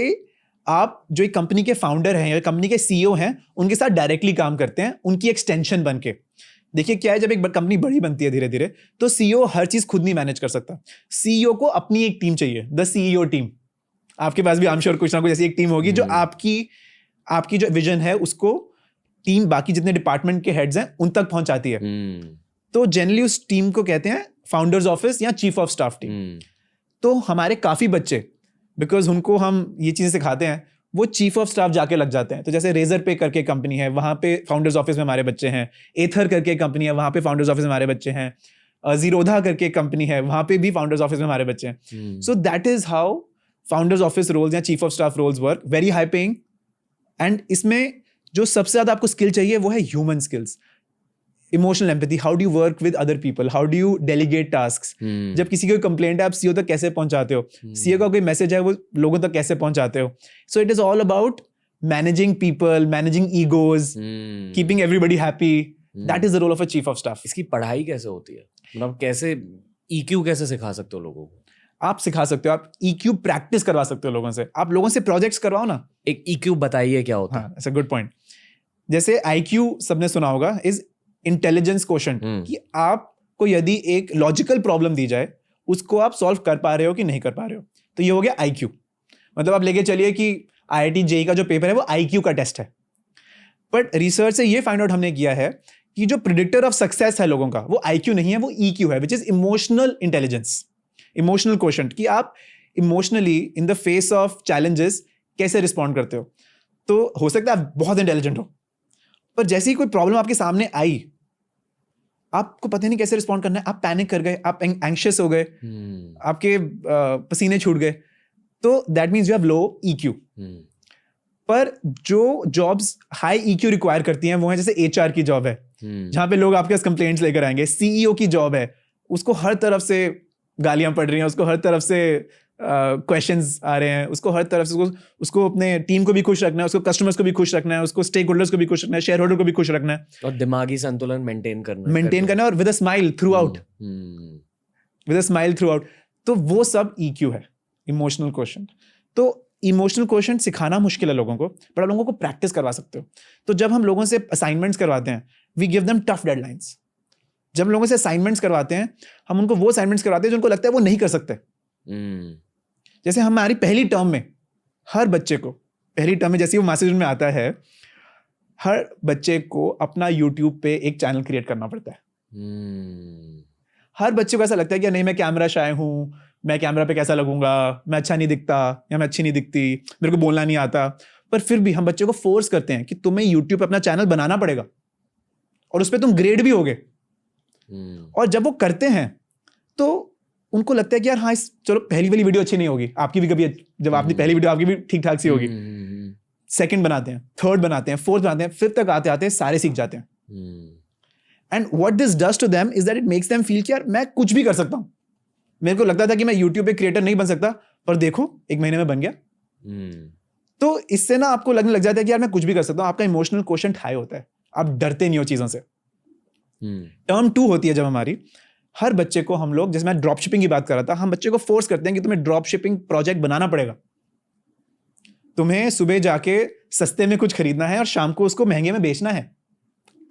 आप जो एक कंपनी के फाउंडर हैं या कंपनी के सीईओ हैं, उनके साथ डायरेक्टली काम करते हैं, उनकी एक्सटेंशन बन के। देखिए क्या है, जब एक कंपनी बड़ी बनती है धीरे धीरे, तो सीईओ हर चीज खुद नहीं मैनेज कर सकता। सीईओ को अपनी एक टीम चाहिए, द सीईओ टीम। आपके पास भी आई एम श्योर कुछ ना कुछ ऐसी एक टीम होगी जो आपकी जो विजन है उसको टीम, बाकी जितने डिपार्टमेंट के हेड्स हैं उन तक पहुंचाती है। तो जनरली उस टीम को कहते हैं फाउंडर्स ऑफिस या चीफ ऑफ स्टाफ टीम। तो हमारे काफी बच्चे, बिकॉज उनको हम ये चीजें सिखाते हैं, वो चीफ ऑफ स्टाफ जाके लग जाते हैं। तो जैसे रेजर पे करके कंपनी है, वहां पे फाउंडर्स ऑफिस में हमारे बच्चे हैं। एथर करके कंपनी है, वहां पे फाउंडर्स ऑफिस में हमारे बच्चे हैं। जीरोधा करके कंपनी है, वहां पे भी फाउंडर्स ऑफिस में हमारे बच्चे हैं। So that is how founders office roles या chief of staff roles work, very high paying. And इसमें जो सबसे ज्यादा आपको स्किल चाहिए वो है human skills, emotional empathy. How do you work with other people, how do you delegate tasks. जब किसी की कंप्लेंट है, आप सीईओ तक कैसे पहुंचाते हो, सीईओ का कोई मैसेज है वो लोगों तक कैसे पहुंचाते हो। So it is all about managing people, managing egos, keeping everybody happy. That is the role of a chief of staff. इसकी पढ़ाई कैसे होती है, मतलब कैसे EQ कैसे सिखा सकते हो लोगों को? आप सिखा सकते हो, आप EQ प्रैक्टिस करवा सकते हो लोगों से। आप लोगों से प्रोजेक्ट्स करवाओ ना। एक EQ बताइए क्या होता है? हाँ, इट्स अ गुड पॉइंट। जैसे IQ सबने सुना होगा, इज इंटेलिजेंस क्वोशंट, कि आपको यदि एक लॉजिकल प्रॉब्लम दी जाए, उसको आप सॉल्व कर पा रहे हो कि नहीं कर पा रहे हो। तो ये हो गया IQ। मतलब आप लेके चलिए कि IIT JEE का जो पेपर है वो IQ का टेस्ट है। बट रिसर्च से ये फाइंड आउट हमने किया है कि जो प्रिडिक्टर ऑफ सक्सेस है लोगों का, वो IQ नहीं है, वो EQ है, which is emotional intelligence, emotional quotient, कि आप emotionally in the face of challenges कैसे रिस्पॉन्ड करते हो। तो हो सकता है आप बहुत इंटेलिजेंट हो, पर जैसे ही कोई प्रॉब्लम आपके सामने आई, आपको पता नहीं कैसे रिस्पॉन्ड करना है, आप पैनिक कर गए, आप एंग्शियस हो गए, आपके पसीने छूट गए, तो that means you have low EQ। पर जो जॉब्स हाई EQ रिक्वायर करती हैं वो है जैसे HR की जॉब है, जहां पे लोग आपके पास कंप्लेंट्स लेकर आएंगे। CEO की जॉब है, उसको हर तरफ से गालियां पड़ रही हैं, उसको हर तरफ से क्वेश्चंस आ रहे हैं, उसको हर तरफ से उसको अपने टीम को भी खुश रखना है, उसको कस्टमर्स को भी खुश रखना है, उसको स्टेक होल्डर्स को भी खुश रखना है, शेयर होल्डर को भी खुश रखना है, और दिमागी संतुलन मेंटेन करना और with a smile through out, with a smile through out. तो वो सब EQ है, इमोशनल क्वोशंट। तो इमोशनल क्वोशंट सिखाना मुश्किल है लोगों को, पर आप लोगों को प्रैक्टिस करवा सकते हो। तो जब हम लोगों से असाइनमेंट्स करवाते हैं, we give them tough deadlines. जब हम लोगों से असाइनमेंट्स करवाते हैं, हम उनको वो असाइनमेंट्स करवाते हैं जो उनको लगता है वो नहीं कर सकते। जैसे हमारी पहली टर्म में हर बच्चे को, पहली टर्म में जैसे ही वो मैसेज में आता है, हर बच्चे को अपना YouTube पे एक चैनल क्रिएट करना पड़ता है। हर बच्चे को ऐसा लगता है कि नहीं, मैं कैमरा शाय हूं, मैं कैमरा पे कैसा लगूंगा, मैं अच्छा नहीं दिखता या मैं अच्छी नहीं दिखती, मेरे को बोलना नहीं आता। पर फिर भी हम बच्चे को फोर्स करते हैं कि तुम्हें YouTube पे अपना चैनल बनाना पड़ेगा और उस पर तुम ग्रेड भी होगे। और जब वो करते हैं तो उनको लगता है कि यार हाँ, चलो पहली वाली वीडियो अच्छी नहीं होगी, आपकी भी कभी, जब आपकी पहली वीडियो आपकी भी ठीक ठाक सी होगी, सेकंड बनाते हैं, थर्ड बनाते हैं, फोर्थ बनाते हैं, फिफ्थ तक आते आते सारे सीख जाते हैं। And what this does to them is that it makes them feel कि यार मैं कुछ भी कर सकता हूं। मेरे को लगता था कि मैं YouTube पे क्रिएटर नहीं बन सकता, पर देखो 1 महीने में बन गया। तो इससे ना आपको लगने लग जाता है कि यार मैं कुछ भी कर सकता हूं। आपका इमोशनल क्वोशंट हाई होता है, आप डरते नहीं हो चीजों से। टर्म 2 होती है जब हमारी, हर बच्चे को हम लोग, जैसे मैं ड्रॉप शिपिंग की बात कर रहा था, हम बच्चे को फोर्स करते हैं कि तुम्हें ड्रॉप शिपिंग प्रोजेक्ट बनाना पड़ेगा। तुम्हें सुबह जाके सस्ते में कुछ खरीदना है और शाम को उसको महंगे में बेचना है।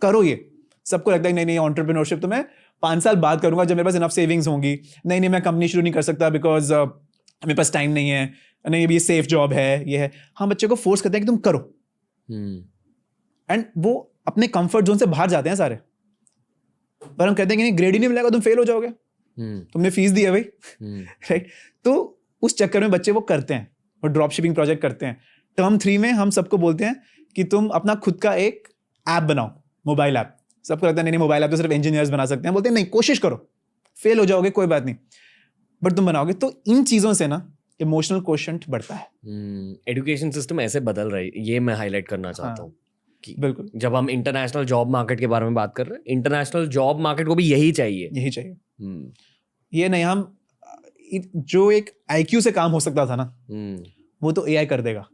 करो ये। सबको लगता है नहीं नहीं, एंटरप्रेन्योरशिप तो मैं 5 साल बाद करूंगा जब मेरे पास इनफ सेविंग्स होंगी। नहीं नहीं, मैं कंपनी शुरू नहीं कर सकता बिकॉज मेरे पास टाइम नहीं है। नहीं, ये सेफ जॉब है, ये है। हम बच्चे को फोर्स करते हैं कि तुम करो, एंड वो अपने कंफर्ट जोन से बाहर जाते हैं सारे। पर हम कहते हैं कि नहीं, ग्रेड ही नहीं मिलेगा, तुम फेल हो जाओगे, तुमने फीस दी है भाई, राइट। तो उस चक्कर में बच्चे वो करते हैं और ड्रॉप शिपिंग प्रोजेक्ट करते हैं। टर्म 3 में हम सबको बोलते हैं कि तुम अपना खुद का एक ऐप बनाओ, मोबाइल ऐप। सबको लगता है नहीं, मोबाइल ऐप तो सिर्फ इंजीनियर्स बना सकते हैं। बोलते हैं नहीं, कोशिश करो, फेल हो जाओगे कोई बात नहीं, बट तुम बनाओगे। तो इन चीजों से ना इमोशनल क्वोशंट बढ़ता है। एजुकेशन सिस्टम ऐसे बदल रही है, ये मैं हाईलाइट करना चाहता हूँ। बिल्कुल। जब हम इंटरनेशनल जॉब मार्केट के बारे में बात कर रहे हैं, इंटरनेशनल जॉब मार्केट को भी यही चाहिए, यही चाहिए। ये नहीं, हम जो एक IQ से काम हो सकता था ना, वो तो AI कर देगा।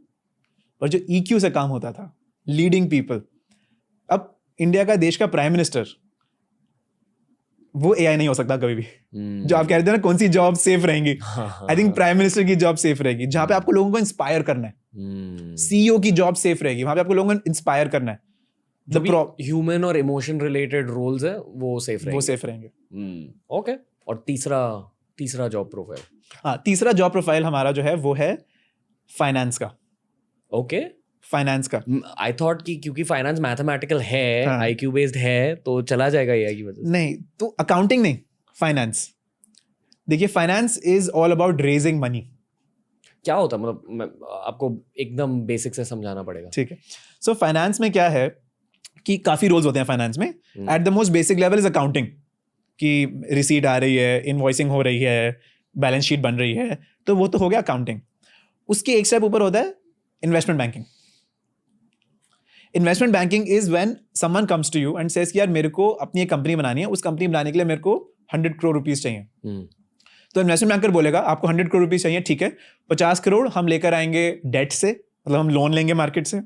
और जो EQ से काम होता था, लीडिंग पीपल, अब इंडिया का, देश का प्राइम मिनिस्टर वो एआई नहीं हो सकता कभी भी। जो आप कह रहे थे ना कौन सी जॉब सेफ रहेंगी, आई थिंक प्राइम मिनिस्टर की जॉब सेफ रहेगी, जहां पे आपको लोगों को इंस्पायर करना है। सीईओ की जॉब सेफ रहेगी, वहां पे आपको लोगों को इंस्पायर करना है। जो भी ह्यूमन और इमोशन रिलेटेड रोल्स है वो सेफ रहेंगे। ओके। और तीसरा जॉब प्रोफाइल, हाँ, तीसरा जॉब प्रोफाइल हमारा जो है वो है फाइनेंस का। ओके, फाइनेंस का। आई थॉट कि क्योंकि फाइनेंस मैथमेटिकल है, हाँ। आईक्यू बेस्ड है, तो चला जाएगा एआई की वजह से। नहीं, तो अकाउंटिंग नहीं, फाइनेंस। देखिए, finance is all about raising money. क्या होता है, मतलब आपको एकदम बेसिक से समझाना पड़ेगा। ठीक है। सो फाइनेंस में क्या है कि काफी रोल्स होते हैं फाइनेंस में। At the most basic level is accounting, कि रिसीट आ रही है, इनवॉइसिंग हो रही है, बैलेंस शीट बन रही है, तो वो तो हो गया अकाउंटिंग। उसके एक स्टेप ऊपर होता है investment banking. Investment banking is when someone comes to you and says कि यार मेरे को अपनी एक कंपनी बनानी है, उस कंपनी बनाने के लिए मेरे को 100 करोड़ रुपीस चाहिए। तो इन्वेस्टमेंट बैंकर बोलेगा आपको 100 करोड़ रुपीस चाहिए, ठीक है, 50 करोड़ हम लेकर आएंगे डेट से, मतलब हम लोन लेंगे मार्केट से,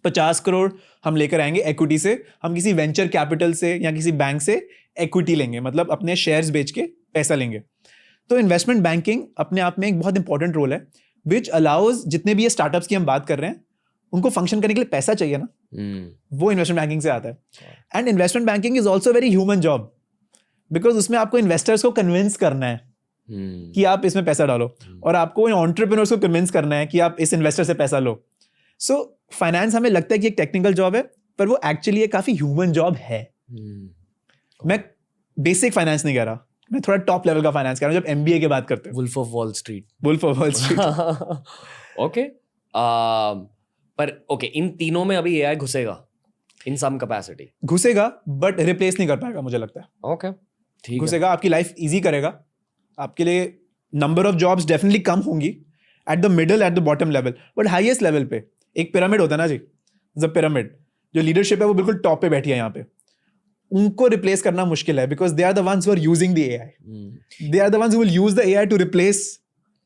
50 करोड़ हम लेकर आएंगे इक्विटी से, हम किसी वेंचर कैपिटल से या किसी बैंक से इक्विटी लेंगे, मतलब अपने शेयर्स बेच के पैसा लेंगे। तो इन्वेस्टमेंट बैंकिंग अपने आप में एक बहुत इंपॉर्टेंट रोल है, विच अलाउज जितने भी ये स्टार्टअप्स की हम बात कर रहे हैं उनको फंक्शन करने के लिए पैसा चाहिए ना, वो इन्वेस्टमेंट बैंकिंग से आता है। And investment banking is also very human job, because उसमें आपको इन्वेस्टर्स को कन्विंस करना है कि आप इसमें पैसा डालो, और आपको एंटरप्रेन्योर्स को कन्विंस करना है कि आप इस इन्वेस्टर से पैसा लो। सो फाइनेंस हमें लगता है कि एक टेक्निकल जॉब है, पर वो एक्चुअली एक काफी ह्यूमन जॉब है। मैं बेसिक फाइनेंस नहीं कह रहा, मैं थोड़ा टॉप लेवल का फाइनेंस कह रहा हूँ, जब एमबीए की बात करते हैं। Wolf of Wall Street. Wolf of Wall Street. Okay, पर ओके, इन तीनों में अभी एआई घुसेगा इन सम कैपेसिटी। घुसेगा, बट रिप्लेस नहीं कर पाएगा मुझे लगता है। ओके, ठीक है। घुसेगा, आपकी लाइफ इजी करेगा, आपके लिए नंबर ऑफ जॉब्स डेफिनेटली कम होंगी at the middle, at the bottom level, but highest level पे एक पिरामिड होता है ना जी, द पिरामिड, जो लीडरशिप है वो बिल्कुल टॉप पे बैठी है यहाँ पे, उनको रिप्लेस करना मुश्किल है, because they are the ones who are using the AI, they are the ones who will use the AI to replace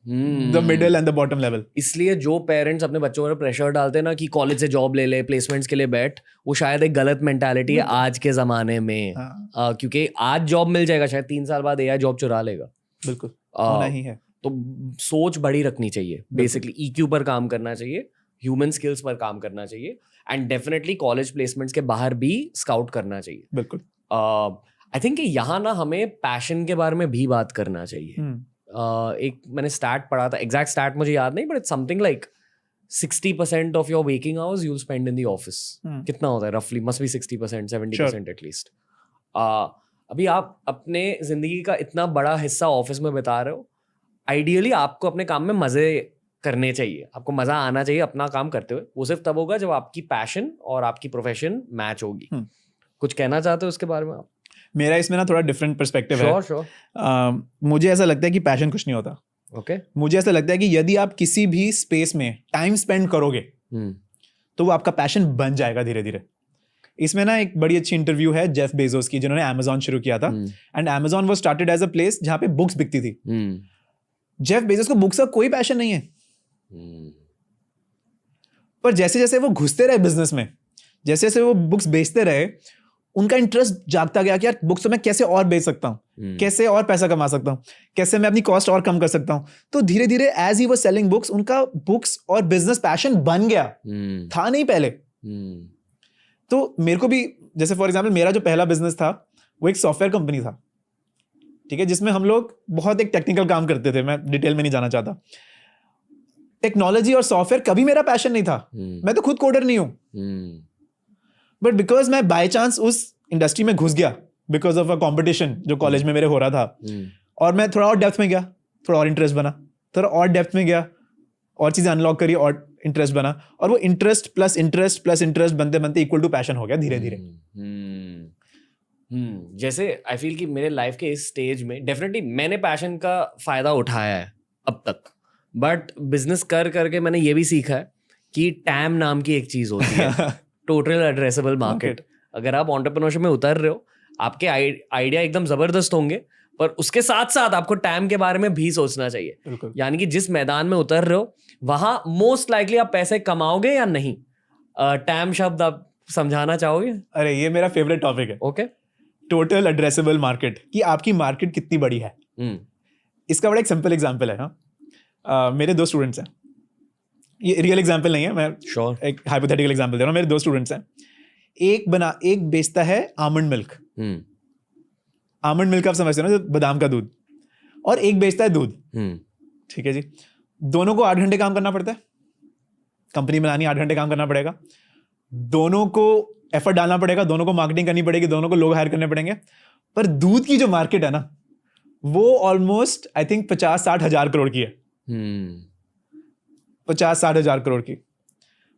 the middle and the bottom level. इसलिए जो पेरेंट्स अपने बच्चों पर प्रेशर डालते हैं ना कि कॉलेज से जॉब ले ले, प्लेसमेंट्स के लिए बैठ, वो शायद एक गलत मेंटालिटी है आज के जमाने में। क्योंकि आज जॉब मिल जाएगा, शायद 3 साल बाद एआई जॉब चुरा लेगा। बिल्कुल होना ही है। तो सोच बड़ी रखनी चाहिए, बेसिकली ईक्यू पर काम करना चाहिए, ह्यूमन स्किल्स पर काम करना चाहिए, एंड डेफिनेटली कॉलेज प्लेसमेंट्स के बाहर भी स्काउट करना चाहिए। बिल्कुल। आई थिंक यहाँ ना हमें पैशन के बारे में भी बात करना चाहिए। एक मैंने स्टैट पढ़ा था, एग्जैक्ट स्टैट मुझे याद नहीं, but it's something like 60% of your waking hours you will spend in the office. कितना होता है रफली? Must be 60%, 70% at least. अभी आप अपने जिंदगी का इतना बड़ा हिस्सा ऑफिस में बिता रहे हो, आइडियली आपको अपने काम में मजे करने चाहिए, आपको मजा आना चाहिए अपना काम करते हुए। वो सिर्फ तब होगा जब आपकी पैशन और आपकी प्रोफेशन मैच होगी। कुछ कहना चाहते हो उसके बारे में आप? मेरा इसमें ना थोड़ा डिफरेंट पर्सपेक्टिव है। Sure. मुझे ऐसा लगता है कि पैशन कुछ नहीं होता। Okay. मुझे ऐसा लगता है कि यदि आप किसी भी स्पेस में टाइम स्पेंड करोगे तो वो आपका पैशन बन जाएगा धीरे धीरे। इसमें ना एक बड़ी अच्छी इंटरव्यू है जेफ बेजोस की, जिन्होंने Amazon शुरू किया था, and Amazon was started as a place जहाँ पे बुक्स बिकती थी। जेफ बेजोस को बुक्स का कोई पैशन नहीं है, पर जैसे जैसे वो घुसते रहे बिजनेस में, जैसे जैसे वो बुक्स बेचते रहे, उनका इंटरेस्ट जागता गया कि यार बुक्स तो मैं कैसे और बेच सकता हूँ, कैसे और पैसा कमा सकता हूँ, कैसे मैं अपनी कॉस्ट और कम कर सकता हूँ। तो धीरे धीरे as he was selling books, उनका बुक्स और बिजनेस पैशन बन गया, था नहीं पहले। तो मेरे को भी, जैसे फॉर एग्जांपल मेरा जो पहला बिजनेस था वो एक सॉफ्टवेयर कंपनी था, ठीक है, जिसमें हम लोग बहुत एक टेक्निकल काम करते थे, मैं डिटेल में नहीं जाना चाहता। टेक्नोलॉजी और सॉफ्टवेयर कभी मेरा पैशन नहीं था, मैं तो खुद कोडर नहीं हूं, बट बिकॉज मैं बाय चांस उस इंडस्ट्री में घुस गया बिकॉज ऑफ अ कॉम्पिटिशन जो कॉलेज में मेरे हो रहा था, और मैं थोड़ा और डेप्थ में गया, थोड़ा और इंटरेस्ट बना, थोड़ा और डेप्थ में गया, और चीजें अनलॉक करी और इंटरेस्ट बना, और वो interest plus interest plus interest बनते बनते इक्वल टू पैशन हो गया धीरे धीरे। जैसे आई फील कि मेरे लाइफ के इस स्टेज में डेफिनेटली मैंने पैशन का फायदा उठाया है अब तक, बट बिजनेस कर करके मैंने ये भी सीखा है कि टैम नाम की एक चीज होती है, टोटल एड्रेसेबल मार्केट। अगर आप एंटरप्रेन्योरशिप में उतर रहे हो, आपके आइडिया एकदम जबरदस्त होंगे, पर उसके साथ साथ आपको टाइम के बारे में भी सोचना चाहिए। यानी कि जिस मैदान में उतर रहे हो वहां मोस्ट लाइकली आप पैसे कमाओगे या नहीं। टाइम शब्द आप समझाना चाहोगे? अरे ये मेरा फेवरेट टॉपिक है। ओके। टोटल एड्रेसेबल मार्केट, कि आपकी मार्केट कितनी बड़ी है। इसका बड़ा एक सिंपल एग्जांपल है ना, मेरे 2 स्टूडेंट्स हैं, ये रियल एग्जांपल नहीं है, मैं एक हाइपोथेटिकल एग्जांपल दे रहा हूँ। मेरे 2 स्टूडेंट्स हैं, एक बेचता है आमंड मिल्क, आमंड मिल्क आप समझते हो ना, जो बादाम का दूध, और एक बेचता है दूध। ठीक है जी, दोनों को 8 घंटे काम करना पड़ता है, कंपनी बनानी 8 घंटे काम करना पड़ेगा, दोनों को एफर्ट डालना पड़ेगा, दोनों को मार्केटिंग करनी पड़ेगी, दोनों को लोग हायर करने पड़ेंगे। पर दूध की जो मार्केट है ना, वो ऑलमोस्ट आई थिंक 50-60 हजार करोड़ की है, 50-60 हजार करोड़ की।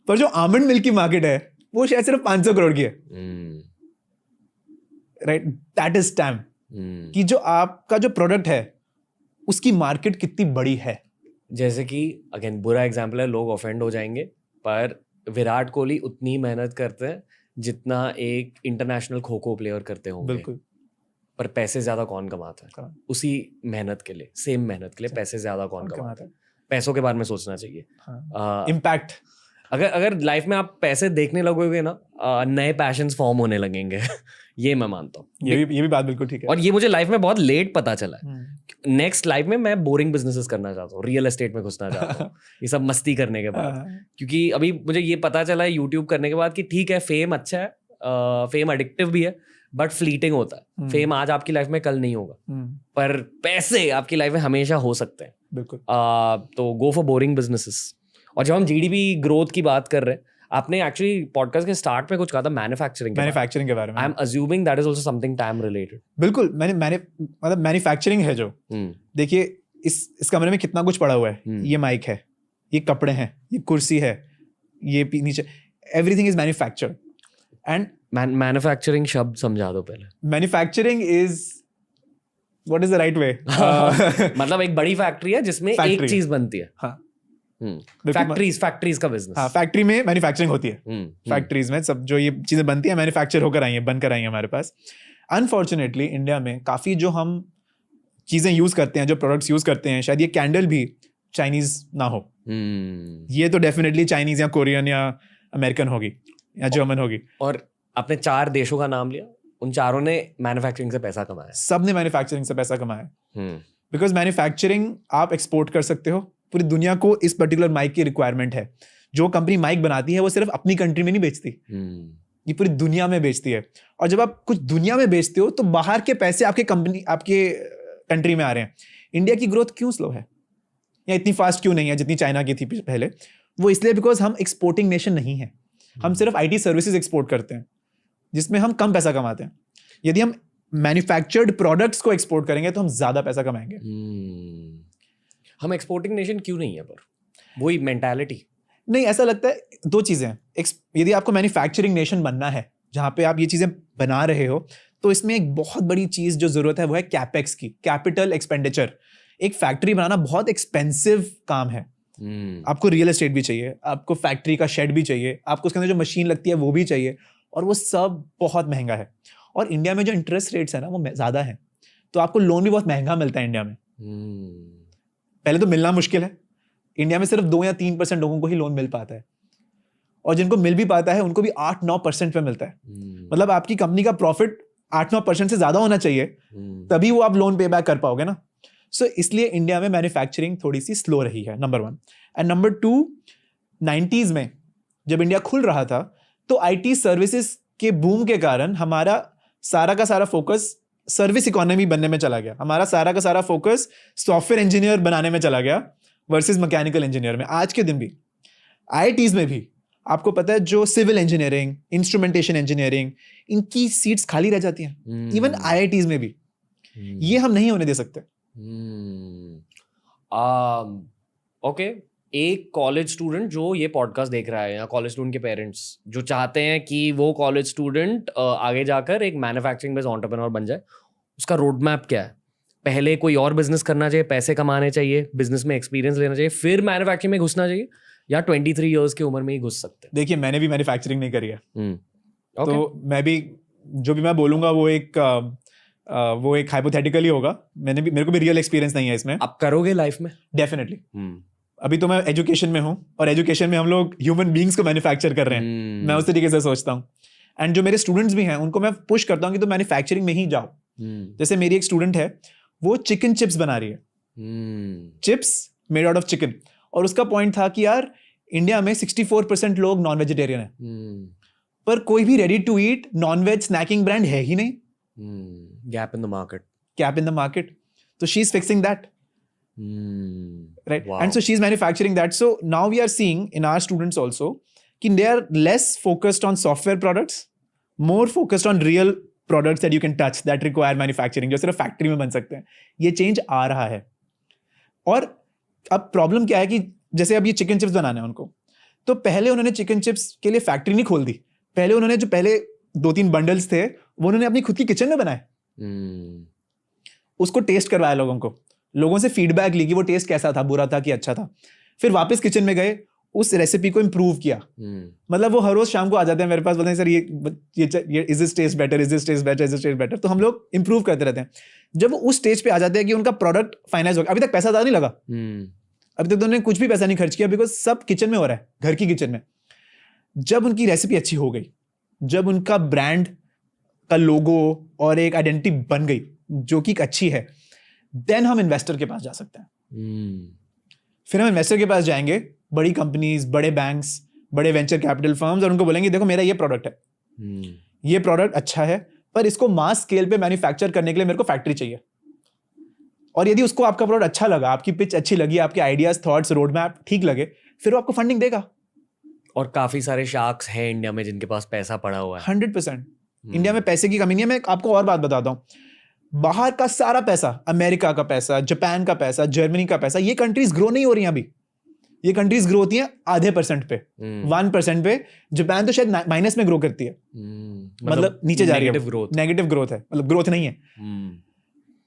पर जो आमंड मिल्क की मार्केट है वो शायद सिर्फ 500 करोड़ की है। राइट, दैट इज टाइम, कि जो आपका जो प्रोडक्ट है उसकी मार्केट कितनी बड़ी है। जैसे कि अगेन बुरा एग्जांपल है, लोग ऑफेंड हो जाएंगे, पर विराट कोहली उतनी मेहनत करते हैं जितना एक इंटरनेशनल खो खो प्लेयर करते होंगे। बिल्कुल। पर पैसे ज्यादा कौन कमाता है? उसी मेहनत के लिए, सेम मेहनत के लिए पैसे ज्यादा कौन कमाता है? पैसों के बारे में सोचना चाहिए। इम्पैक्ट, अगर लाइफ में आप पैसे देखने लगोगे ना, नए पैशंस फॉर्म होने लगेंगे। ये मैं मानता हूँ। ये भी बात बिल्कुल ठीक है। और ये मुझे लाइफ में बहुत लेट पता चला है। नेक्स्ट लाइफ में मैं बोरिंग बिजनेसेस करना चाहता हूँ, रियल एस्टेट में घुसना चाहता हूँ, ये सब मस्ती करने के बाद। क्योंकि अभी मुझे ये पता चला है यूट्यूब करने के बाद कि ठीक है, फेम अच्छा है, फेम एडिक्टिव भी है, बट फ्लीटिंग होता है। फेम आज आपकी लाइफ में, कल नहीं होगा, पर पैसे आपकी लाइफ में हमेशा हो सकते हैं। बिल्कुल। तो गो फॉर बोरिंग बिजनेसेस। और जब हम जीडीपी ग्रोथ की बात कर रहे हैं, आपने एक्चुअली पॉडकास्ट के स्टार्ट में कुछ कहा था मैन्युफैक्चरिंग के बारे में। I am assuming that is also something time related. बिल्कुल, मतलब मैन्युफैक्चरिंग है जो, देखिए इस कमरे में कितना कुछ पड़ा हुआ है। ये माइक है, ये कपड़े हैं, ये कुर्सी है, ये नीचे, everything is manufactured. And manufacturing शब्द समझा दो पहले। Manufacturing is what is the right way? मतलब एक बड़ी फैक्ट्री है जिसमें एक चीज बनती है। हाँ, फैक्ट्रीज का बिजनेस। हाँ, फैक्ट्री में मैन्युफैक्चरिंग होती है। फैक्ट्रीज में सब जो ये चीजें बनती है मैन्युफैक्चर होकर आई है, बनकर आई है हमारे पास। अनफॉर्चुनेटली इंडिया में काफी जो हम चीजें यूज करते हैं, जो प्रोडक्ट्स यूज करते हैं, शायद ये कैंडल भी चाइनीज ना हो। ये तो डेफिनेटली चाइनीज या कोरियन या अमेरिकन होगी या जर्मन होगी। और आपने 4 देशों का नाम लिया, उन चारों ने मैन्युफैक्चरिंग से पैसा कमाया। सब ने मैन्युफैक्चरिंग से पैसा कमाया, बिकॉज मैन्युफैक्चरिंग आप एक्सपोर्ट कर सकते हो। पूरी दुनिया को इस पर्टिकुलर माइक की रिक्वायरमेंट है। जो कंपनी माइक बनाती है वो सिर्फ अपनी कंट्री में नहीं बेचती, ये पूरी दुनिया में बेचती है। और जब आप कुछ दुनिया में बेचते हो तो बाहर के पैसे आपके कंट्री में आ रहे हैं। इंडिया की ग्रोथ क्यों स्लो है या इतनी फास्ट क्यों नहीं है जितनी चाइना की थी पहले? वो इसलिए बिकॉज हम एक्सपोर्टिंग नेशन नहीं है। हम सिर्फ IT सर्विसेज एक्सपोर्ट करते हैं जिसमें हम कम पैसा कमाते हैं। यदि हम मैन्युफैक्चर्ड प्रोडक्ट्स को एक्सपोर्ट करेंगे तो हम ज्यादा पैसा कमाएंगे। हम एक्सपोर्टिंग नेशन क्यों नहीं है? पर वही मेंटालिटी नहीं, ऐसा लगता है 2 चीजें हैं। यदि आपको मैन्युफैक्चरिंग नेशन बनना है जहां पे आप ये चीजें बना रहे हो, तो इसमें एक बहुत बड़ी चीज जो जरूरत है वो है कैपेक्स की, कैपिटल एक्सपेंडिचर। एक फैक्ट्री बनाना बहुत एक्सपेंसिव काम है। आपको रियल एस्टेट भी चाहिए, आपको फैक्ट्री का शेड भी चाहिए, आपको उसके अंदर जो मशीन लगती है वो भी चाहिए, और वो सब बहुत महंगा है। और इंडिया में जो इंटरेस्ट रेट्स है ना वो ज्यादा है, तो आपको लोन भी बहुत महंगा मिलता है इंडिया में। पहले तो मिलना मुश्किल है। इंडिया में सिर्फ 2 या 3% लोगों को ही लोन मिल पाता है, और जिनको मिल भी पाता है उनको भी 8-9% पे मिलता है। मतलब आपकी कंपनी का प्रॉफिट 8-9% से ज्यादा होना चाहिए, तभी वो आप लोन पे बैक कर पाओगे ना। सो इसलिए इंडिया में मैन्युफैक्चरिंग थोड़ी सी स्लो रही है, नंबर 1। एंड नंबर 2, 90s में जब इंडिया खुल रहा था तो IT सर्विसेज के बूम के कारण हमारा सारा का सारा फोकस सर्विस इकोनॉमी बनने में चला गया। हमारा सारा का सारा फोकस सॉफ्टवेयर इंजीनियर बनाने में चला गया वर्सेस मैकेनिकल इंजीनियर में। आज के दिन भी IITs में भी आपको पता है जो सिविल इंजीनियरिंग, इंस्ट्रूमेंटेशन इंजीनियरिंग, इनकी सीट्स खाली रह जाती हैं। इवन IITs में भी ये हम नहीं होने दे सकते। ओके, एक कॉलेज स्टूडेंट जो ये पॉडकास्ट देख रहा है, या कॉलेज स्टूडेंट के पेरेंट्स जो चाहते हैं कि वो कॉलेज स्टूडेंट आगे जाकर एक मैन्युफैक्चरिंग बेस्ड एंटरप्रेन्योर बन जाए, उसका रोड मैप क्या है? पहले कोई और बिजनेस करना चाहिए, पैसे कमाने चाहिए, बिजनेस में एक्सपीरियंस लेना चाहिए, फिर मैन्युफैक्चरिंग में घुसना चाहिए, या 23 इयर्स की उम्र में ही घुस सकते हैं? देखिए, मैंने भी मैन्युफैक्चरिंग नहीं करी है, तो मैं भी जो भी मैं बोलूंगा वो एक हाइपोथेटिकल ही होगा। मेरे को भी रियल एक्सपीरियंस नहीं है इसमें। आप करोगे लाइफ में? डेफिनेटली। अभी तो मैं एजुकेशन में हूँ, और एजुकेशन में हम लोग ह्यूमन बींग्स को मैन्युफैक्चर कर रहे हैं। मैं उस तरीके से सोचता हूँ। एंड जो मेरे स्टूडेंट्स भी हैं उनको मैं पुश करता हूँ कि तो मैन्युफैक्चरिंग में ही जाओ. जैसे मेरी एक स्टूडेंट है, वो चिकन चिप्स बना रही है, chips made out of chicken. और उसका पॉइंट था कि यार इंडिया में 64% लोग नॉन वेजिटेरियन है, पर कोई भी ready to eat non veg snacking brand है ही नहीं. Gap in the market. So she's fixing that. Right. Wow. And so she's manufacturing that. So now we are seeing in our students also that they are less focused on software products, more focused on real products that you can touch that require manufacturing, जो सिर्फ फैक्ट्री में बन सकते हैं. ये चेंज आ रहा है. और अब प्रॉब्लम क्या है कि जैसे अब ये चिकन चिप्स बनाना है उनको, तो पहले उन्होंने चिकन चिप्स के लिए फैक्ट्री नहीं खोल दी. पहले उन्होंने जो पहले 2-3 बंडल्स थे वो उन्होंने अपनी खुद की किचन में बनाए. उसको टेस्ट करवाया लोगों को, लोगों से फीडबैक ली कि वो टेस्ट कैसा था, बुरा था कि अच्छा था. फिर वापस किचन में गए, उस रेसिपी को इम्प्रूव किया. मतलब वो हर रोज शाम को आ जाते हैं मेरे पास, बोलते हैं सर ये is this taste better, is this taste better, is this taste better. तो हम लोग इम्प्रूव करते रहते हैं. जब वो उस स्टेज पे आ जाते हैं कि उनका प्रोडक्ट फाइनेंस हो गया, अभी तक पैसा ज्यादा नहीं लगा, अभी तक तो उन्होंने कुछ भी पैसा नहीं खर्च किया, बिकॉज सब किचन में हो रहा है, घर की किचन में. जब उनकी रेसिपी अच्छी हो गई, जब उनका ब्रांड का लोगो और एक आइडेंटिटी बन गई जो कि अच्छी है, देन हम इन्वेस्टर के पास जा सकते हैं. फिर हम इन्वेस्टर के पास जाएंगे, बड़ी कंपनीज, बड़े बैंक्स, बड़े वेंचर कैपिटल फर्म्स, और उनको बोलेंगे देखो मेरा ये प्रोडक्ट है, ये प्रोडक्ट अच्छा है, पर इसको मास स्केल पे मैन्युफैक्चर करने के लिए मेरे को फैक्ट्री चाहिए. और यदि उसको आपका प्रोडक्ट अच्छा लगा, आपकी पिच अच्छी लगी, आपके आइडियाज, थॉट्स, रोड मैप ठीक लगे, फिर वो आपको फंडिंग देगा. और काफी सारे शार्क्स हैं इंडिया में जिनके पास पैसा पड़ा हुआ है. 100%. इंडिया में पैसे की कमी नहीं है. मैं आपको और बात बताता हूँ, बाहर का सारा पैसा, अमेरिका का पैसा, जापान का पैसा, जर्मनी का पैसा, ये कंट्रीज ग्रो नहीं हो रही हैं अभी. ये कंट्रीज ग्रो होती हैं आधे % पे, 1% पे. जापान तो शायद माइनस में ग्रो करती है, मतलब नीचे जा रही है, नेगेटिव ग्रोथ है, मतलब ग्रोथ नहीं है.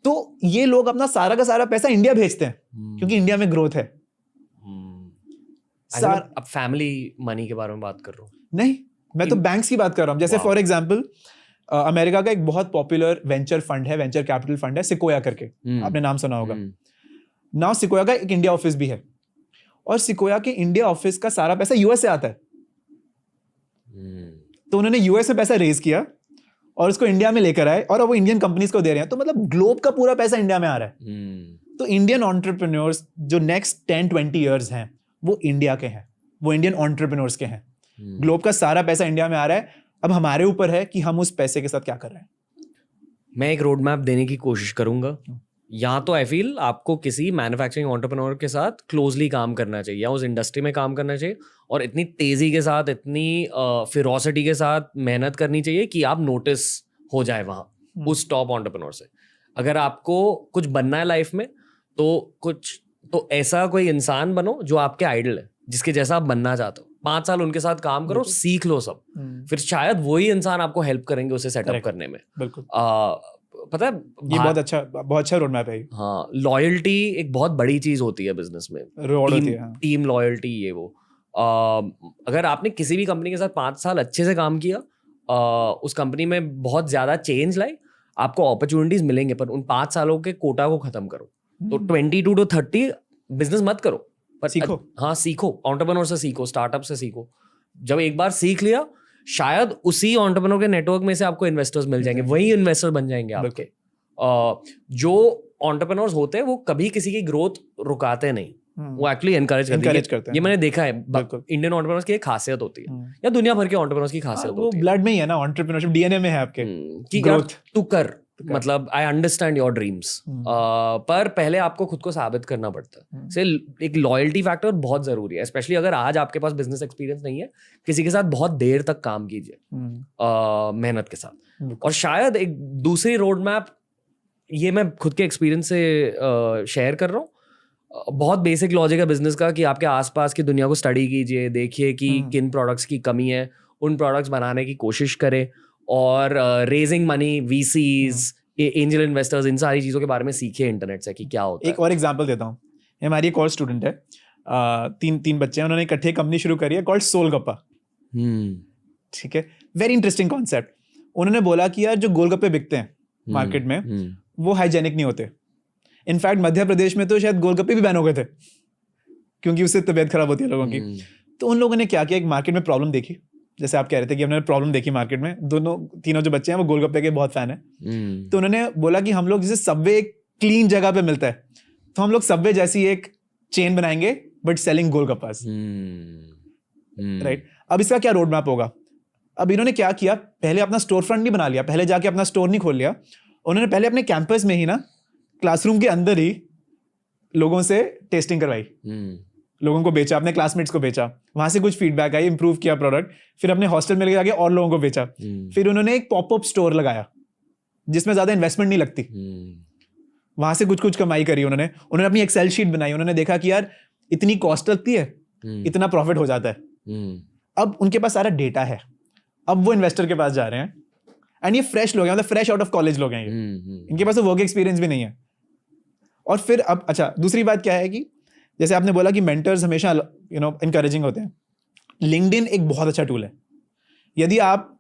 तो ये लोग अपना सारा का सारा पैसा इंडिया भेजते हैं क्योंकि इंडिया में ग्रोथ है. अब फैमिली मनी के बारे में बात कर रहा हूँ. नहीं, मैं तो बैंक्स की बात कर रहा हूँ. जैसे फॉर एग्जाम्पल अमेरिका का एक बहुत पॉपुलर वेंचर फंड है, वेंचर कैपिटल फंड है, सिकोया करके, आपने नाम सुना होगा. नाउ सिकोया का एक इंडिया ऑफिस भी है, और सिकोया के इंडिया ऑफिस का सारा पैसा यूएस से आता है. तो उन्होंने यूएस से पैसा रेज किया और उसको इंडिया में लेकर आए, और वो इंडियन कंपनीज को दे रहे हैं. तो मतलब ग्लोब का पूरा पैसा इंडिया में आ रहा है. तो इंडियन एंटरप्रेन्योर्स जो नेक्स्ट 10-20 ईयर्स हैं वो इंडिया के हैं, वो इंडियन एंटरप्रेन्योर्स के हैं. ग्लोब का सारा पैसा इंडिया में आ रहा है. अब हमारे ऊपर है कि हम उस पैसे के साथ क्या कर रहे हैं. मैं एक रोड मैप देने की कोशिश करूंगा. या तो आई फील आपको किसी मैन्युफैक्चरिंग एंटरप्रेन्योर के साथ क्लोजली काम करना चाहिए, या उस इंडस्ट्री में काम करना चाहिए, और इतनी तेजी के साथ, इतनी फिरोसिटी के साथ मेहनत करनी चाहिए कि आप नोटिस हो जाए वहाँ उस टॉप एंटरप्रेन्योर से. अगर आपको कुछ बनना है लाइफ में, तो ऐसा कोई इंसान बनो जो आपके आइडल है, जिसके जैसा आप बनना चाहते हो. 5 साल उनके साथ काम करो, सीख लो सब, फिर शायद वही इंसान आपको हेल्प करेंगे उसे सेटअप करने में. बिल्कुल. पता है, ये बहुत अच्छा रोड मैप है. हाँ, लॉयल्टी एक बहुत बड़ी चीज होती है बिजनेस में. टीम लॉयल्टी, ये वो. अगर आपने किसी भी कंपनी के साथ 5 साल अच्छे से काम किया, उस कंपनी में बहुत ज्यादा चेंज लाई, आपको अपॉर्चुनिटीज मिलेंगे, पर उन 5 सालों के कोटा को खत्म करो. तो 22 to 30 बिजनेस मत करो, पर सीखो. हाँ, सीखो, एंटरप्रेन्योर से सीखो, स्टार्टअप से सीखो. जब एक बार सीख लिया, शायद उसी एंटरप्रेन्योर के नेटवर्क में से आपको इन्वेस्टर्स मिल जाएंगे, वही इन्वेस्टर बन जाएंगे आपके. जो एंटरप्रेन्योर्स होते हैं वो कभी किसी की ग्रोथ रुकाते नहीं, वो एक्चुअली एनकरेज करते हैं. ये मैंने देखा है. इंडियन एंटरप्रेन्योर्स की एक खासियत होती है, या दुनिया भर के एंटरप्रेन्योर्स की खासियत होती है. वो ब्लड में ही है ना, एंटरप्रेन्योरशिप डीएनए में है आपके, कि ग्रोथ तू कर. मतलब आई अंडरस्टैंड योर ड्रीम्स, पर पहले आपको खुद को साबित करना पड़ता है. से एक लॉयल्टी फैक्टर बहुत जरूरी है, स्पेशली अगर आज आपके पास बिजनेस एक्सपीरियंस नहीं है. किसी के साथ बहुत देर तक काम कीजिए मेहनत के साथ. और शायद एक दूसरी रोड मैप, ये मैं खुद के एक्सपीरियंस से शेयर कर रहा हूँ. बहुत बेसिक लॉजिक है बिजनेस का कि आपके आसपास की दुनिया को स्टडी कीजिए, देखिए कि किन प्रोडक्ट्स की कमी है, उन प्रोडक्ट्स बनाने की कोशिश करें, और raising money, VCs, angel investors, इन सारी चीजों के बारे में सीखिए इंटरनेट से कि क्या होता है. एक और एग्जांपल देता हूँ. हमारी एक और स्टूडेंट है, 3 बच्चे हैं, उन्होंने इकट्ठे कंपनी शुरू करी है कॉल्ड सोलगप्पा. ठीक है, वेरी इंटरेस्टिंग कॉन्सेप्ट. उन्होंने बोला कि यार जो गोलगप्पे बिकते हैं मार्केट में, वो हाइजेनिक नहीं होते. इनफैक्ट मध्य प्रदेश में तो शायद गोलगप्पे भी बैन हो गए थे क्योंकि उससे तबीयत खराब होती है लोगों की. तो उन लोगों ने क्या किया, एक मार्केट में प्रॉब्लम देखी, जैसे आप कह रहे थे कि हमने प्रॉब्लम देखी मार्केट में, तीनों जो बच्चे हैं वो गोलगप्पे के बहुत फैन है, तो उन्होंने बोला कि हम लोग जैसे सबवे एक क्लीन जगह पे मिलता है, तो हम लोग सबवे जैसी एक चेन बनाएंगे बट सेलिंग गोलगप्पास, राइट। अब इसका क्या रोड मैप होगा? अब इन्होंने क्या किया, पहले अपना स्टोर फ्रंट नहीं बना लिया, पहले जाके अपना स्टोर नहीं खोल लिया, उन्होंने पहले अपने कैंपस में ही ना, क्लासरूम के अंदर ही लोगों से टेस्टिंग करवाई, लोगों को बेचा, अपने क्लासमेट्स को बेचा, वहां से कुछ फीडबैक आई, इंप्रूव किया प्रोडक्ट, फिर अपने हॉस्टल में लेके जाके और लोगों को बेचा, फिर उन्होंने एक पॉपअप स्टोर लगाया जिसमें ज्यादा इन्वेस्टमेंट नहीं लगती, वहां से कुछ कमाई करी उन्होंने अपनी एक्सेल शीट बनाई, उन्होंने देखा कि यार इतनी कॉस्ट लगती है, इतना प्रॉफिट हो जाता है। अब उनके पास सारा डेटा है, अब वो इन्वेस्टर के पास जा रहे हैं, एंड ये फ्रेश लोग हैं, मतलब फ्रेश आउट ऑफ कॉलेज लोग हैं ये, इनके पास तो वर्क एक्सपीरियंस भी नहीं है। और फिर अब अच्छा, दूसरी बात क्या है कि जैसे आपने बोला कि मेंटर्स हमेशा इनकरेजिंग होते हैं, लिंक्डइन एक बहुत अच्छा टूल है। यदि आप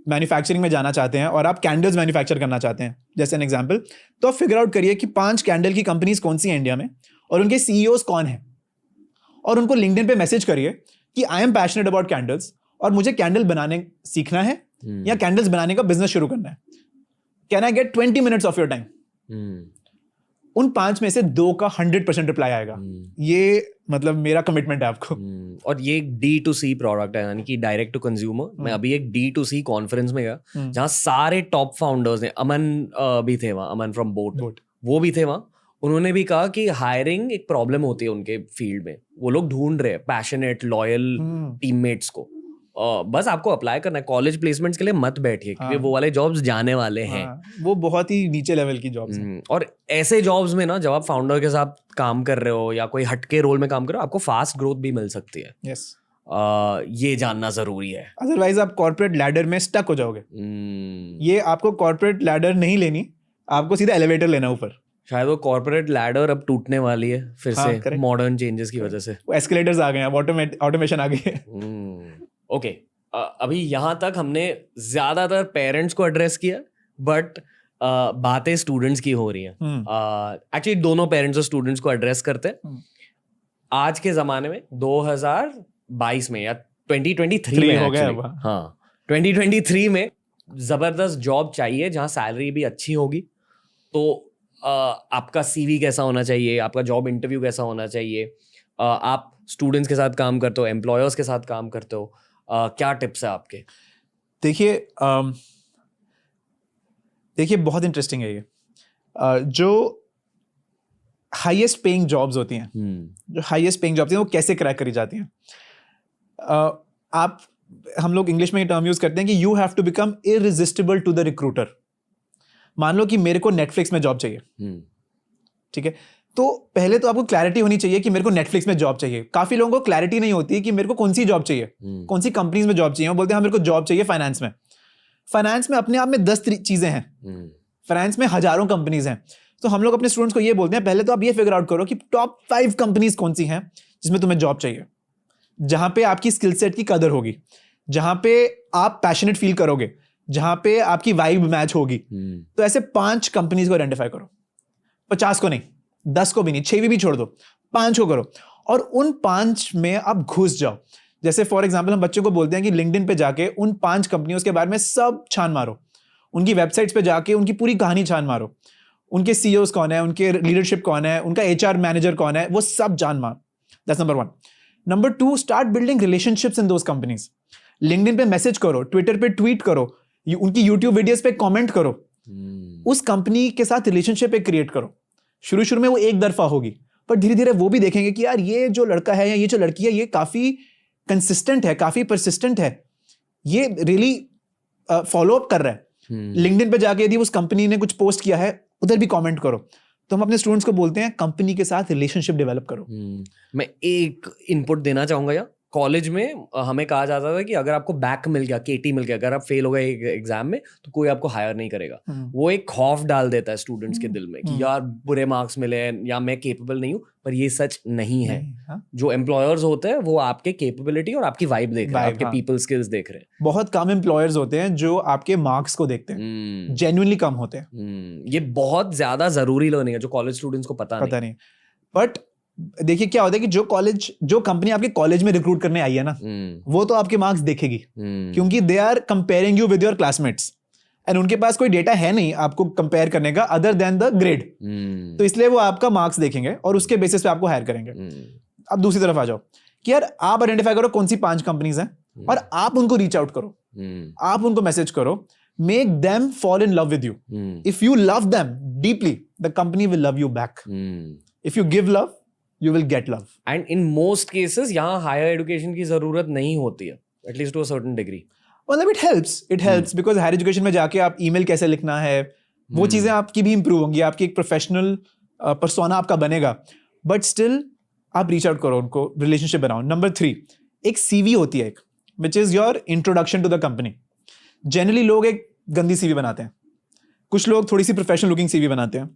मैन्युफैक्चरिंग में जाना चाहते हैं और आप कैंडल्स मैन्युफैक्चर करना चाहते हैं जैसे एन एग्जांपल, तो आप फिगर आउट करिए कि 5 कैंडल की कंपनीज कौन सी हैं इंडिया में और उनके सीईओज कौन हैं, और उनको लिंक्डइन पे मैसेज करिए कि I am passionate about candles और मुझे कैंडल बनाने सीखना है या कैंडल्स बनाने का बिजनेस शुरू करना है, can I get 20 minutes of your time? उन 5 में से 2 का 100% रिप्लाई आएगा। ये मतलब मेरा कमिटमेंट है आपको। और ये एक D2C प्रोडक्ट है, यानी कि डायरेक्ट टू कंज्यूमर। मैं अभी एक D2C कॉन्फ्रेंस में गया जहाँ सारे टॉप फाउंडर्स ने, अमन भी थे वहाँ, अमन फ्रॉम बोट, वो भी थे वहाँ। उन्होंने भी कहा कि हायरिंग एक प्रॉब्लम होती है उनके फील्ड में, वो लोग ढूंढ रहे हैं पैशनेट लॉयल टीममेट्स को। बस आपको अप्लाई करना है, कॉलेज प्लेसमेंट्स के लिए मत बैठिए क्योंकि वो वाले जॉब्स जाने वाले हैं। वो बहुत ही नीचे लेवल की जॉब्स हैं। और ऐसे जॉब्स में ना, जब आप फाउंडर के साथ काम कर रहे हो या कोई हटके रोल में काम कर रहे हो, आपको फास्ट ग्रोथ भी मिल सकती है। यस, ये जानना जरूरी है, अदरवाइज आप कॉर्पोरेट लैडर में स्टक हो जाओगे। ये आपको कॉर्पोरेट लैडर नहीं लेनी, आपको सीधा एलिवेटर लेना ऊपर। शायद वो कॉर्पोरेट लैडर अब टूटने वाली है फिर से, मॉडर्न चेंजेस की वजह से। एस्केलेटर्स आ गए हैं, ऑटोमेशन आ गई है। ओके, अभी यहाँ तक हमने ज्यादातर पेरेंट्स को एड्रेस किया, बट बातें स्टूडेंट्स की हो रही हैं। एक्चुअली दोनों पेरेंट्स और स्टूडेंट्स को एड्रेस करते हैं। आज के जमाने में 2022 में या 2023 में हो गया, हाँ 2023 में जबरदस्त जॉब चाहिए जहाँ सैलरी भी अच्छी होगी। तो आपका सीवी कैसा होना चाहिए, आपका जॉब इंटरव्यू कैसा होना चाहिए, आप स्टूडेंट्स के साथ काम करते हो, एम्प्लॉयर्स के साथ काम करते हो, क्या टिप्स है आपके? देखिए बहुत इंटरेस्टिंग है ये। जो हाईएस्ट पेइंग जॉब्स होती हैं, जो हाईएस्ट पेइंग जॉब्स हैं वो कैसे क्रैक करी जाती हैं? हम लोग इंग्लिश में ये टर्म यूज करते हैं कि you have to become irresistible to the recruiter. मान लो कि मेरे को नेटफ्लिक्स में जॉब चाहिए, ठीक है, तो पहले तो आपको क्लैरिटी होनी चाहिए कि मेरे को नेटफ्लिक्स में जॉब चाहिए। काफी लोगों को क्लैरिटी नहीं होती है कि मेरे को कौन सी जॉब चाहिए, कौन सी कंपनीज में जॉब चाहिए। वो बोलते हैं हाँ मेरे को जॉब चाहिए फाइनेंस में। फाइनेंस में अपने आप में 10 चीजें हैं, फाइनेंस में हजारों कंपनीज हैं। तो हम लोग अपने स्टूडेंट्स को ये बोलते हैं पहले तो आप ये फिगर आउट करो कि टॉप 5 कंपनीज कौन सी हैं जिसमें तुम्हें जॉब चाहिए, जहां पे आपकी स्किल सेट की कदर होगी, जहां पे आप पैशनेट फील करोगे, जहां पे आपकी वाइब मैच होगी। तो ऐसे 5 कंपनीज को आइडेंटिफाई करो, 50 को नहीं, 10 को भी नहीं, 6 भी छोड़ दो, 5 को करो और उन 5 में आप घुस जाओ। जैसे फॉर एग्जांपल हम बच्चों को बोलते हैं कि लिंक्डइन पे जाके उन 5 कंपनियों के बारे में सब छान मारो, उनकी वेबसाइट्स पे जाके उनकी पूरी कहानी छान मारो, उनके सीईओज कौन है, उनके लीडरशिप कौन है, उनका एचआर मैनेजर कौन है, वो सब जान मार। That's number 1। Number 2, start building relationships in those companies. LinkedIn पे मैसेज करो, ट्विटर पे ट्वीट करो, उनकी यूट्यूब वीडियोस पे कमेंट करो, उस कंपनी के साथ रिलेशनशिप एक क्रिएट करो। शुरू में वो एक तरफा होगी, पर धीरे धीरे वो भी देखेंगे कि यार ये जो लड़का है या ये जो लड़की है ये काफी कंसिस्टेंट है, काफी परसिस्टेंट है, ये रियली फॉलो अप कर रहा है। लिंक्डइन पे जाके यदि उस कंपनी ने कुछ पोस्ट किया है उधर भी कमेंट करो। तो हम अपने स्टूडेंट्स को बोलते हैं कंपनी के साथ रिलेशनशिप डेवलप करो। मैं एक इनपुट देना चाहूंगा यार, कॉलेज में हमें कहा जाता था कि अगर आपको बैक मिल गया, केटी मिल गया, अगर आप फेल हो गए एग्जाम में तो कोई आपको हायर नहीं करेगा। वो एक खौफ डाल देता है स्टूडेंट्स के दिल में कि यार बुरे मार्क्स मिले या मैं केपेबल नहीं हूँ, पर ये सच नहीं है। जो एम्प्लॉयर्स होते हैं वो आपके केपेबिलिटी और आपकी वाइब देख रहे हैं, आपके पीपल स्किल्स देख रहे हैं। बहुत कम एम्प्लॉयर्स होते हैं जो आपके मार्क्स को देखते हैं, जेन्युइनली कम होते हैं। ये बहुत ज्यादा जरूरी लर्निंग है जो कॉलेज स्टूडेंट्स को पता नहीं। बट देखिए क्या होता है कि जो कंपनी आपके कॉलेज में रिक्रूट करने आई है ना, वो तो आपके मार्क्स देखेगी, क्योंकि they are comparing you with your classmates and उनके पास कोई डेटा है नहीं आपको कंपेयर करने का अदर देन द ग्रेड, तो इसलिए वो आपका मार्क्स देखेंगे और उसके बेसिस पे आपको हायर करेंगे। अब दूसरी तरफ आ जाओ कि यार आप आइडेंटिफाई करो कौन सी 5 कंपनीज हैं और आप उनको रीच आउट करो, आप उनको मैसेज करो, make them fall in love with you. If you love them deeply the company will love you back. If you give love you will get love. And in most cases यहाँ higher education की जरूरत नहीं होती है, at least to a certain degree. मतलब it helps because higher education में जाके आप email कैसे लिखना है वो चीजें आपकी भी improve होंगी, आपकी एक professional persona आपका बनेगा, but still आप reach out करो उनको, relationship बनाओ। Number 3, एक CV होती है एक, which is your introduction to the company. Generally लोग एक गंदी CV बनाते हैं, कुछ लोग थोड़ी सी professional looking CV बनाते हैं,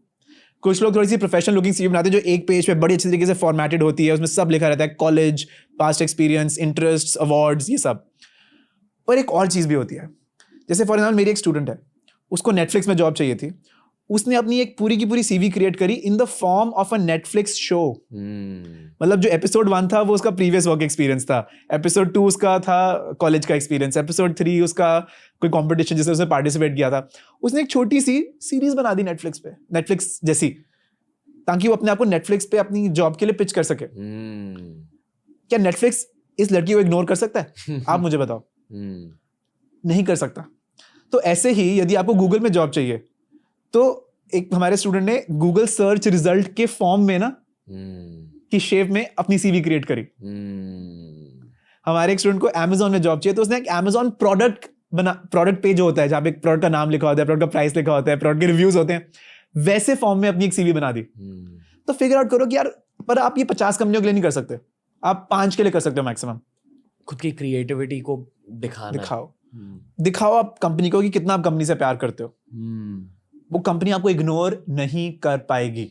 कुछ लोग थोड़ी सी प्रोफेशनल लुकिंग सीवी बनाते हैं जो एक पेज पे बड़ी अच्छी तरीके से फॉर्मेटेड होती है, उसमें सब लिखा रहता है, college, past experience, interests, awards, ये सब। पर एक और चीज़ भी होती है, जैसे फॉर एग्जाम्पल मेरी एक स्टूडेंट है, उसको नेटफ्लिक्स में जॉब चाहिए थी, उसने अपनी एक पूरी की पूरी सीवी क्रिएट करी in the form of a Netflix show. मतलब जो एपिसोड 1 था वो उसका प्रीवियस वर्क एक्सपीरियंस था, एपिसोड 2 उसका था कॉलेज का एक्सपीरियंस, एपिसोड 3 उसका कोई कंपटीशन जिसमें उसने पार्टिसिपेट किया था। उसने एक छोटी सी सीरीज बना दी नेटफ्लिक्स पे, नेटफ्लिक्स जैसी, ताकि वो अपने आप को नेटफ्लिक्स पे अपनी जॉब के लिए पिच कर सके। क्या नेटफ्लिक्स इस लड़की को इग्नोर कर सकता है? आप मुझे बताओ। नहीं कर सकता। तो ऐसे ही यदि आपको गूगल में जॉब चाहिए तो एक हमारे स्टूडेंट ने गूगल सर्च रिजल्ट के फॉर्म में ना की शेप में अपनी सीवी क्रिएट करी। हमारे एक स्टूडेंट को अमेज़न में जॉब चाहिए तो उसने एक अमेज़न प्रोडक्ट पेज होता है जहां पे प्रोडक्ट का नाम लिखा होता है, प्रोडक्ट का प्राइस लिखा होता है, प्रोडक्ट के रिव्यूज होते हैं, वैसे फॉर्म में अपनी एक सीवी बना दी। तो फिगर आउट करो कि यार पर आप ये 50 कंपनियों के लिए नहीं कर सकते, आप 5 के लिए कर सकते हो मैक्सिमम। खुद की क्रिएटिविटी को दिखाओ आप कंपनी को कि कितना आप कंपनी से प्यार करते हो। वो कंपनी आपको इग्नोर नहीं कर पाएगी।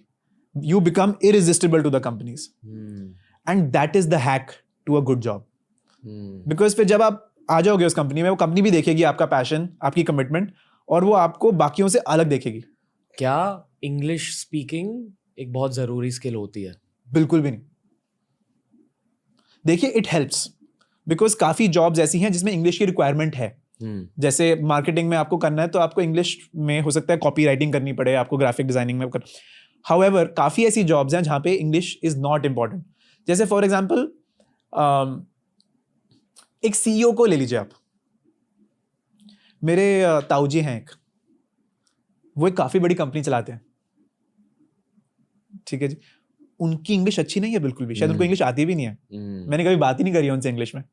You become irresistible to the companies and that is the hack to a good job. Because फिर जब आप आ जाओगे उस कंपनी में, वो कंपनी भी देखेगी आपका पैशन, आपकी कमिटमेंट, और वो आपको बाकियों से अलग देखेगी। क्या इंग्लिश स्पीकिंग एक बहुत जरूरी स्किल होती है? बिल्कुल भी नहीं। देखिए इट हेल्प्स बिकॉज काफी जॉब्स ऐसी हैं जिसमें इंग्लिश की रिक्वायरमेंट है। जैसे मार्केटिंग में आपको करना है तो आपको इंग्लिश में हो सकता है कॉपी राइटिंग करनी पड़े, आपको ग्राफिक डिजाइनिंग में कर। हाउएवर काफी ऐसी जॉब्स हैं जहां पे इंग्लिश इज नॉट इम्पॉर्टेंट। जैसे फॉर एग्जाम्पल एक सीईओ को ले लीजिए आप। मेरे ताऊजी हैं एक, वो एक काफी बड़ी कंपनी चलाते हैं, ठीक है जी। उनकी इंग्लिश अच्छी नहीं है बिल्कुल भी, शायद उनको इंग्लिश आती भी नहीं है। मैंने कभी बात ही नहीं करी उनसे इंग्लिश में,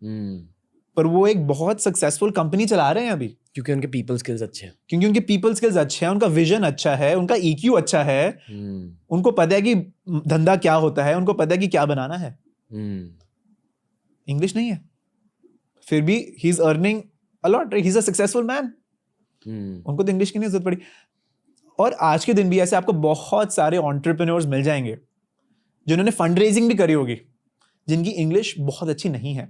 पर वो एक बहुत सक्सेसफुल कंपनी चला रहे हैं अभी, क्योंकि उनके पीपल स्किल्स अच्छे हैं। क्योंकि उनके पीपल स्किल्स अच्छे हैं, उनका विजन अच्छा है, उनका ईक्यू अच्छा है, उनको पता है कि धंधा क्या होता है, उनको पता है कि क्या बनाना है। इंग्लिश नहीं है फिर भी he is earning a lot, he is a successful man. उनको तो इंग्लिश की नहीं जरूरत पड़ी। और आज के दिन भी ऐसे आपको बहुत सारे एंटरप्रेन्योर्स मिल जाएंगे जिन्होंने फंड रेजिंग भी करी होगी, जिनकी इंग्लिश बहुत अच्छी नहीं है,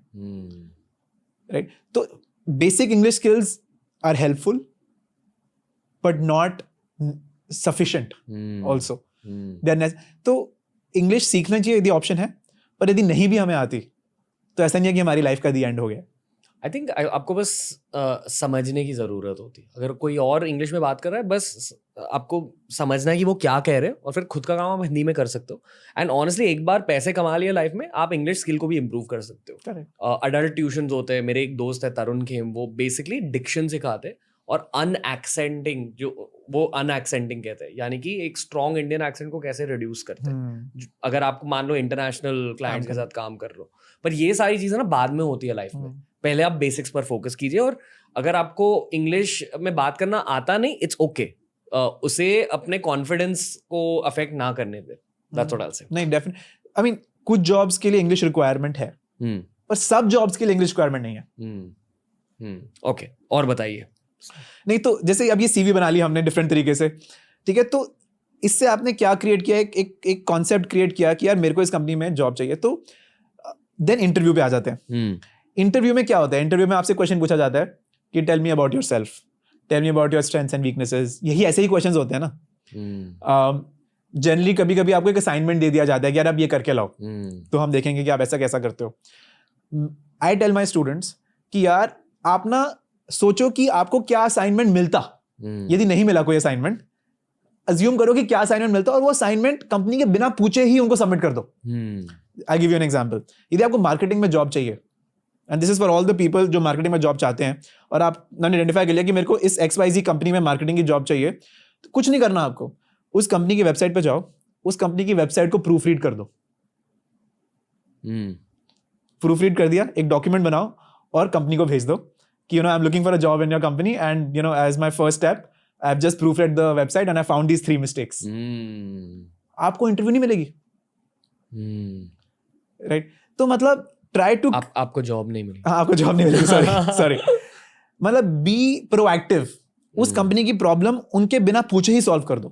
राइट? तो basic English skills are helpful but not sufficient also. तो इंग्लिश सीखना चाहिए यदि ऑप्शन है, पर यदि नहीं भी हमें आती तो ऐसा नहीं है कि हमारी लाइफ का दी एंड हो गया। आई थिंक आपको बस समझने की ज़रूरत होती है। अगर कोई और इंग्लिश में बात कर रहा है, बस आपको समझना है कि वो क्या कह रहे हैं, और फिर खुद का काम आप हिंदी में कर सकते हो। एंड ऑनेस्टली एक बार पैसे कमा लिए लाइफ में, आप इंग्लिश स्किल को भी इम्प्रूव कर सकते हो। अडल्ट ट्यूशन्स होते हैं, मेरे एक दोस्त है तरुण खेम, वो बेसिकली डिक्शन सिखाते हैं और अनएक्सेंटिंग, जो वो अनएक्सेंटिंग कहते हैं, यानी कि एक स्ट्रॉन्ग इंडियन एक्सेंट को कैसे रिड्यूस करते हैं अगर आप मान लो इंटरनेशनल क्लाइंट के साथ काम कर रहे हो। पर ये सारी चीज़ें ना बाद में होती है लाइफ में, पहले आप बेसिक्स पर फोकस कीजिए। और अगर आपको इंग्लिश में बात करना आता नहीं, इट्स ओके, उसे अपने कॉन्फिडेंस को अफेक्ट ना करने दे। That's what I will say. नहीं, डेफिनेटली, आई मीन कुछ जॉब्स के लिए इंग्लिश रिक्वायरमेंट है, पर सब जॉब्स के लिए इंग्लिश रिक्वायरमेंट नहीं है। ओके, और बताइए। नहीं तो जैसे अब ये सीवी बना ली हमने डिफरेंट तरीके से, ठीक है, तो इससे आपने क्या क्रिएट किया, एक कॉन्सेप्ट क्रिएट किया कि यार मेरे को इस कंपनी में जॉब चाहिए। तो देन इंटरव्यू पे आ जाते हैं। इंटरव्यू में क्या होता है? इंटरव्यू में आपसे क्वेश्चन पूछा जाता है कि tell me about yourself, tell me about your strengths and weaknesses. यही ऐसे ही क्वेश्चंस होते हैं ना। जनरली कभी कभी आपको एक असाइनमेंट दे दिया जाता है कि यार आप ये करके लाओ, तो हम देखेंगे कि आप ऐसा कैसा करते हो। आई टेल माई स्टूडेंट्स कि यार आप ना सोचो कि आपको क्या असाइनमेंट मिलता, यदि नहीं मिला कोई असाइनमेंट, अज्यूम करो कि क्या असाइनमेंट मिलता और वो असाइनमेंट कंपनी के बिना पूछे ही उनको सबमिट कर दो। I give you an example, यदि आपको मार्केटिंग में जॉब चाहिए, and this is for all the people जो मार्केटिंग में जॉब चाहते हैं, और आपने आइडेंटिफाई कर लिया कि मेरे को इस XYZ कंपनी में मार्केटिंग की जॉब चाहिए, तो कुछ नहीं करना आपको, उस कंपनी की वेबसाइट पे जाओ, उस कंपनी की वेबसाइट को प्रूफ रीड कर दो। प्रूफ रीड कर दिया, एक डॉक्यूमेंट बनाओ और कंपनी को भेज दो कि I am looking for a job in your company and as my first step I have just proofread the website and I found these 3 mistakes. आपको इंटरव्यू नहीं मिलेगी, राइट? तो मतलब ट्राई टू, आपको जॉब नहीं मिली। आपको जॉब नहीं मिलेगी, सॉरी मतलब बी प्रोएक्टिव, उस कंपनी की प्रॉब्लम उनके बिना पूछे ही सॉल्व कर दो।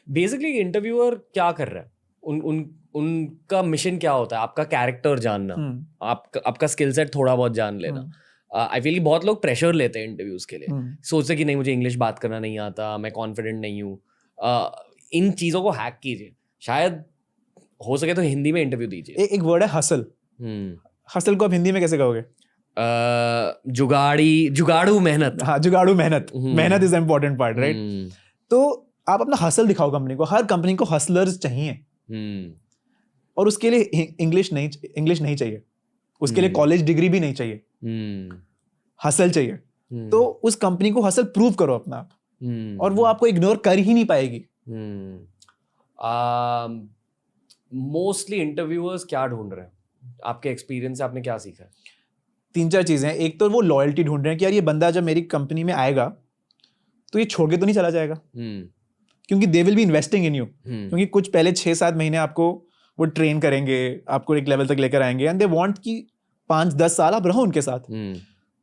बेसिकली इंटरव्यूअर क्या कर रहा है, उनका मिशन क्या होता है? आपका कैरेक्टर जानना, आपका स्किल सेट थोड़ा बहुत जान लेना। आई फील बहुत लोग प्रेशर लेते हैं इंटरव्यूज के लिए, सोचते कि नहीं मुझे इंग्लिश बात करना नहीं आता, मैं कॉन्फिडेंट नहीं हूँ। इन चीज़ों को हैक कीजिए, शायद हो सके तो हिंदी में इंटरव्यू दीजिए। एक वर्ड है हसल। हसल को आप हिंदी में कैसे कहोगे? जुगाड़ू मेहनत। हाँ, जुगाड़ू मेहनत। मेहनत इज इंपॉर्टेंट पार्ट, राइट? तो आप अपना हसल दिखाओ कंपनी को। हर कंपनी को हसलर्स चाहिए, और उसके लिए इंग्लिश नहीं चाहिए, उसके लिए कॉलेज डिग्री भी नहीं चाहिए, हसल चाहिए। तो उस कंपनी को हसल प्रूव करो अपना आप, और वो आपको इग्नोर कर ही नहीं पाएगी। मोस्टली इंटरव्यूअर्स क्या ढूंढ रहे हैं? आपके एक्सपीरियंस से आपने क्या सीखा है? 3-4 चीजें हैं। एक तो वो लॉयल्टी ढूंढ रहे हैं कि यार ये बंदा जब मेरी कंपनी में आएगा तो ये छोड़ के तो नहीं चला जाएगा, क्योंकि they will be investing in you. क्योंकि कुछ पहले 6-7 महीने आपको वो ट्रेन करेंगे, आपको एक लेवल तक लेकर आएंगे, एंड दे वांट कि 5-10 साल आप रहो उनके साथ।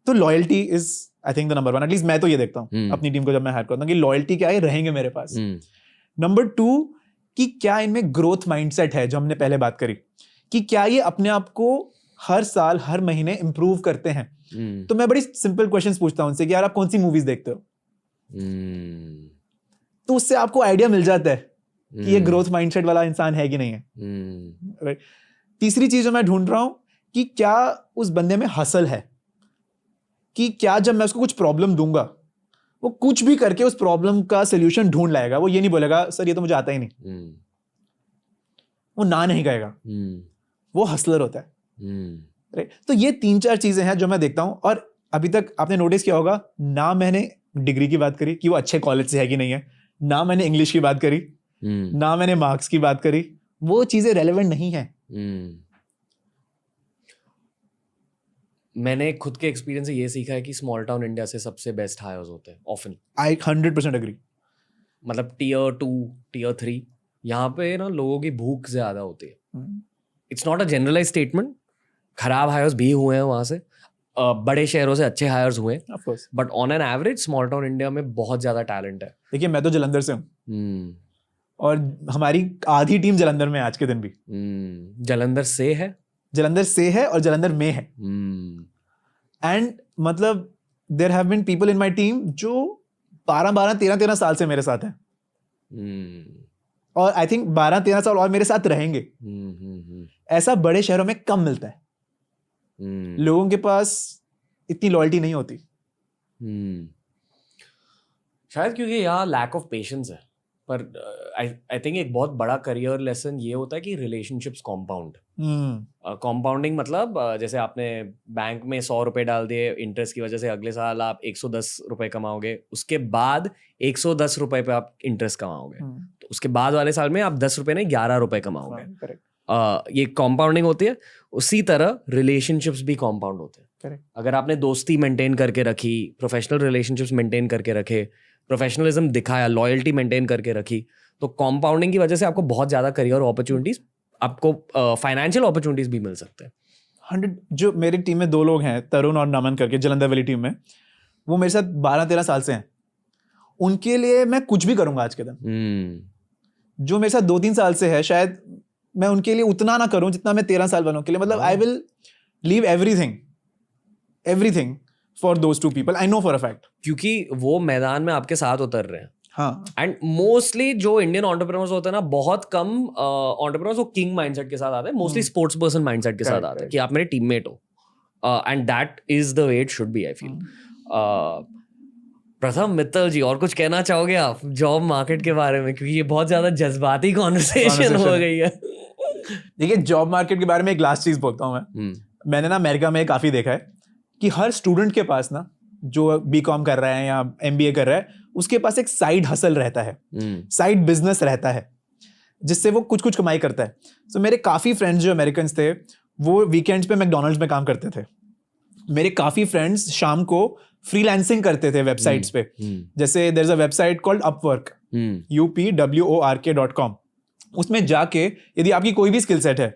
तो loyalty is I think the number 1। At least मैं तो ये देखता हूँ अपनी टीम को जब मैं हायर करता हूँ कि लॉयल्टी क्या है, रहेंगे मेरे पास। नंबर 2 कि क्या इनमें ग्रोथ माइंडसेट है, जो हमने पहले बात करी, कि क्या ये अपने आप को हर साल हर महीने इंप्रूव करते हैं। तो मैं बड़ी सिंपल क्वेश्चंस पूछता हूं उनसे कि यार आप कौन सी मूवीज देखते हो, तो उससे आपको आइडिया मिल जाता है कि ये ग्रोथ माइंडसेट वाला इंसान है कि नहीं है, राइट? तीसरी चीज जो मैं ढूंढ रहा हूं कि क्या उस बंदे में हसल है, कि क्या जब मैं उसको कुछ प्रॉब्लम दूंगा वो कुछ भी करके उस प्रॉब्लम का सोल्यूशन ढूंढ लाएगा। वो ये नहीं बोलेगा सर ये तो मुझे आता ही नहीं, वो ना नहीं कहेगा, वो हसलर होता है, राइट? तो ये 3-4 चीजें हैं जो मैं देखता हूं। और अभी तक आपने नोटिस किया होगा, ना मैंने डिग्री की बात करी कि वो अच्छे कॉलेज से है कि नहीं है, ना मैंने इंग्लिश की बात करी, ना मैंने मार्क्स की बात करी, वो चीजें रेलेवेंट नहीं है। मैंने खुद के एक्सपीरियंस से ये सीखा है कि स्मॉल टाउन इंडिया से सबसे बेस्ट हायर्स होते हैं ऑफन। आई 100% एग्री। मतलब Tier 2 Tier 3 यहाँ पे ना लोगों की भूख ज्यादा होती है। It's not a generalize statement, खराब हायर्स भी हुए हैं वहां से, बड़े शहरों से अच्छे हायर्स हुए, but on an average small town India में बहुत ज्यादा टैलेंट है। देखिए मैं तो जलंधर से हूँ, और हमारी आधी टीम जलंधर में आज के दिन भी। जलंधर से है और जलंधर में है। एंड मतलब there have been people in my team जो 12-12, 13-13 साल से मेरे साथ हैं, और आई थिंक 12-13 साल और मेरे साथ रहेंगे। ऐसा बड़े शहरों में कम मिलता है, लोगों के पास इतनी लॉयल्टी नहीं होती। शायद क्योंकि यहाँ लैक ऑफ पेशेंस है। पर आई थिंक एक बहुत बड़ा करियर लेसन ये होता है कि रिलेशनशिप्स कॉम्पाउंड। कॉम्पाउंडिंग मतलब जैसे आपने बैंक में 100 रुपए डाल दिए, इंटरेस्ट की वजह से अगले साल आप 110 रुपए कमाओगे, उसके बाद 110 रुपए पे आप इंटरेस्ट कमाओगे, तो उसके बाद वाले साल में आप 10 रुपए नहीं 11 रुपए कमाओगे। ये कॉम्पाउंडिंग होती है। उसी तरह रिलेशनशिप्स भी कॉम्पाउंड होते हैं। अगर आपने दोस्ती मेंटेन करके रखी, प्रोफेशनल रिलेशनशिप्स मेंटेन करके रखे, प्रोफेशनलिज्म दिखाया, लॉयल्टी मेंटेन करके रखी, तो कॉम्पाउंडिंग की वजह से आपको बहुत ज्यादा करियर अपॉर्चुनिटीज, आपको फाइनेंशियल अपॉर्चुनिटीज भी मिल सकते हैं। 100। जो मेरी टीम में 2 लोग हैं, तरुण और नमन करके, जलंधर वाली टीम में, वो मेरे साथ 12-13 साल से हैं। उनके लिए मैं कुछ भी करूंगा आज के दिन। जो मेरे साथ 2-3 साल से है, शायद मैं उनके लिए उतना ना करूं जितना मैं 13 साल वालों के लिए। मतलब I will leave everything for those 2 people, I know for a fact. क्योंकि वो मैदान में आपके साथ उतर रहे हैं। हाँ एंड मोस्टली जो इंडियन एंटरप्रेन्योर्स होते हैं ना, बहुत कम एंटरप्रेन्योर्स वो किंग माइंडसेट के साथ आते हैं, मोस्टली स्पोर्ट्स पर्सन माइंडसेट के साथ आते हैं कि आप मेरे टीममेट हो, and that is the way it should be, I feel. प्रथम मित्तल जी, और कुछ कहना चाहोगे आप जॉब मार्केट के बारे में, क्योंकि ये बहुत ज्यादा जज्बाती कॉन्वर्सेशन हो गई है। देखिए, जॉब मार्केट के बारे में एक लास्ट चीज बोलता हूँ मैं। मैंने ना अमेरिका में काफी देखा है कि हर स्टूडेंट के पास ना, जो बीकॉम कर रहा है या एमबीए कर रहा है, उसके पास एक साइड हसल रहता है, साइड बिजनेस रहता है, जिससे वो कुछ कुछ कमाई करता है। सो मेरे काफी फ्रेंड्स जो अमेरिकन थे, वो वीकेंड्स पे मैकडोनल्ड्स में काम करते थे। मेरे काफी फ्रेंड्स शाम को फ्रीलांसिंग करते थे वेबसाइट्स पे, जैसे there is a website called Upwork, upwork.com। उसमें जाके यदि आपकी कोई भी स्किल सेट है,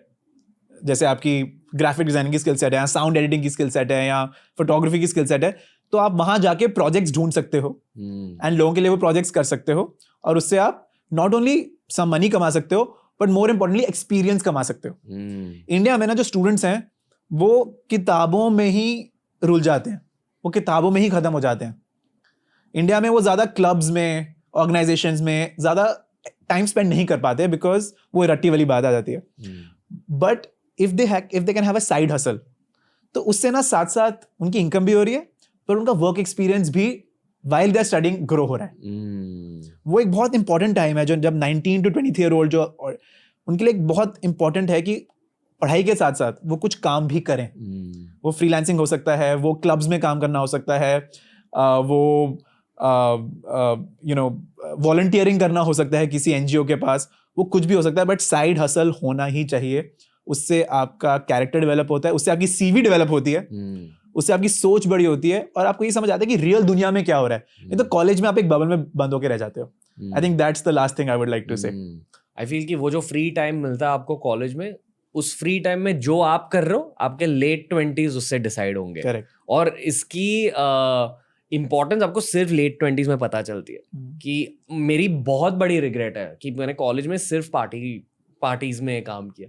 जैसे आपकी ग्राफिक डिजाइनिंग की स्किल सेट है, या साउंड एडिटिंग की स्किल सेट है, या फोटोग्राफी की स्किल सेट है, तो आप वहां जाके प्रोजेक्ट्स ढूंढ सकते हो एंड लोगों के लिए वो प्रोजेक्ट्स कर सकते हो, और उससे आप नॉट ओनली सम मनी कमा सकते हो, बट मोर इंपॉर्टेंटली एक्सपीरियंस कमा सकते हो। इंडिया में ना जो स्टूडेंट्स हैं, वो किताबों में ही रुल जाते हैं, वो किताबों में ही खत्म हो जाते हैं। इंडिया में वो ज्यादा क्लब्स में, ऑर्गेनाइजेशंस में ज्यादा टाइम स्पेंड नहीं कर पाते, बिकॉज वो रट्टी वाली बात आ जाती है। But if they can have a side hustle, तो उससे ना साथ साथ उनकी इनकम भी हो रही है, पर उनका वर्क एक्सपीरियंस भी while they are studying grow हो रहा है। वो एक बहुत इंपॉर्टेंट टाइम है, जो जब 19 to 23 ईयर ओल्ड जो उनके लिए बहुत इंपॉर्टेंट है कि पढ़ाई के साथ साथ वो कुछ काम भी करें। वो फ्रीलांसिंग हो सकता है, वो क्लब्स में काम करना हो सकता है, वो वॉलंटियरिंग करना हो सकता है किसी एनजीओ के पास, वो कुछ भी हो सकता है, बट साइड हसल होना ही चाहिए। उससे आपका कैरेक्टर डेवलप होता है, उससे आपकी सीवी डेवलप होती है, उससे आपकी सोच बड़ी होती है, और आपको ये समझ आता है कि रियल दुनिया में क्या हो रहा है। नहीं तो कॉलेज में आप एक बबल में बंद होकर रह जाते हो। I think that's the last thing I would like to say. I feel कि वो जो फ्री टाइम मिलता है आपको कॉलेज में, उस फ्री टाइम में जो आप कर रहे हो, आपके लेट 20s उससे डिसाइड होंगे। Correct. और इसकी इम्पोर्टेंस आपको सिर्फ लेट 20s में पता चलती है। कि मेरी बहुत बड़ी रिग्रेट है कि मैंने कॉलेज में सिर्फ पार्टीज में काम किया।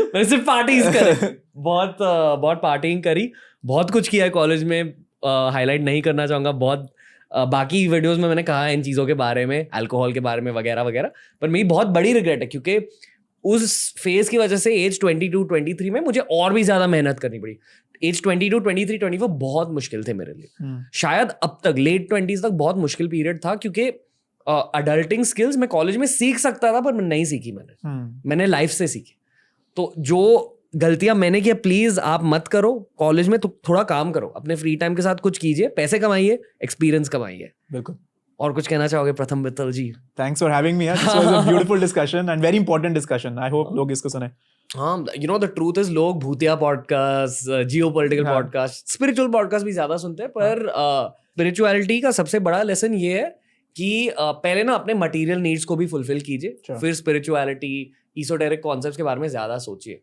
मैंने सिर्फ पार्टीज करे, बहुत पार्टिंग करी, बहुत कुछ किया है कॉलेज में। हाईलाइट नहीं करना चाहूंगा, बहुत बाकी वीडियोस में मैंने कहा इन चीज़ों के बारे में, अल्कोहल के बारे में वगैरह वगैरह, पर मेरी बहुत बड़ी रिग्रेट है, क्योंकि उस फेज की वजह से एज 22-23 में मुझे और भी ज़्यादा मेहनत करनी पड़ी। एज 22, 23, 24 बहुत मुश्किल थे मेरे लिए। शायद अब तक लेट 20s तक बहुत मुश्किल पीरियड था, क्योंकि अडल्टिंग स्किल्स मैं कॉलेज में सीख सकता था, पर नहीं सीखी मैंने लाइफ से सीखी। तो जो गलतियां मैंने किया, प्लीज आप मत करो। कॉलेज में तो थोड़ा काम करो, अपने फ्री टाइम के साथ कुछ कीजिए, पैसे कमाइए, एक्सपीरियंस कमाइए। बिल्कुल। और कुछ कहना चाहोगे प्रथम मित्तल जी? Thanks for having me. This was a beautiful discussion and very important discussion. I hope लोग इसको सुने। हाँ, you know the truth is लोग भूतिया podcast, geopolitical podcast, spiritual podcast भी ज्यादा सुनते हैं, पर स्पिरिचुअलिटी का सबसे बड़ा लेसन ये है कि पहले ना अपने मटेरियल नीड्स को भी फुलफिल कीजिए, फिर स्पिरिचुअलिटी, एसोटेरिक कॉन्सेप्ट्स के बारे में ज्यादा सोचिए।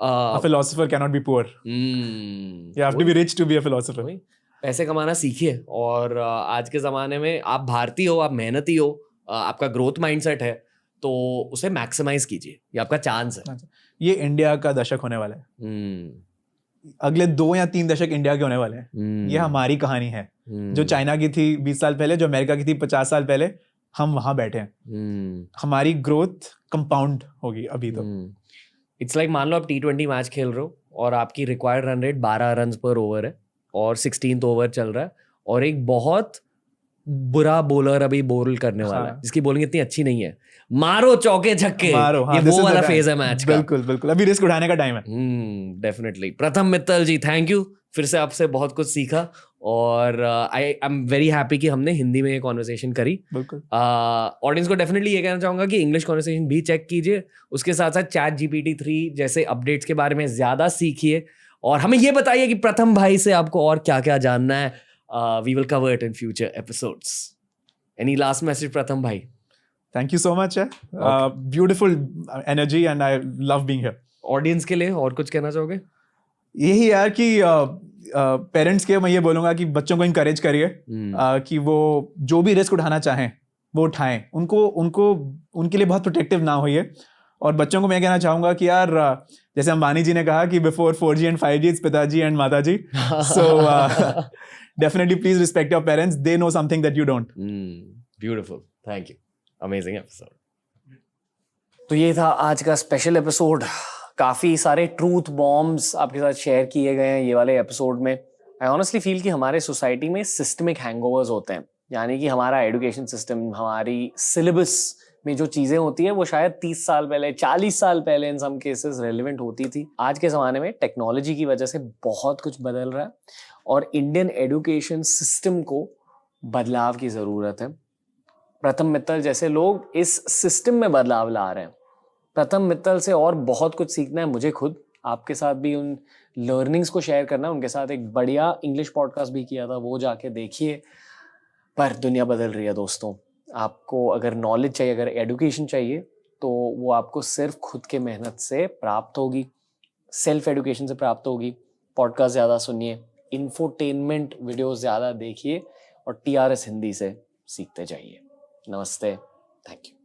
A philosopher cannot be poor. You have to be rich to be a philosopher. पैसे कमाना सीखिए, और आज के ज़माने में आप भारतीय हो, आप मेहनती हो, आपका ग्रोथ माइंडसेट है, तो उसे मैक्सिमाइज कीजिए, ये आपका चांस है। ये इंडिया का दशक होने वाला है। अगले 2 या 3 दशक इंडिया के होने वाले हैं। ये हमारी कहानी है। जो चाइना की थी 20 साल पहले, जो अमेरिका की थी 50 साल पहले, हम वहां बैठे हैं। हमारी ग्रोथ कंपाउंड होगी अभी तो। इट्स लाइक मान लो आप T20 मैच खेल रहे हो और आपकी रिक्वायर्ड रन रेट 12 रन पर ओवर है, और 16th ओवर चल रहा है, और एक बहुत बुरा बॉलर अभी बॉल करने वाला है, जिसकी बॉलिंग इतनी अच्छी नहीं है, मारो चौके छक्के, ये वो वाला फेज है मैच का। बिल्कुल अभी रिस्क उठाने का टाइम है। डेफिनेटली। प्रथम मित्तल जी, थैंक यू, फिर से आपसे बहुत कुछ सीखा, और आई एम वेरी हैप्पी कि हमने हिंदी में ये कॉन्वर्सेशन करी। बिल्कुल। ऑडियंस को डेफिनेटली ये कहना चाहूंगा कि इंग्लिश कॉन्वर्सेशन भी चेक कीजिए, उसके साथ साथ ChatGPT-3 जैसे अपडेट्स के बारे में ज्यादा सीखिए, और हमें ये बताइए कि प्रथम भाई से आपको और क्या क्या जानना है। We will cover it in future episodes. Any last message Pratham भाई? Thank you so much. Beautiful energy and I love being here. Audience के लिए और कुछ कहना चाहोगे? यही यार कि पेरेंट्स के मैं ये बोलूंगा कि बच्चों को इनकरेज करिए कि वो जो भी रिस्क उठाना चाहें वो उठाएं। उनके लिए बहुत प्रोटेक्टिव ना होइए, और बच्चों को मैं कहना चाहूंगा कि यार जैसे अंबानी जी ने कहा कि before 4G and 5G it's पिताजी एंड माताजी, so definitely please respect your parents, they know something that you don't. Beautiful, thank you, amazing episode. तो ये था आज का स्पेशल एपिसोड. काफ़ी सारे ट्रूथ बॉम्ब्स आपके साथ शेयर किए गए हैं ये वाले एपिसोड में. आई ऑनेस्टली फील कि हमारे सोसाइटी में सिस्टमिक हैंगओवर्स होते हैं, यानी कि हमारा एजुकेशन सिस्टम, हमारी सिलेबस में जो चीज़ें होती है वो शायद 30 साल पहले, 40 साल पहले इन सम केसेस रेलिवेंट होती थी. आज के ज़माने में टेक्नोलॉजी की वजह से बहुत कुछ बदल रहा है और इंडियन एजुकेशन सिस्टम को बदलाव की ज़रूरत है. प्रथम मित्तल जैसे लोग इस सिस्टम में बदलाव ला रहे हैं. प्रथम मित्तल से और बहुत कुछ सीखना है मुझे खुद. आपके साथ भी उन लर्निंग्स को शेयर करना है. उनके साथ एक बढ़िया इंग्लिश पॉडकास्ट भी किया था, वो जाके देखिए. पर दुनिया बदल रही है दोस्तों. आपको अगर नॉलेज चाहिए, अगर एडुकेशन चाहिए, तो वो आपको सिर्फ खुद के मेहनत से प्राप्त होगी, सेल्फ एडुकेशन से प्राप्त होगी. पॉडकास्ट ज़्यादा सुनिए, इंफोटेनमेंट वीडियोस ज़्यादा देखिए और TRS हिंदी से सीखते जाइए. नमस्ते, थैंक यू.